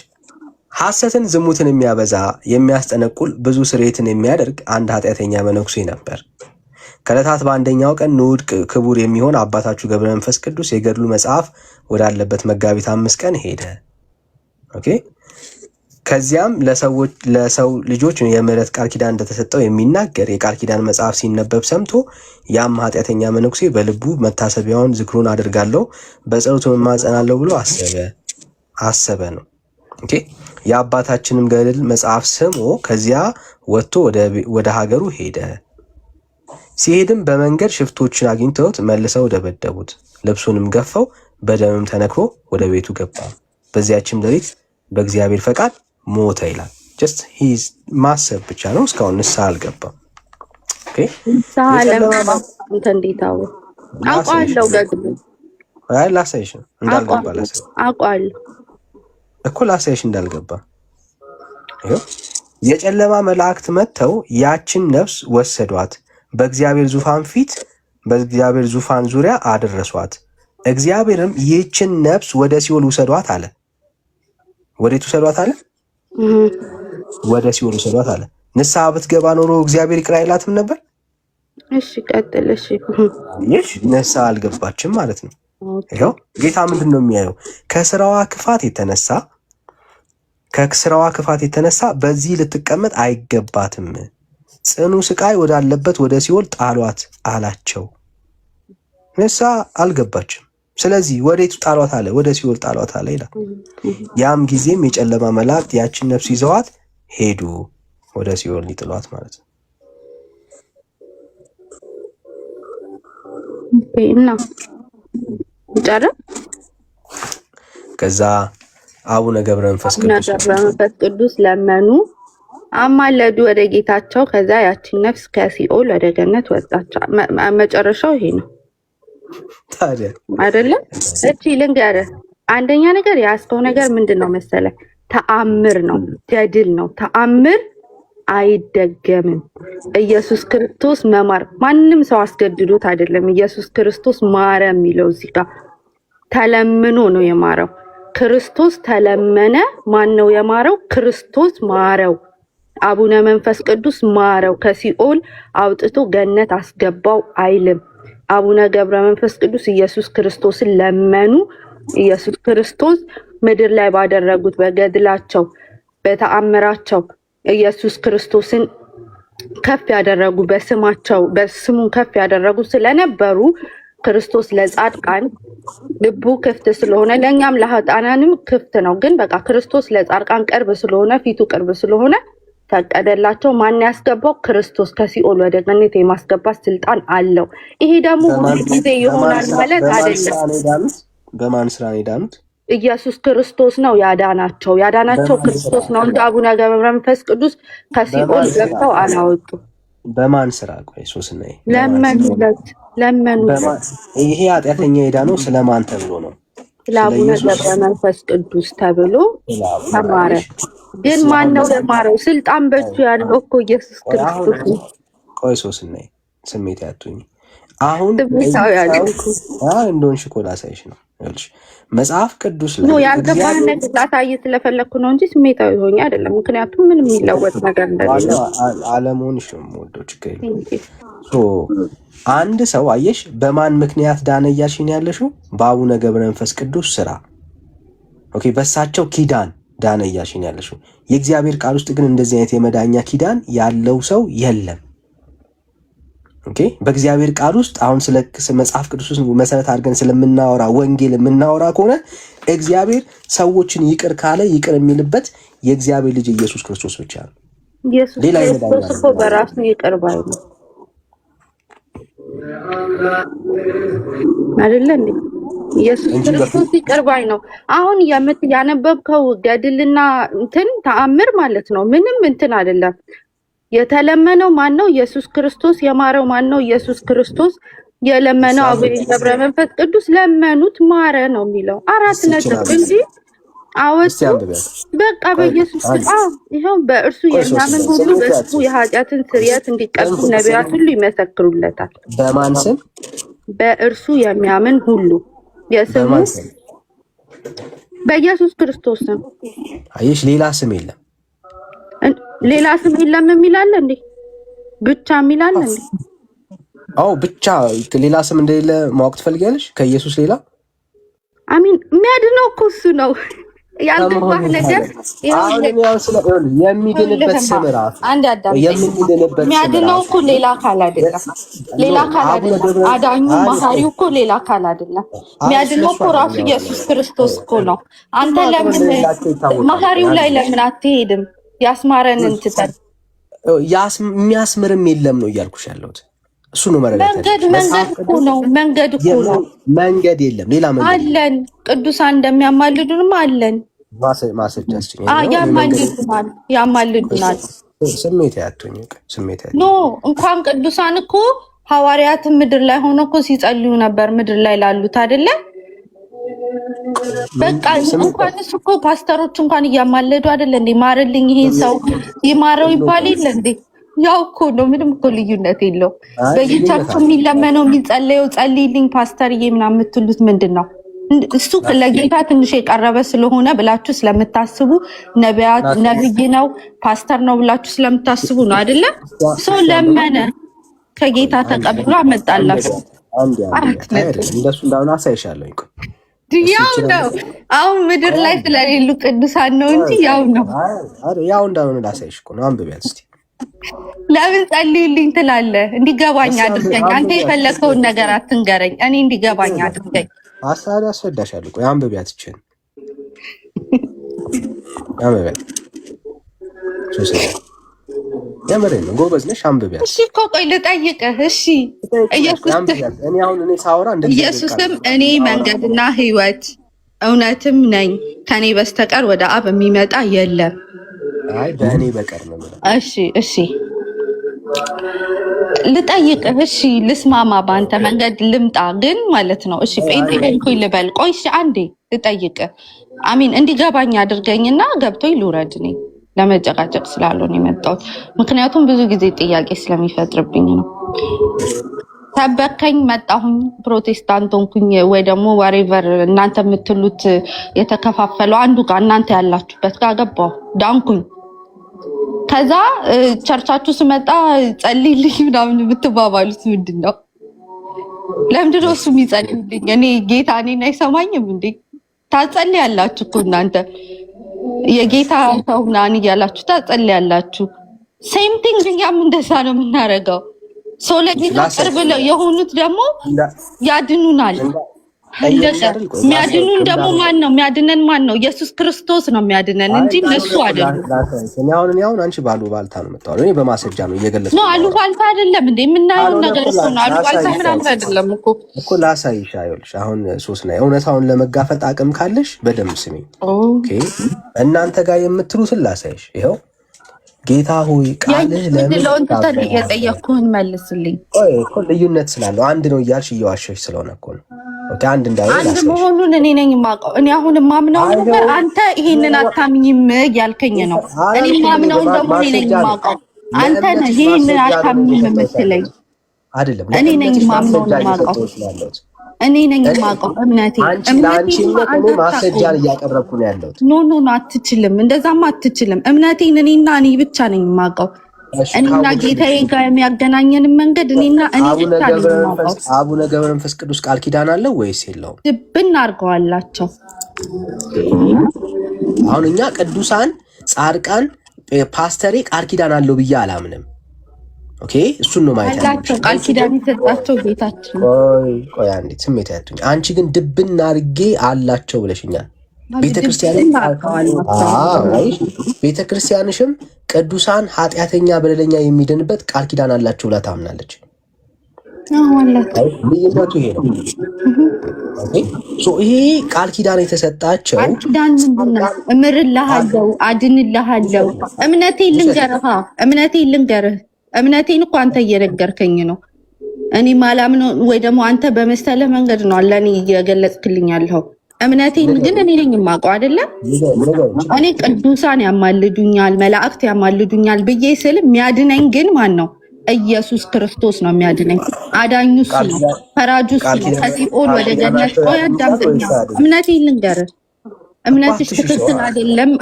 Speaker 1: ሐሰትን፣ ዝሙትን የሚያበዛ የሚያስጠነቁል፣ ብዙ ስርየትን የሚያደርግ አንድ ኃጢአተኛ መነኩሴ ነበር። ከዕለታት በአንደኛው ቀን ንዑድ ክቡር የሚሆን አባታችሁ ገብረ መንፈስ ቅዱስ የገድሉ መጽሐፍ ወዳለበት መጋቢት 5 ቀን ሄደ። ኦኬ። ከዚያም ለሰው ልጆች የምህረት ቃል ኪዳን እንደተሰጠው የሚናገር የቃል ኪዳን መጽሐፍ ሲነበብ ሰምቶ ያም ኃጢአተኛ መነኩሴ በልቡ መታሰቢያውን ዝክሩን አድርጋለሁ በጸሎቱ እማጸናለሁ ብሎ አሰበ ነው። ኦኬ። የአባታችንም ገድል መጽሐፍ ስሞ ከዚያ ወጥቶ ወደ ሀገሩ ሄደ። ሲሄድም በመንገድ ሽፍቶችን አግኝተውት መልሰው ደበደቡት፣ ልብሱንም ገፈው በደምም ተነክሮ ወደ ቤቱ ገባ። በዚያችም ሌሊት በእግዚአብሔር ፈቃድ ሞተ ይላል። ጀስት ሂዝ ማሰብ ብቻ ነው። እስካሁን ንስሐ አልገባም። ኦኬ
Speaker 10: ንስሐ ለማባ እንዴት አውቃለሁ። ገድሉ
Speaker 1: ላሳይሽ ነው እንዳልገባ
Speaker 10: አውቃለሁ
Speaker 1: እኮ ላሳይሽ እንዳልገባ። የጨለማ መላእክት መጥተው ያችን ነፍስ ወሰዷት፣ በእግዚአብሔር ዙፋን ዙሪያ አደረሷት። እግዚአብሔርም ይህችን ነፍስ ወደ ሲኦል ውሰዷት አለ። ወዴት ውሰዷት አለ? ወደ ሲኦል ውሰዷት አለ። ንስሐ ብትገባ ኖሮ እግዚአብሔር ይቅር አይላትም ነበር?
Speaker 10: እሺ ቀጥል። እሺ
Speaker 1: ንስሐ አልገባችም ማለት ነው። ይኸው ጌታ ምንድን ነው የሚያየው? ከስራዋ ክፋት የተነሳ በዚህ ልትቀመጥ አይገባትም፣ ጽኑ ስቃይ ወዳለበት ወደ ሲኦል ጣሏት አላቸው። ንስሐ አልገባችም። ስለዚህ ወዴት ጣሏት አለ? ወደ ሲኦል ጣሏት አለ ይላል። ያም ጊዜም የጨለማ መላእክት ያችን ነፍስ ይዘዋት ሄዱ፣ ወደ ሲኦል ሊጥሏት ማለት ነው። ከዛ አቡነ ገብረ መንፈስ
Speaker 10: ቅዱስ ለመኑ፣ አማለዱ ወደ ጌታቸው። ከዛ ያችን ነፍስ ከሲኦል ወደ ገነት ወጣች። መጨረሻው ይሄ ነው ታዲያ አይደለም? እቺ ልንገርህ፣ አንደኛ ነገር ያስከው ነገር ምንድነው መሰለ? ተአምር ነው፣ ገድል ነው። ተአምር አይደገምም። ኢየሱስ ክርስቶስ መማር ማንም ሰው አስገድዶት አይደለም። ኢየሱስ ክርስቶስ ማረ የሚለው እዚህ ጋር ተለምኖ ነው የማረው። ክርስቶስ ተለመነ። ማን ነው የማረው? ክርስቶስ ማረው። አቡነ መንፈስ ቅዱስ ማረው ከሲኦል አውጥቶ ገነት አስገባው አይልም። አቡነ ገብረ መንፈስ ቅዱስ ኢየሱስ ክርስቶስን ለመኑ። ኢየሱስ ክርስቶስ ምድር ላይ ባደረጉት በገድላቸው በተአምራቸው ኢየሱስ ክርስቶስን ከፍ ያደረጉ በስሙን ከፍ ያደረጉ ስለነበሩ ክርስቶስ ለጻድቃን ልቡ ክፍት ስለሆነ ለኛም ለኃጥአናንም ክፍት ነው። ግን በቃ ክርስቶስ ለጻድቃን ቅርብ ስለሆነ ፊቱ ቅርብ ስለሆነ ፈቀደላቸው። ማን ያስገባው? ክርስቶስ ከሲኦል ወደ ገነት የማስገባት ስልጣን አለው። ይሄ ደግሞ ሁሉ ጊዜ ይሆናል ማለት አይደለም።
Speaker 1: በማን ስራ ነው የዳኑት?
Speaker 10: ኢየሱስ ክርስቶስ ነው ያዳናቸው። ያዳናቸው ክርስቶስ ነው እንጂ አቡነ ገብረ መንፈስ ቅዱስ ከሲኦል ገብተው አላወጡ።
Speaker 1: በማን ስራ? ቆይ ሶስናዬ
Speaker 10: ለመኑለት።
Speaker 1: ይሄ ኃጢአተኛ የዳነው ስለማን ተብሎ ነው?
Speaker 10: ለአቡነ ገብረ መንፈስ ቅዱስ ተብሎ ተማረ። ግን ማን ነው የማረው? ስልጣን በእጁ ያለው እኮ ኢየሱስ ክርስቶስ ነው።
Speaker 1: ቆይ ሶስናዬ ስሜት ያቱኝ አሁን እንደሆንሽ እኮ ላሳይሽ ነው። ይኸውልሽ መጽሐፍ ቅዱስ ላይ
Speaker 10: ነው ያልገባህ ነገር ላሳይ ስለፈለኩ ነው እንጂ ስሜታዊ ሆኜ አይደለም። ምክንያቱም ምንም የሚለወጥ ነገር እንደሌለ
Speaker 1: አለመሆንሽ ነው የምወደው። ችግር የለም። አንድ ሰው አየሽ በማን ምክንያት ዳነ እያልሽ ነው ያለሽው? በአቡነ ገብረ መንፈስ ቅዱስ ስራ። ኦኬ፣ በሳቸው ኪዳን ዳነ እያልሽ ነው ያለሽው። የእግዚአብሔር ቃል ውስጥ ግን እንደዚህ አይነት የመዳኛ ኪዳን ያለው ሰው የለም። ኦኬ፣ በእግዚአብሔር ቃል ውስጥ አሁን ስለ መጽሐፍ ቅዱስ መሰረት አድርገን ስለምናወራ ወንጌል የምናወራ ከሆነ እግዚአብሔር ሰዎችን ይቅር ካለ ይቅር የሚልበት የእግዚአብሔር ልጅ ኢየሱስ ክርስቶስ ብቻ ነው።
Speaker 10: ሌላ ክርስቶስ እኮ በራሱ ይቅር ባይ ነው አይደለ እንዴ? ኢየሱስ ክርስቶስ ይቅር ባይ ነው። አሁን ያነበብከው ገድልና እንትን ተአምር ማለት ነው ምንም እንትን አይደለም። የተለመነው ማን ነው? ኢየሱስ ክርስቶስ። የማረው ማን ነው? ኢየሱስ ክርስቶስ። የለመነው አቡነ ገብረ መንፈስ ቅዱስ። ለመኑት ማረ ነው የሚለው። 4 ነጥብ እንጂ አወጡ። በቃ በኢየሱስ ይሄው በእርሱ የሚያምን ሁሉ በእሱ የኃጢአትን ስርየት እንዲቀበል ነቢያት ሁሉ ይመሰክሩለታል።
Speaker 1: በማን ስም?
Speaker 10: በእርሱ የሚያምን ሁሉ የስሙ በኢየሱስ ክርስቶስ ስም።
Speaker 1: አየሽ፣ ሌላ ስም የለም።
Speaker 10: ሌላ ስም የለም የሚላል እንዴ? ብቻ የሚላል እንዴ?
Speaker 1: አዎ ብቻ ሌላ ስም እንደሌለ ማወቅ ትፈልጊያለሽ? ከኢየሱስ ሌላ
Speaker 10: አሚን የሚያድነው እኮ እሱ ነው። ያልገባህ ነገር
Speaker 1: የሚድንበት ስም ራሱ
Speaker 10: የሚያድነው እኮ ሌላ አካል አይደለም። ሌላ አካል አይደለም። አዳኙ መሐሪው እኮ ሌላ አካል አይደለም። የሚያድነው እኮ ራሱ ኢየሱስ ክርስቶስ እኮ ነው። አንተ ለምን መሐሪው ላይ ለምን አትሄድም? ያስማረን እንትተን
Speaker 1: የሚያስምርም የለም ነው እያልኩሽ ያለሁት። እሱ ነው መረዳት።
Speaker 10: መንገድ እኮ ነው። መንገድ እኮ ነው።
Speaker 1: መንገድ የለም፣ ሌላ መንገድ
Speaker 10: አለን። ቅዱሳን እንደሚያማልዱንም አለን።
Speaker 1: ማስረጃችን
Speaker 10: ያማልዱናል።
Speaker 1: ስሜት ያቱኝ ስሜት ያቱኝ
Speaker 10: ኖ እንኳን ቅዱሳን እኮ ሐዋርያትን ምድር ላይ ሆኖ እኮ ሲጸልዩ ነበር። ምድር ላይ ላሉት አይደለ? በቃ እንኳን እሱ እኮ ፓስተሮች እንኳን እያማለዱ አይደለ እንዴ? ማርልኝ ይሄን ሰው ይማረው ይባል የለ እንዴ? ያው እኮ ነው። ምንም እኮ ልዩነት የለው። በየቻችሁ የሚለመነው የሚጸለየው ጸልይልኝ ፓስተርዬ ምናምን የምትሉት ምንድን ነው? እሱ ለጌታ ትንሽ የቀረበ ስለሆነ ብላችሁ ስለምታስቡ ነቢያት ነብይ ነው ፓስተር ነው ብላችሁ ስለምታስቡ ነው አይደለ? ሰው ለመነ ከጌታ ተቀብሎ አመጣላችሁ።
Speaker 1: እንደሱ እንዳሁን አሳይሻለሁ።
Speaker 10: ያው ነው። አሁን ምድር ላይ ስለሌሉ ቅዱሳን ነው እንጂ ያው ነው።
Speaker 1: ያው እንዳሁን ላሳይሽ እኮ ነው። አንብቢያት እስቲ።
Speaker 10: ለምን ጸልዩልኝ ትላለህ? እንዲገባኝ አድርገኝ። አንተ የፈለከውን ነገር አትንገረኝ፣ እኔ እንዲገባኝ አድርገኝ።
Speaker 1: አስረዳሻለሁ። ቆይ አንብቢያት ይችን አንብቢያት። የምሬን ነው። ጎበዝ ነሽ። አንብቢያት።
Speaker 10: እሺ እኮ ቆይ ልጠይቅህ። እሺ ኢየሱስም እኔ መንገድና ሕይወት እውነትም ነኝ፣ ከኔ በስተቀር ወደ አብ የሚመጣ የለም።
Speaker 1: አይ በእኔ በቀር ነው ማለት።
Speaker 10: እሺ ልጠይቅህ። እሺ ልስማማ፣ በአንተ መንገድ ልምጣ ግን ማለት ነው። እሺ ጴንጤ ሆንኩኝ ልበል። ቆይ እሺ አንዴ ልጠይቅህ። አሚን እንዲገባኝ አድርገኝና ገብቶኝ ልውረድ። እኔ ለመጨቃጨቅ ስላልሆነ የመጣሁት ምክንያቱም ብዙ ጊዜ ጥያቄ ስለሚፈጥርብኝ ነው። ሰበከኝ፣ መጣሁኝ፣ ፕሮቴስታንት ሆንኩኝ ወይ ደግሞ ወሬቨር እናንተ የምትሉት የተከፋፈለው አንዱ ጋር እናንተ ያላችሁበት ጋር ገባሁ፣ ዳንኩኝ። ከዛ ቸርቻችሁ ስመጣ ጸልይልኝ ምናምን የምትባባሉት ምንድን ነው? ለምንድን ነው እሱ የሚጸልይልኝ? እኔ ጌታ እኔን አይሰማኝም እንዴ? ታጸልያላችሁ እኮ እናንተ የጌታ ሰው ምናምን እያላችሁ ታጸልያላችሁ። ሴም ቲንግ እኛም እንደዛ ነው የምናደርገው። ሰው ለጌታ ቅርብ የሆኑት ደግሞ ያድኑናል። የሚያድኑን ደግሞ ማን ነው? የሚያድነን ማን ነው? ኢየሱስ ክርስቶስ ነው የሚያድነን እንጂ እነሱ አይደሉም።
Speaker 1: እኔ አሁን አንቺ ባሉባልታ ነው የምታወራው። እኔ በማስረጃ ነው እየገለጽኩ
Speaker 10: ነው። አሉባልታ አይደለም እንዴ የምናየው ነገር እኮ ነው። አሉባልታ ምናምን አይደለም እኮ
Speaker 1: ላሳይሽ። ይኸውልሽ አሁን ሶስና እውነታውን ለመጋፈጥ አቅም ካለሽ በደንብ ስሚ። ኦኬ እናንተ ጋር የምትሉትን ላሳይሽ። ይኸው ጌታ ሆይ ቃልህ
Speaker 10: ለምን የጠየቅኩህን መልስልኝ።
Speaker 1: እኮ ልዩነት ስላለው አንድ ነው እያልሽ እየዋሸሽ ስለሆነ እኮ ነው። ኦኬ አንድ
Speaker 10: መሆኑን እኔ ነኝ የማውቀው። እኔ አሁን የማምነው ነገር አንተ ይሄንን አታምኝም ያልከኝ ነው። እኔ የማምነውን ደግሞ እኔ ነኝ የማውቀው። አንተ ነህ ይሄንን አታምኝም የምትለኝ
Speaker 1: አይደለም።
Speaker 10: እኔ ነኝ የማምነውን የማውቀው። እኔ ነኝ የማውቀው እምነቴ
Speaker 1: ማስረጃን እያቀረብኩ ነው ያለሁት።
Speaker 10: ኖ አትችልም፣ እንደዛማ አትችልም። እምነቴን እኔና እኔ ብቻ ነኝ የማውቀው። እኔና ጌታዬ ጋር የሚያገናኘንን መንገድ እኔና እኔ ብቻ ነኝ የማውቀው።
Speaker 1: አቡነ ገብረ መንፈስ ቅዱስ ቃል ኪዳን አለው ወይስ የለውም?
Speaker 10: ድብን አድርገዋላቸው።
Speaker 1: አሁን እኛ ቅዱሳን ጻድቃን ፓስተሬ ቃል ኪዳን አለው ብዬ አላምንም። ኦኬ እሱን ነው ማለት
Speaker 10: ያላቸው ቃል ኪዳን የተሰጣቸው ጌታችን።
Speaker 1: ቆይ አንዴ ስሜት ያቱኝ። አንቺ ግን ድብን አድርጌ አላቸው ብለሽኛል። ቤተክርስቲያንሽም ቅዱሳን ኃጢአተኛ በደለኛ የሚድንበት ቃል ኪዳን አላቸው ብላ ታምናለች። ልዩነቱ ይሄ ነው። ይሄ ቃል ኪዳን የተሰጣቸው
Speaker 10: ቃል ኪዳን ምንድን ነው? እምርልሃለሁ፣ አድንልሃለሁ። እምነቴን ልንገርህ። እምነቴን እኮ አንተ እየነገርከኝ ነው። እኔ ማላምነው ወይ ደግሞ አንተ በመሰለህ መንገድ ነው ለእኔ እየገለጽክልኝ ያለው። እምነቴን ግን እኔ ነኝ የማውቀው አይደለም። እኔ ቅዱሳን ያማልዱኛል፣ መላእክት ያማልዱኛል ብዬ ስል የሚያድነኝ ግን ማን ነው? ኢየሱስ ክርስቶስ ነው የሚያድነኝ። አዳኙ እሱ ነው፣ ፈራጁ እሱ ነው። ከሲኦል ወደ ገነት ቆይ አዳምጠኛ። እምነቴን ልንገርህ። እምነትሽ ትክክል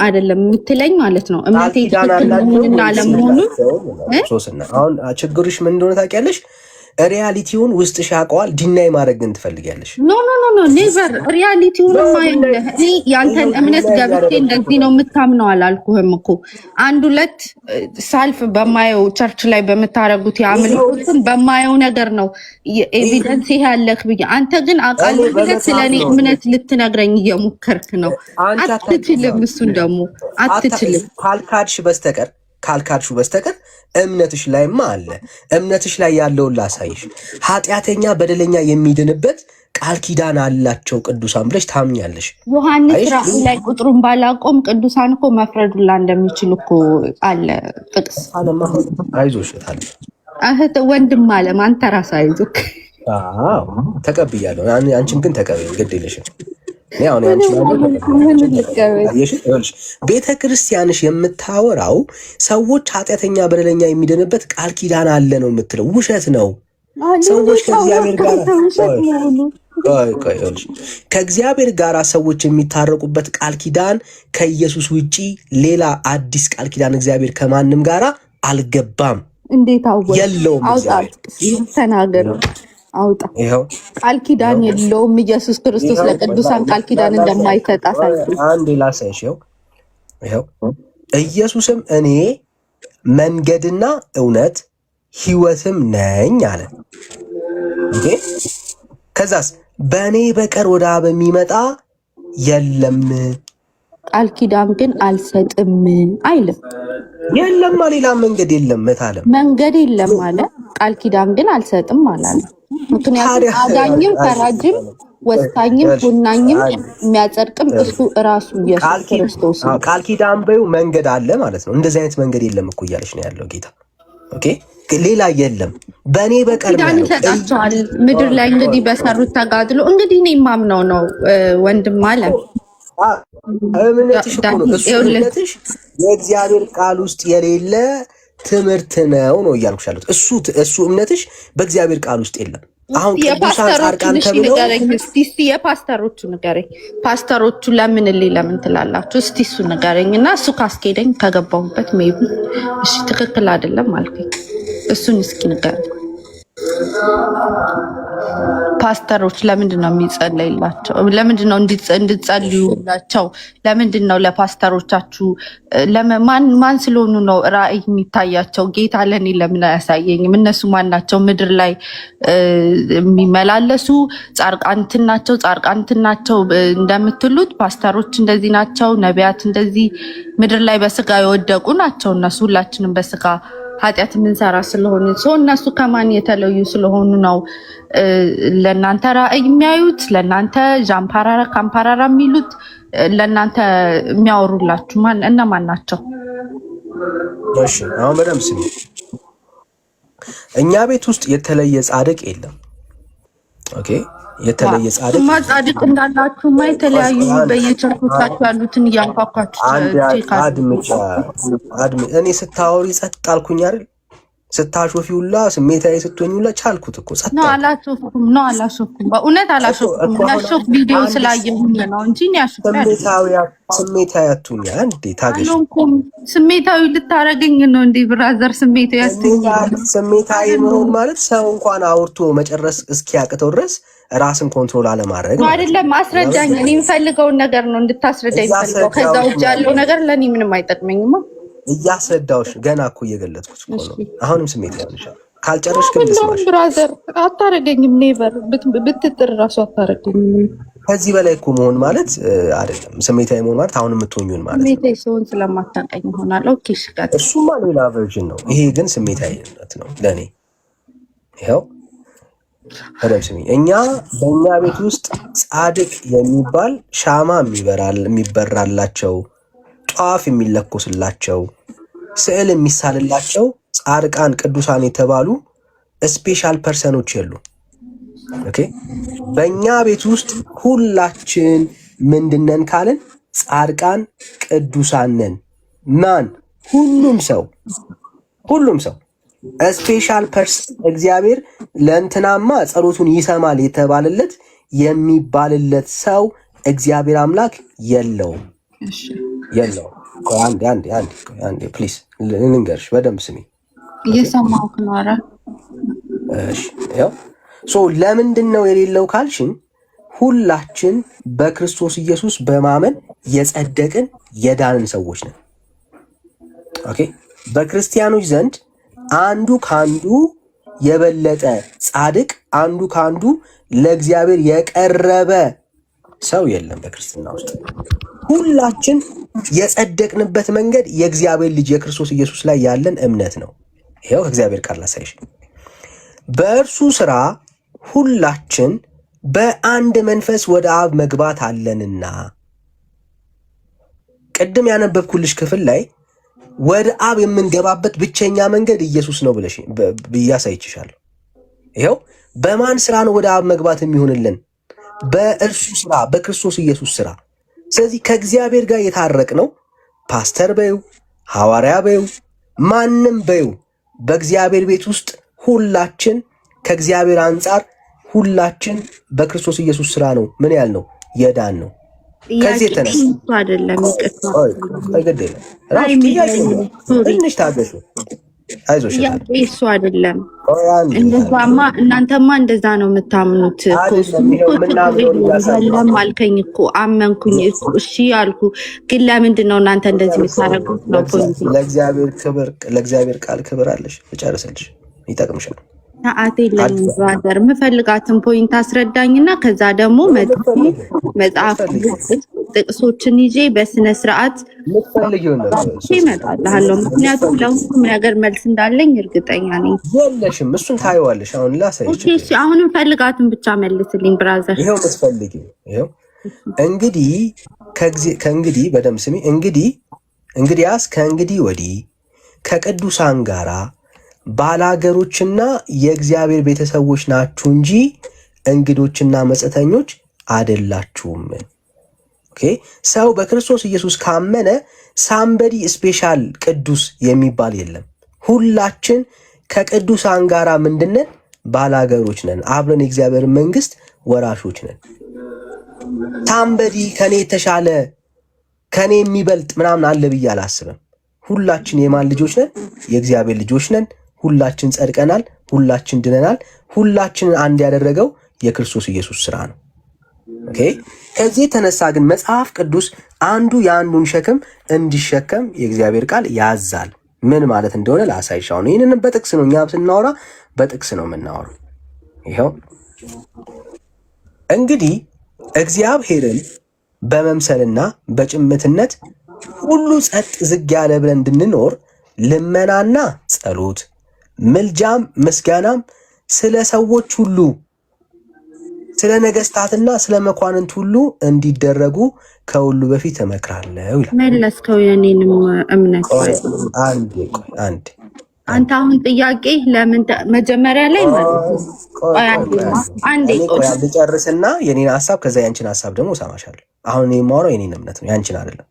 Speaker 10: አይደለም የምትለኝ ማለት ነው። እምነቴ ትክክል መሆንና አለመሆኑን
Speaker 1: አሁን ችግርሽ ምን እንደሆነ ታውቂያለሽ? ሪያሊቲውን ውስጥሽ ያውቀዋል። ዲናይ ማድረግ ግን ትፈልጊያለሽ።
Speaker 10: ኖ ኔቨር። ሪያሊቲውን ማይልህ እኔ ያንተን እምነት ገብቼ እንደዚህ ነው የምታምነው አላልኩህም እኮ። አንድ ሁለት ሳልፍ በማየው ቸርች ላይ በምታረጉት የአምልኮትን በማየው ነገር ነው ኤቪደንስ ይሄ ያለክ ብዬ። አንተ ግን አውቃለሁ ብለህ ስለኔ እምነት ልትነግረኝ እየሞከርክ ነው። አትችልም። እሱን ደግሞ አትችልም ካልካድሽ በስተቀር እምነትሽ ላይማ አለ። እምነትሽ ላይ ያለውን ላሳይሽ። ኃጢአተኛ በደለኛ የሚድንበት ቃል ኪዳን አላቸው ቅዱሳን ብለሽ ታምኛለሽ። ዮሐንስ ራእይ ላይ ቁጥሩን ባላቆም ቅዱሳን እኮ መፍረዱላ እንደሚችሉ እኮ አለ ጥቅስ።
Speaker 1: አይዞሽ ታለ
Speaker 10: እህት ወንድም አለም አንተ ራስህ አይዞክ።
Speaker 1: ተቀብያለሁ። አንቺም ግን ተቀበይ፣ ግድ የለሽም። ቤተ ክርስቲያንሽ የምታወራው ሰዎች ኃጢአተኛ በደለኛ የሚድንበት ቃል ኪዳን አለ ነው የምትለው። ውሸት ነው። ሰዎች ከእግዚአብሔር ጋር ሰዎች የሚታረቁበት ቃል ኪዳን ከኢየሱስ ውጪ ሌላ አዲስ ቃል ኪዳን እግዚአብሔር ከማንም ጋር አልገባም።
Speaker 10: እንዴት የለውም። ተናገር አውጣ። ቃል ኪዳን የለውም። ኢየሱስ ክርስቶስ ለቅዱሳን ቃል ኪዳን እንደማይሰጥ አሳየኝ።
Speaker 1: አንዴ ላሳይሽ። ይኸው ኢየሱስም እኔ መንገድና እውነት ሕይወትም ነኝ አለ። ኦኬ ከዛስ በእኔ በቀር ወደ አብ የሚመጣ የለም፣
Speaker 10: ቃል ኪዳን ግን አልሰጥም አይልም።
Speaker 1: የለም ሌላ መንገድ የለም።
Speaker 10: መንገድ የለም አለ። ቃል ኪዳን ግን አልሰጥም አላለ። ምክንያቱም አዳኝም ፈራጅም ወሳኝም ሁናኝም የሚያጸድቅም እሱ እራሱ ኢየሱስ ክርስቶስ ነው።
Speaker 1: ቃል ኪዳን በይው መንገድ አለ ማለት ነው። እንደዚህ አይነት መንገድ የለም እኮ እያለች ነው ያለው ጌታ። ኦኬ ሌላ የለም በእኔ በቀር
Speaker 10: ኪዳን ይሰጣቸዋል። ምድር ላይ እንግዲህ በሰሩት ተጋድሎ እንግዲህ እኔ የማምነው ነው ወንድም አለ።
Speaker 1: እምነትሽ እኮ ነው እሱ እምነትሽ የእግዚአብሔር ቃል ውስጥ የሌለ ትምህርት ነው እያልኩሽ ያለሁት። እሱ እምነትሽ በእግዚአብሔር ቃል ውስጥ የለም። አሁን ቅዱሳን ጻድቃን
Speaker 10: የፓስተሮቹን
Speaker 1: ተብለው
Speaker 10: ንገረኝ እስቲ የፓስተሮቹ ንገረኝ። ፓስተሮቹ ለምን ለምን ትላላችሁ? እስቲ እሱ ንገረኝ እና እሱ ካስኬደኝ ከገባሁበት ሜቢ እሺ ትክክል አይደለም አልከኝ። እሱን እስኪ ንገረኝ። ፓስተሮች ለምንድን ነው የሚጸለይላቸው? ለምንድን ነው እንድትጸልዩላቸው? ለምንድን ነው ለፓስተሮቻችሁ ማን ስለሆኑ ነው ራእይ የሚታያቸው? ጌታ ለእኔ ለምን አያሳየኝም? እነሱ ማን ናቸው? ምድር ላይ የሚመላለሱ ጻድቃንትን ናቸው እንደምትሉት ፓስተሮች እንደዚህ ናቸው፣ ነቢያት እንደዚህ ምድር ላይ በስጋ የወደቁ ናቸው። እነሱ ሁላችንም በስጋ ኃጢአት የምንሰራ ስለሆነ እነሱ ከማን የተለዩ ስለሆኑ ነው ለእናንተ ራእይ የሚያዩት? ለእናንተ ዣምፓራራ ካምፓራራ የሚሉት ለእናንተ የሚያወሩላችሁ እነማን ናቸው?
Speaker 1: እሺ አሁን በደምብ ስሚ። እኛ ቤት ውስጥ የተለየ ጻድቅ የለም። ኦኬ የተለየ
Speaker 10: ጻድቅ እንዳላችሁማ የተለያዩ በየቸርቾቻችሁ ያሉትን እያንኳኳችሁ
Speaker 1: እኔ ስታወሪ ጸጥ አልኩኝ አይደል? ስታሾፊ ሁላ ስሜታዊ ስትሆኝ ሁላ ቻልኩት እኮ ጸጥ
Speaker 10: ነው። አላሾፍኩም፣ በእውነት አላሾፍኩም። ያሾፍ ቪዲዮ ስላየሁኝ ነው እንጂ
Speaker 1: ስሜታዊ አትሁኝ። እንዴ ታገሽ።
Speaker 10: ስሜታዊ ልታረገኝ ነው እንዴ ብራዘር? ስሜታዊ
Speaker 1: መሆን ማለት ሰው እንኳን አውርቶ መጨረስ እስኪያቅተው ድረስ ራስን ኮንትሮል አለማድረግ
Speaker 10: ነው አይደለም። አስረዳኝ። እኔ የምፈልገውን ነገር ነው እንድታስረዳኝ ፈልገው። ከዛ ውጭ ያለው ነገር ለእኔ ምንም አይጠቅመኝማ።
Speaker 1: እያስረዳሁሽ ገና እኮ እየገለጽኩት እኮ ነው። አሁንም ስሜት ያንሻል። ካልጨረስሽ ግን ልስማሽ።
Speaker 10: ብራዘር አታረገኝም። ኔቨር ብትጥር ራሱ አታረገኝም።
Speaker 1: ከዚህ በላይ እኮ መሆን ማለት አይደለም። ስሜታዊ መሆን ማለት አሁን የምትሆኙን ማለት ነው።
Speaker 10: ስሜታዊ ሲሆን ስለማታውቀኝ ይሆናል። ኦኬ ሽጋት፣
Speaker 1: እሱማ ሌላ ቨርዥን ነው። ይሄ ግን ስሜታዊነት ነው ለእኔ። ይኸው በደምብ ስሚ። በእኛ ቤት ውስጥ ጻድቅ የሚባል ሻማ የሚበራላቸው፣ ጧፍ የሚለኮስላቸው፣ ስዕል የሚሳልላቸው ጻድቃን ቅዱሳን የተባሉ ስፔሻል ፐርሰኖች የሉ። ኦኬ በእኛ ቤት ውስጥ ሁላችን ምንድነን ካልን ጻድቃን ቅዱሳን ነን። ማን? ሁሉም ሰው ስፔሻል ፐርሰን። እግዚአብሔር ለእንትናማ ጸሎቱን ይሰማል የተባለለት የሚባልለት ሰው እግዚአብሔር አምላክ የለውም። አንዴ ፕሊዝ ልንገርሽ፣ በደንብ ስሚ።
Speaker 10: እየሰማሁህ ነው። ኧረ
Speaker 1: እሺ ያው ለምንድን ነው የሌለው ካልሽኝ፣ ሁላችን በክርስቶስ ኢየሱስ በማመን የጸደቅን የዳንን ሰዎች ነን። ኦኬ በክርስቲያኖች ዘንድ አንዱ ካንዱ የበለጠ ጻድቅ፣ አንዱ ካንዱ ለእግዚአብሔር የቀረበ ሰው የለም በክርስትና ውስጥ። ሁላችን የጸደቅንበት መንገድ የእግዚአብሔር ልጅ የክርስቶስ ኢየሱስ ላይ ያለን እምነት ነው። ይኸው ከእግዚአብሔር ቃል ላሳይሽ። በእርሱ ስራ ሁላችን በአንድ መንፈስ ወደ አብ መግባት አለንና። ቅድም ያነበብኩልሽ ክፍል ላይ ወደ አብ የምንገባበት ብቸኛ መንገድ ኢየሱስ ነው ብዬ አሳይችሻለሁ። ይኸው በማን ስራ ነው ወደ አብ መግባት የሚሆንልን? በእርሱ ስራ፣ በክርስቶስ ኢየሱስ ስራ። ስለዚህ ከእግዚአብሔር ጋር የታረቅ ነው ፓስተር በይው፣ ሐዋርያ በይው፣ ማንም በይው፣ በእግዚአብሔር ቤት ውስጥ ሁላችን ከእግዚአብሔር አንጻር ሁላችን በክርስቶስ ኢየሱስ ስራ ነው ምን ያህል ነው የዳን ነው። ከዚህ የተነሳ
Speaker 10: አይደለም
Speaker 1: ትንሽ ታገሹ፣ አይዞሽ።
Speaker 10: እሱ አይደለም እንደዛማ፣ እናንተማ እንደዛ ነው የምታምኑት። ለም አልከኝ እኮ አመንኩኝ እኮ እሺ አልኩ። ግን ለምንድን ነው እናንተ እንደዚህ የምታደርጉት? ነው ፖይንት።
Speaker 1: ለእግዚአብሔር ቃል ክብር አለሽ። ልጨርስልሽ፣ ይጠቅምሻል።
Speaker 10: ሰዓት የለኝም ብራዘር። የምፈልጋትን ፖይንት አስረዳኝና ከዛ ደግሞ መጽሐፍ ጥቅሶችን ይዤ በስነ ስርዓት እመጣልሃለሁ። ምክንያቱም ለሁሉም ነገር መልስ እንዳለኝ እርግጠኛ ነኝ።
Speaker 1: የለሽም፣ እሱን ታየዋለሽ። አሁን ላሳይሽ።
Speaker 10: እሺ አሁን ፈልጋትን ብቻ መልስልኝ ብራዘር።
Speaker 1: ይሄው የምትፈልጊው ይሄው። ከእንግዲህ በደምብ ስሚ። እንግዲያስ ከእንግዲህ ወዲህ ከቅዱሳን ጋራ ባላገሮችና የእግዚአብሔር ቤተሰቦች ናችሁ እንጂ እንግዶችና መጻተኞች አይደላችሁም። ኦኬ ሰው በክርስቶስ ኢየሱስ ካመነ ሳምበዲ ስፔሻል ቅዱስ የሚባል የለም። ሁላችን ከቅዱሳን ጋራ ምንድነን? ባላገሮች ነን፣ አብረን የእግዚአብሔር መንግስት ወራሾች ነን። ታምበዲ ከኔ የተሻለ ከኔ የሚበልጥ ምናምን አለ ብዬ አላስብም። ሁላችን የማን ልጆች ነን? የእግዚአብሔር ልጆች ነን። ሁላችን ጸድቀናል፣ ሁላችን ድነናል። ሁላችንን አንድ ያደረገው የክርስቶስ ኢየሱስ ስራ ነው። ኦኬ። ከዚህ የተነሳ ግን መጽሐፍ ቅዱስ አንዱ የአንዱን ሸክም እንዲሸከም የእግዚአብሔር ቃል ያዛል። ምን ማለት እንደሆነ ላሳይሻው ነው። ይህንንም በጥቅስ ነው፣ እኛ ስናወራ በጥቅስ ነው የምናወራው። ይኸው እንግዲህ እግዚአብሔርን በመምሰልና በጭምትነት ሁሉ ጸጥ ዝግ ያለ ብለን እንድንኖር ልመናና ጸሎት፣ ምልጃም ምስጋናም ስለ ሰዎች ሁሉ፣ ስለ ነገስታትና ስለ መኳንንት ሁሉ እንዲደረጉ ከሁሉ በፊት እመክራለሁ ይላል።
Speaker 10: መለስከው የኔንም እምነት።
Speaker 1: አንድ
Speaker 10: አንተ አሁን ጥያቄ ለምን መጀመሪያ ላይ አንዴ
Speaker 1: ልጨርስና የኔን ሐሳብ ከዛ ያንቺን ሐሳብ ደግሞ እሰማሻለሁ። አሁን እኔ የማወራው የኔን እምነት ነው፣ ያንቺን አይደለም።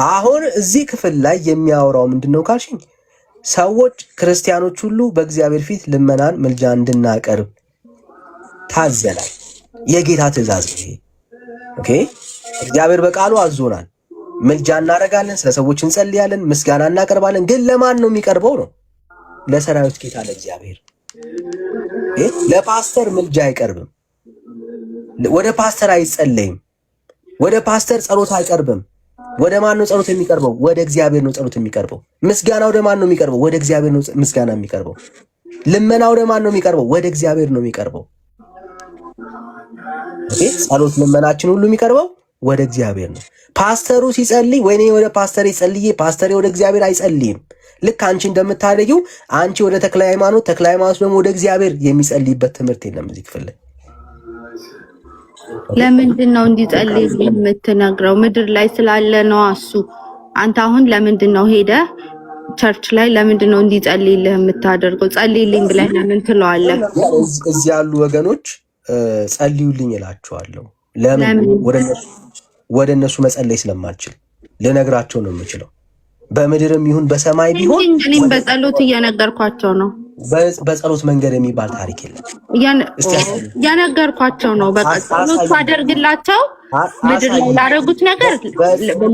Speaker 1: አሁን እዚህ ክፍል ላይ የሚያወራው ምንድነው ካልሽኝ፣ ሰዎች ክርስቲያኖች ሁሉ በእግዚአብሔር ፊት ልመናን ምልጃ እንድናቀርብ ታዘናል። የጌታ ትእዛዝ ነው ይሄ። ኦኬ። እግዚአብሔር በቃሉ አዞናል። ምልጃ እናደርጋለን፣ ስለ ሰዎች እንጸልያለን፣ ምስጋና እናቀርባለን። ግን ለማን ነው የሚቀርበው ነው? ለሰራዊት ጌታ ለእግዚአብሔር። ለፓስተር ምልጃ አይቀርብም። ወደ ፓስተር አይጸለይም። ወደ ፓስተር ጸሎት አይቀርብም። ወደ ማን ነው ጸሎት የሚቀርበው? ወደ እግዚአብሔር ነው ጸሎት የሚቀርበው። ምስጋና ወደ ማን ነው የሚቀርበው? ወደ እግዚአብሔር ነው ምስጋና የሚቀርበው። ልመና ወደ ማን ነው የሚቀርበው? ወደ እግዚአብሔር ነው የሚቀርበው። ኦኬ። ጸሎት ልመናችን ሁሉ የሚቀርበው ወደ እግዚአብሔር ነው። ፓስተሩ ሲጸልይ ወይኔ ወደ ፓስተር ይጸልይ፣ ፓስተሬ ወደ እግዚአብሔር አይጸልይም። ልክ አንቺ እንደምታደርጊው አንቺ ወደ ተክለ ሃይማኖት፣ ተክለ ሃይማኖት ደግሞ ወደ እግዚአብሔር የሚጸልይበት ትምህርት የለም እዚህ ክፍል ላይ።
Speaker 10: ለምንድን ነው እንዲጸልይ የምትነግረው? ምድር ላይ ስላለ ነው እሱ። አንተ አሁን ለምንድን ነው ሄደህ ቸርች ላይ ለምንድን ነው እንዲጸልይልህ የምታደርገው? ጸልይልኝ ብለህ ለምን ትለዋለህ?
Speaker 1: እዚህ ያሉ ወገኖች ጸልዩልኝ እላቸዋለሁ። ለምን? ወደ እነሱ መጸለይ ስለማልችል ልነግራቸው ነው የምችለው። በምድርም ይሁን በሰማይ ቢሆን
Speaker 10: እኔም በጸሎት እየነገርኳቸው ነው።
Speaker 1: በጸሎት መንገድ የሚባል ታሪክ የለም።
Speaker 10: እየነገርኳቸው ነው። በቃ ጸሎት አደርግላቸው ምድር ላይ ላደረጉት ነገር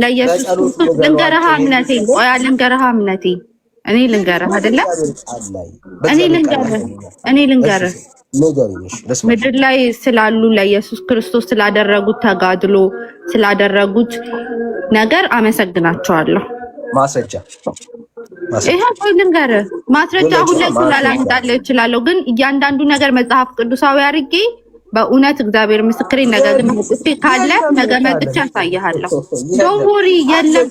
Speaker 10: ለኢየሱስ ክርስቶስ ልንገርህ እምነቴ። ቆይ ልንገርህ እምነቴ። እኔ ልንገርህ አይደለም እኔ ልንገርህ ምድር ላይ ስላሉ ለኢየሱስ ክርስቶስ ስላደረጉት ተጋድሎ ስላደረጉት ነገር አመሰግናቸዋለሁ።
Speaker 1: ማስረጃ
Speaker 10: ይሄ ቆይ ልንገርህ፣ ማስረጃ አሁን ላይ ስላላመጣልህ እችላለሁ፣ ግን እያንዳንዱ ነገር መጽሐፍ ቅዱሳዊ አድርጌ በእውነት እግዚአብሔር ምስክሬ ነገር ግን መጥቼ ካለ ነገ መጥቼ አሳይሃለሁ። ዶንት የለም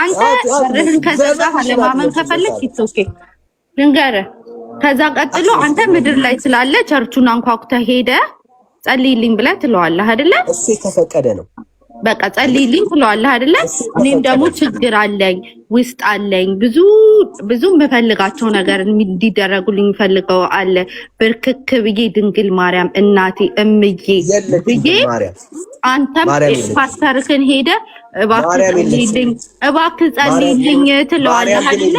Speaker 10: አንተ በርህን ከዘጋህ አለማመን ከፈለክ ኦኬ ልንገርህ። ከዛ ቀጥሎ አንተ ምድር ላይ ስላለ ቸርቹን አንኳኩተህ ሄደህ ጸልይልኝ ብለህ ትለዋለህ አይደለ?
Speaker 1: እሱ የተፈቀደ ነው።
Speaker 10: በቃ ጸልይልኝ ትለዋለህ አይደለ? እኔም ደግሞ ችግር አለኝ ውስጥ አለኝ ብዙ የምፈልጋቸው ነገር እንዲደረጉልኝ ፈልገው አለ። ብርክክ ብዬ ድንግል ማርያም እናቴ እምዬ ብዬ አንተም ፓስተርክን ሄደህ እባክህ ጸልይልኝ ትለዋለህ አይደለ?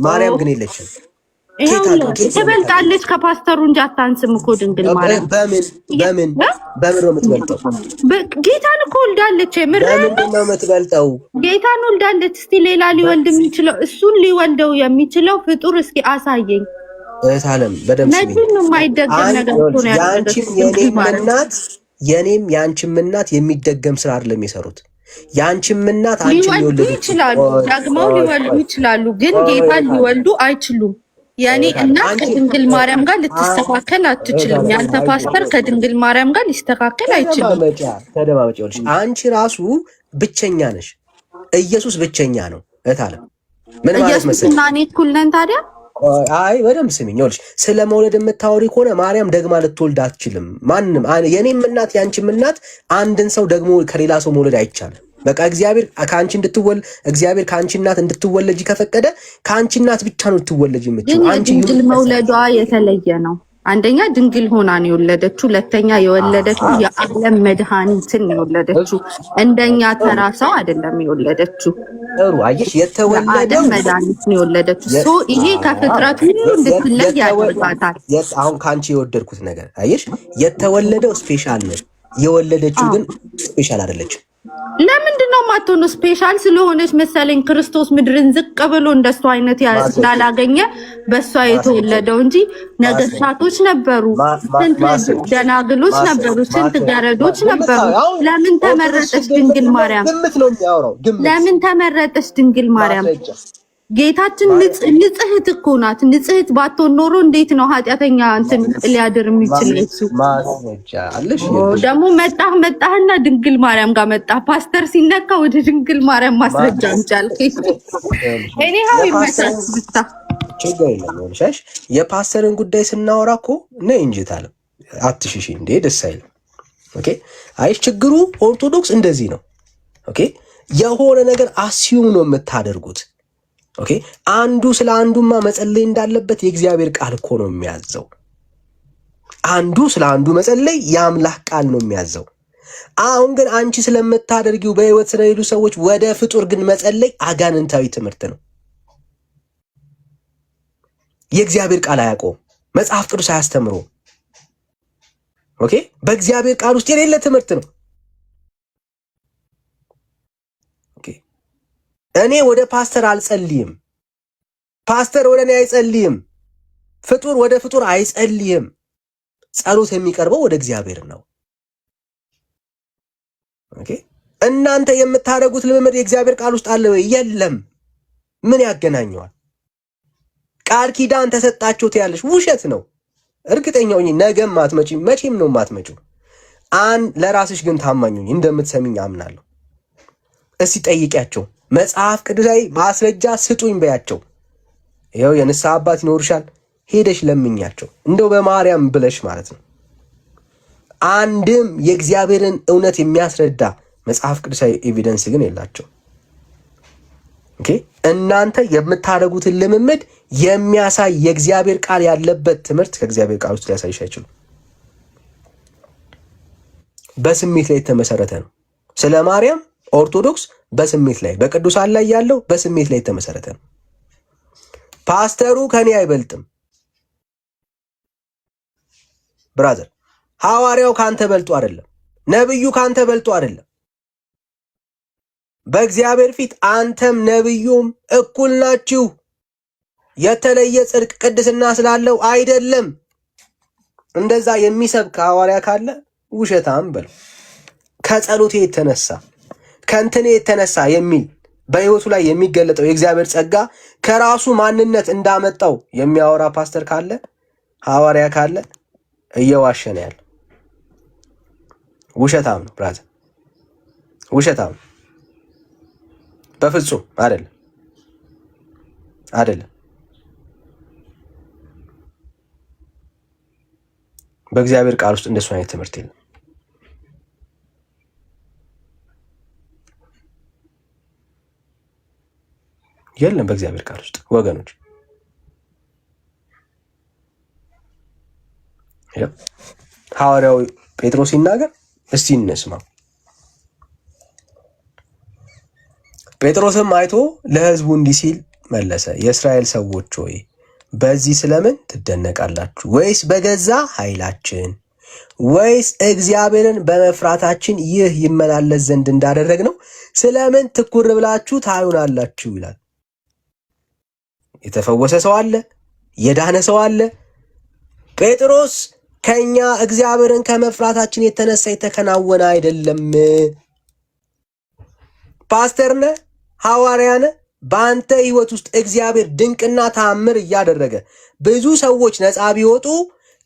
Speaker 1: ማርያም ግን የለችም።
Speaker 10: ትበልጣለች ከፓስተሩ እንጂ አታንስም እኮ ድንግል ማርያም።
Speaker 1: በምን ነው የምትበልጠው?
Speaker 10: ጌታን እኮ ወልዳለች።
Speaker 1: ምንድን ነው የምትበልጠው?
Speaker 10: ጌታን ወልዳለች። እስቲ ሌላ ሊወልድ የሚችለው እሱን ሊወልደው የሚችለው ፍጡር እስኪ አሳየኝ።
Speaker 1: እታለም በደምብ
Speaker 10: መቼም የማይደገም ነገር እኮ ነው ያደረገች።
Speaker 1: የኔም ያንቺም እናት የሚደገም ስራ አይደለም የሰሩት። ያንቺም እናት አንቺ
Speaker 10: ሊወልዱ ይችላሉ፣ ደግመው ሊወልዱ ይችላሉ፣ ግን ጌታን ሊወልዱ አይችሉም። ያኔ እናት ከድንግል ማርያም ጋር ልትስተካከል አትችልም። ያንተ ፓስተር ከድንግል ማርያም ጋር ሊስተካከል አይችልም።
Speaker 1: ተደማመጪዎች አንቺ ራሱ ብቸኛ ነሽ። ኢየሱስ ብቸኛ ነው። እታለም ምን ማለት መሰለሽ?
Speaker 10: ኢየሱስና እኔ እኩል ነን ታዲያ?
Speaker 1: አይ በደምብ ስሚኝ። ይኸውልሽ ስለ መውለድ የምታወሪ ከሆነ ማርያም ደግማ ልትወልድ አትችልም። ማንም የኔም እናት ያንቺም እናት አንድን ሰው ደግሞ ከሌላ ሰው መውለድ አይቻልም። በቃ እግዚአብሔር ከአንቺ እንድትወለድ እግዚአብሔር ከአንቺ እናት እንድትወለጂ ከፈቀደ ከአንቺ እናት ብቻ ነው ልትወለጂ የምትችለው። አንቺ
Speaker 10: ድንግል መውለዷ የተለየ ነው። አንደኛ ድንግል ሆና ነው የወለደችው። ሁለተኛ የወለደችው የዓለም መድኃኒትን ነው የወለደችው። እንደኛ ተራ ሰው አይደለም የወለደችው።
Speaker 1: ጥሩ አየሽ፣ የተወለደው
Speaker 10: መድኃኒት ነው የወለደችው። ሶ ይሄ ከፍጥረት ሁሉ እንድትለይ ያደርጋታል።
Speaker 1: አሁን ከአንቺ የወደድኩት ነገር አየሽ፣ የተወለደው ስፔሻል ነው፣ የወለደችው ግን ስፔሻል አይደለችም።
Speaker 10: ለምንድን ነው የማትሆነው? ስፔሻል ስለሆነች መሰለኝ ክርስቶስ ምድርን ዝቅ ብሎ እንደሱ አይነት ስላላገኘ በሷ የተወለደው እንጂ ነገስታቶች ነበሩ፣ ስንት ደናግሎች ነበሩ፣ ስንት ገረዶች ነበሩ። ለምን ተመረጠች ድንግል ማርያም? ለምን ተመረጠች ድንግል ማርያም? ጌታችን ንጽሕት እኮ ናት። ንጽሕት ባትሆን ኖሮ እንዴት ነው ኃጢአተኛ እንትን ሊያድር የሚችል? እሱ ደግሞ መጣህና ድንግል ማርያም ጋር መጣ። ፓስተር ሲነካ ወደ ድንግል ማርያም ማስረጃ እንቻልክ። እኔ ሀው ይመጣል ብታ
Speaker 1: ችግር የለም። ሆነሽ የፓስተርን ጉዳይ ስናወራ እኮ ነው እንጂ ታለ አትሽሺ እንዴ ደስ አይልም። ኦኬ አይ ችግሩ ኦርቶዶክስ እንደዚህ ነው። ኦኬ የሆነ ነገር አስዩም ነው የምታደርጉት። ኦኬ አንዱ ስለ አንዱማ መጸለይ እንዳለበት የእግዚአብሔር ቃል እኮ ነው የሚያዘው። አንዱ ስለ አንዱ መጸለይ የአምላክ ቃል ነው የሚያዘው። አሁን ግን አንቺ ስለምታደርጊው በህይወት ስለሌሉ ሰዎች ወደ ፍጡር ግን መጸለይ አጋንንታዊ ትምህርት ነው። የእግዚአብሔር ቃል አያውቀውም። መጽሐፍ ቅዱስ አያስተምረውም። ኦኬ በእግዚአብሔር ቃል ውስጥ የሌለ ትምህርት ነው። እኔ ወደ ፓስተር አልጸልይም፣ ፓስተር ወደ እኔ አይጸልይም፣ ፍጡር ወደ ፍጡር አይጸልይም። ጸሎት የሚቀርበው ወደ እግዚአብሔር ነው። ኦኬ እናንተ የምታደርጉት ልምምድ የእግዚአብሔር ቃል ውስጥ አለ ወይ? የለም። ምን ያገናኘዋል? ቃል ኪዳን ተሰጣችሁት ያለሽ ውሸት ነው። እርግጠኛው ነገም ማትመጪም መቼም ነው ማትመጪው። ለራስሽ ግን ታማኙኝ እንደምትሰሚኝ አምናለሁ። እስቲ ጠይቂያቸው። መጽሐፍ ቅዱሳዊ ማስረጃ ስጡኝ በያቸው። ይኸው የንስሐ አባት ይኖርሻል፣ ሄደሽ ለምኛቸው። እንደው በማርያም ብለሽ ማለት ነው። አንድም የእግዚአብሔርን እውነት የሚያስረዳ መጽሐፍ ቅዱሳዊ ኤቪደንስ ግን የላቸው። ኦኬ እናንተ የምታደርጉትን ልምምድ የሚያሳይ የእግዚአብሔር ቃል ያለበት ትምህርት ከእግዚአብሔር ቃል ውስጥ ሊያሳይሽ አይችሉም። በስሜት ላይ የተመሰረተ ነው። ስለ ማርያም ኦርቶዶክስ በስሜት ላይ በቅዱሳን ላይ ያለው በስሜት ላይ የተመሰረተ ነው። ፓስተሩ ከኔ አይበልጥም ብራዘር። ሐዋርያው ካንተ በልጦ አይደለም። ነብዩ ካንተ በልጦ አይደለም። በእግዚአብሔር ፊት አንተም ነብዩም እኩል ናችሁ። የተለየ ጽድቅ ቅድስና ስላለው አይደለም። እንደዛ የሚሰብክ ሐዋርያ ካለ ውሸታም በል። ከጸሎቴ የተነሳ ከእንትኔ የተነሳ የሚል በህይወቱ ላይ የሚገለጠው የእግዚአብሔር ጸጋ ከራሱ ማንነት እንዳመጣው የሚያወራ ፓስተር ካለ ሐዋርያ ካለ እየዋሸነ ያለ ውሸታም ነው ብራዘር፣ ውሸታም በፍጹም አይደለም፣ አይደለም። በእግዚአብሔር ቃል ውስጥ እንደሱ አይነት ትምህርት የለም። የለም በእግዚአብሔር ቃል ውስጥ ወገኖች። ሐዋርያው ጴጥሮስ ሲናገር እስቲ እንስማ። ጴጥሮስም አይቶ ለሕዝቡ እንዲህ ሲል መለሰ፣ የእስራኤል ሰዎች ሆይ በዚህ ስለምን ትደነቃላችሁ? ወይስ በገዛ ኃይላችን ወይስ እግዚአብሔርን በመፍራታችን ይህ ይመላለስ ዘንድ እንዳደረግ ነው ስለምን ትኩር ብላችሁ ታዩናላችሁ? ይላል። የተፈወሰ ሰው አለ፣ የዳነ ሰው አለ። ጴጥሮስ ከኛ እግዚአብሔርን ከመፍራታችን የተነሳ የተከናወነ አይደለም። ፓስተር ነህ፣ ሐዋርያ ነህ፣ በአንተ ህይወት ውስጥ እግዚአብሔር ድንቅና ተአምር እያደረገ ብዙ ሰዎች ነፃ ቢወጡ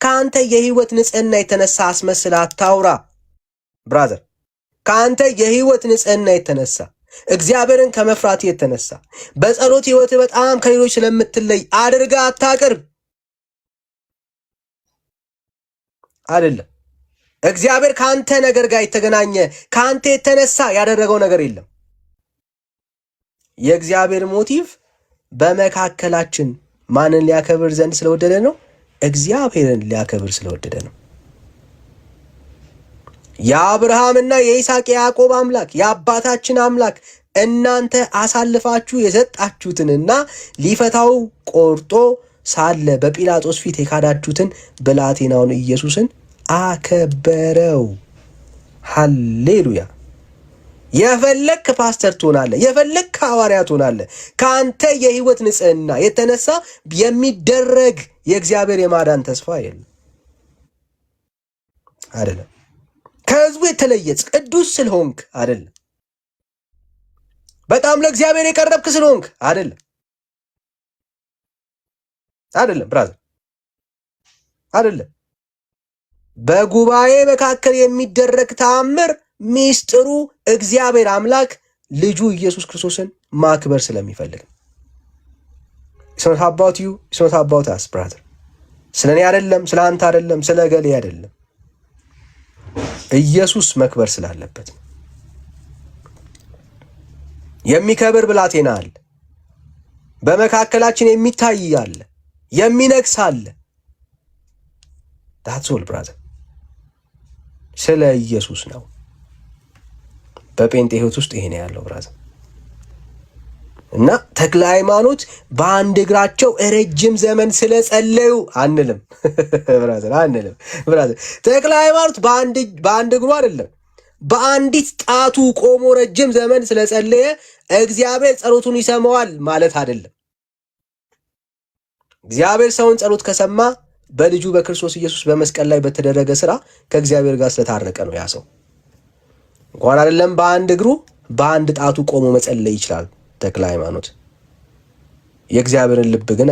Speaker 1: ከአንተ የህይወት ንጽህና የተነሳ አስመስለህ አታውራ ብራዘር። ከአንተ የህይወት ንጽህና የተነሳ እግዚአብሔርን ከመፍራት የተነሳ በጸሎት ህይወት በጣም ከሌሎች ስለምትለይ አድርጋ አታቅርብ። አይደለም እግዚአብሔር ከአንተ ነገር ጋር የተገናኘ ከአንተ የተነሳ ያደረገው ነገር የለም። የእግዚአብሔር ሞቲቭ በመካከላችን ማንን ሊያከብር ዘንድ ስለወደደ ነው? እግዚአብሔርን ሊያከብር ስለወደደ ነው። የአብርሃምና የይስሐቅ የያዕቆብ አምላክ የአባታችን አምላክ እናንተ አሳልፋችሁ የሰጣችሁትንና ሊፈታው ቆርጦ ሳለ በጲላጦስ ፊት የካዳችሁትን ብላቴናውን ኢየሱስን አከበረው። ሃሌሉያ። የፈለክ ፓስተር ትሆናለህ፣ የፈለክ ሐዋርያ ትሆናለህ። ከአንተ የህይወት ንጽህና የተነሳ የሚደረግ የእግዚአብሔር የማዳን ተስፋ የለም። አይደለም ከህዝቡ የተለየ ቅዱስ ስለሆንክ አይደለም። በጣም ለእግዚአብሔር የቀረብክ ስለሆንክ አይደለም። አይደለም ብራዘር አይደለም። በጉባኤ መካከል የሚደረግ ተአምር ሚስጥሩ እግዚአብሔር አምላክ ልጁ ኢየሱስ ክርስቶስን ማክበር ስለሚፈልግ it's not about you, it's not about us brother። ስለኔ አይደለም፣ ስለ አንተ አይደለም፣ ስለ ገሌ አይደለም። ኢየሱስ መክበር ስላለበት የሚከብር ብላቴና አለ፣ በመካከላችን የሚታይ አለ፣ የሚነግስ አለ። that's all brother። ስለ ኢየሱስ ነው። በጴንጤ ህይወት ውስጥ ይሄ ነው ያለው ብራዘር። እና ተክለ ሃይማኖት በአንድ እግራቸው ረጅም ዘመን ስለጸለዩ አንልም ብራዘር፣ አንልም ብራዘር። ተክለ ሃይማኖት በአንድ እግሩ አይደለም በአንዲት ጣቱ ቆሞ ረጅም ዘመን ስለጸለየ እግዚአብሔር ጸሎቱን ይሰማዋል ማለት አይደለም። እግዚአብሔር ሰውን ጸሎት ከሰማ በልጁ በክርስቶስ ኢየሱስ በመስቀል ላይ በተደረገ ስራ ከእግዚአብሔር ጋር ስለታረቀ ነው። ያ ሰው እንኳን አይደለም በአንድ እግሩ በአንድ ጣቱ ቆሞ መጸለይ ይችላል ተክለ ሃይማኖት። የእግዚአብሔርን ልብ ግን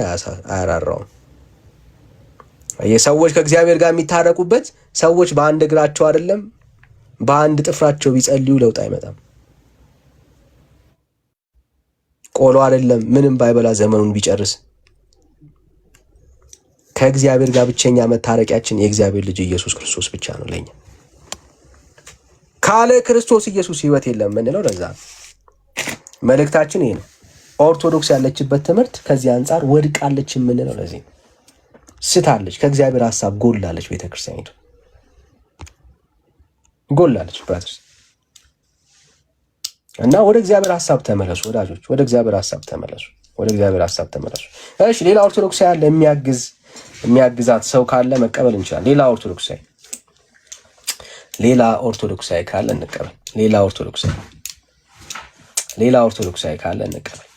Speaker 1: አያራራውም። የሰዎች ከእግዚአብሔር ጋር የሚታረቁበት ሰዎች በአንድ እግራቸው አይደለም በአንድ ጥፍራቸው ቢጸልዩ ለውጥ አይመጣም። ቆሎ አይደለም ምንም ባይበላ ዘመኑን ቢጨርስ ከእግዚአብሔር ጋር ብቸኛ መታረቂያችን የእግዚአብሔር ልጅ ኢየሱስ ክርስቶስ ብቻ ነው ለኛ። ካለ ክርስቶስ ኢየሱስ ህይወት የለም የምንለው ለዛ ነው። መልእክታችን ይሄ ነው። ኦርቶዶክስ ያለችበት ትምህርት ከዚህ አንጻር ወድቃለች የምንለው ለዚህ ነው። ስታለች፣ ከእግዚአብሔር ሐሳብ ጎላለች። ቤተክርስቲያኒቱ ጎላለች ብራዘርስ። እና ወደ እግዚአብሔር ሐሳብ ተመለሱ ወዳጆች፣ ወደ እግዚአብሔር ሐሳብ ተመለሱ፣ ወደ እግዚአብሔር ሐሳብ ተመለሱ። እሺ ሌላ ኦርቶዶክስ ያለ የሚያግዛት ሰው ካለ መቀበል እንችላለን። ሌላ ኦርቶዶክሳዊ ካለ እንቀበል። ሌላ ኦርቶዶክሳዊ ካለ እንቀበል።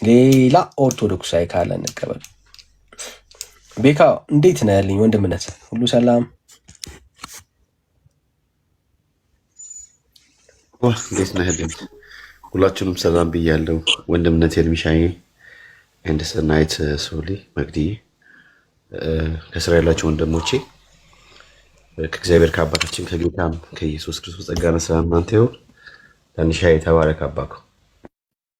Speaker 1: ሌላ ኦርቶዶክሳዊ ካለ እንቀበል። ቤካ እንዴት ነህ ያለኝ ወንድምነት? ሁሉ ሰላም?
Speaker 9: እንዴት ነህ ያለኝ? ሁላችሁንም ሰላም ብያለሁ። ወንድምነት ኤርሚሻዬ እንደ ሰናይት ሶሊ መግዲዬ ከስራ ያላችሁ ወንድሞቼ ከእግዚአብሔር ከአባታችን ከጌታም ከኢየሱስ ክርስቶስ ጸጋና ሰላም እናንተ ይሁን። ዳንሻዬ ተባረክ አባኮ።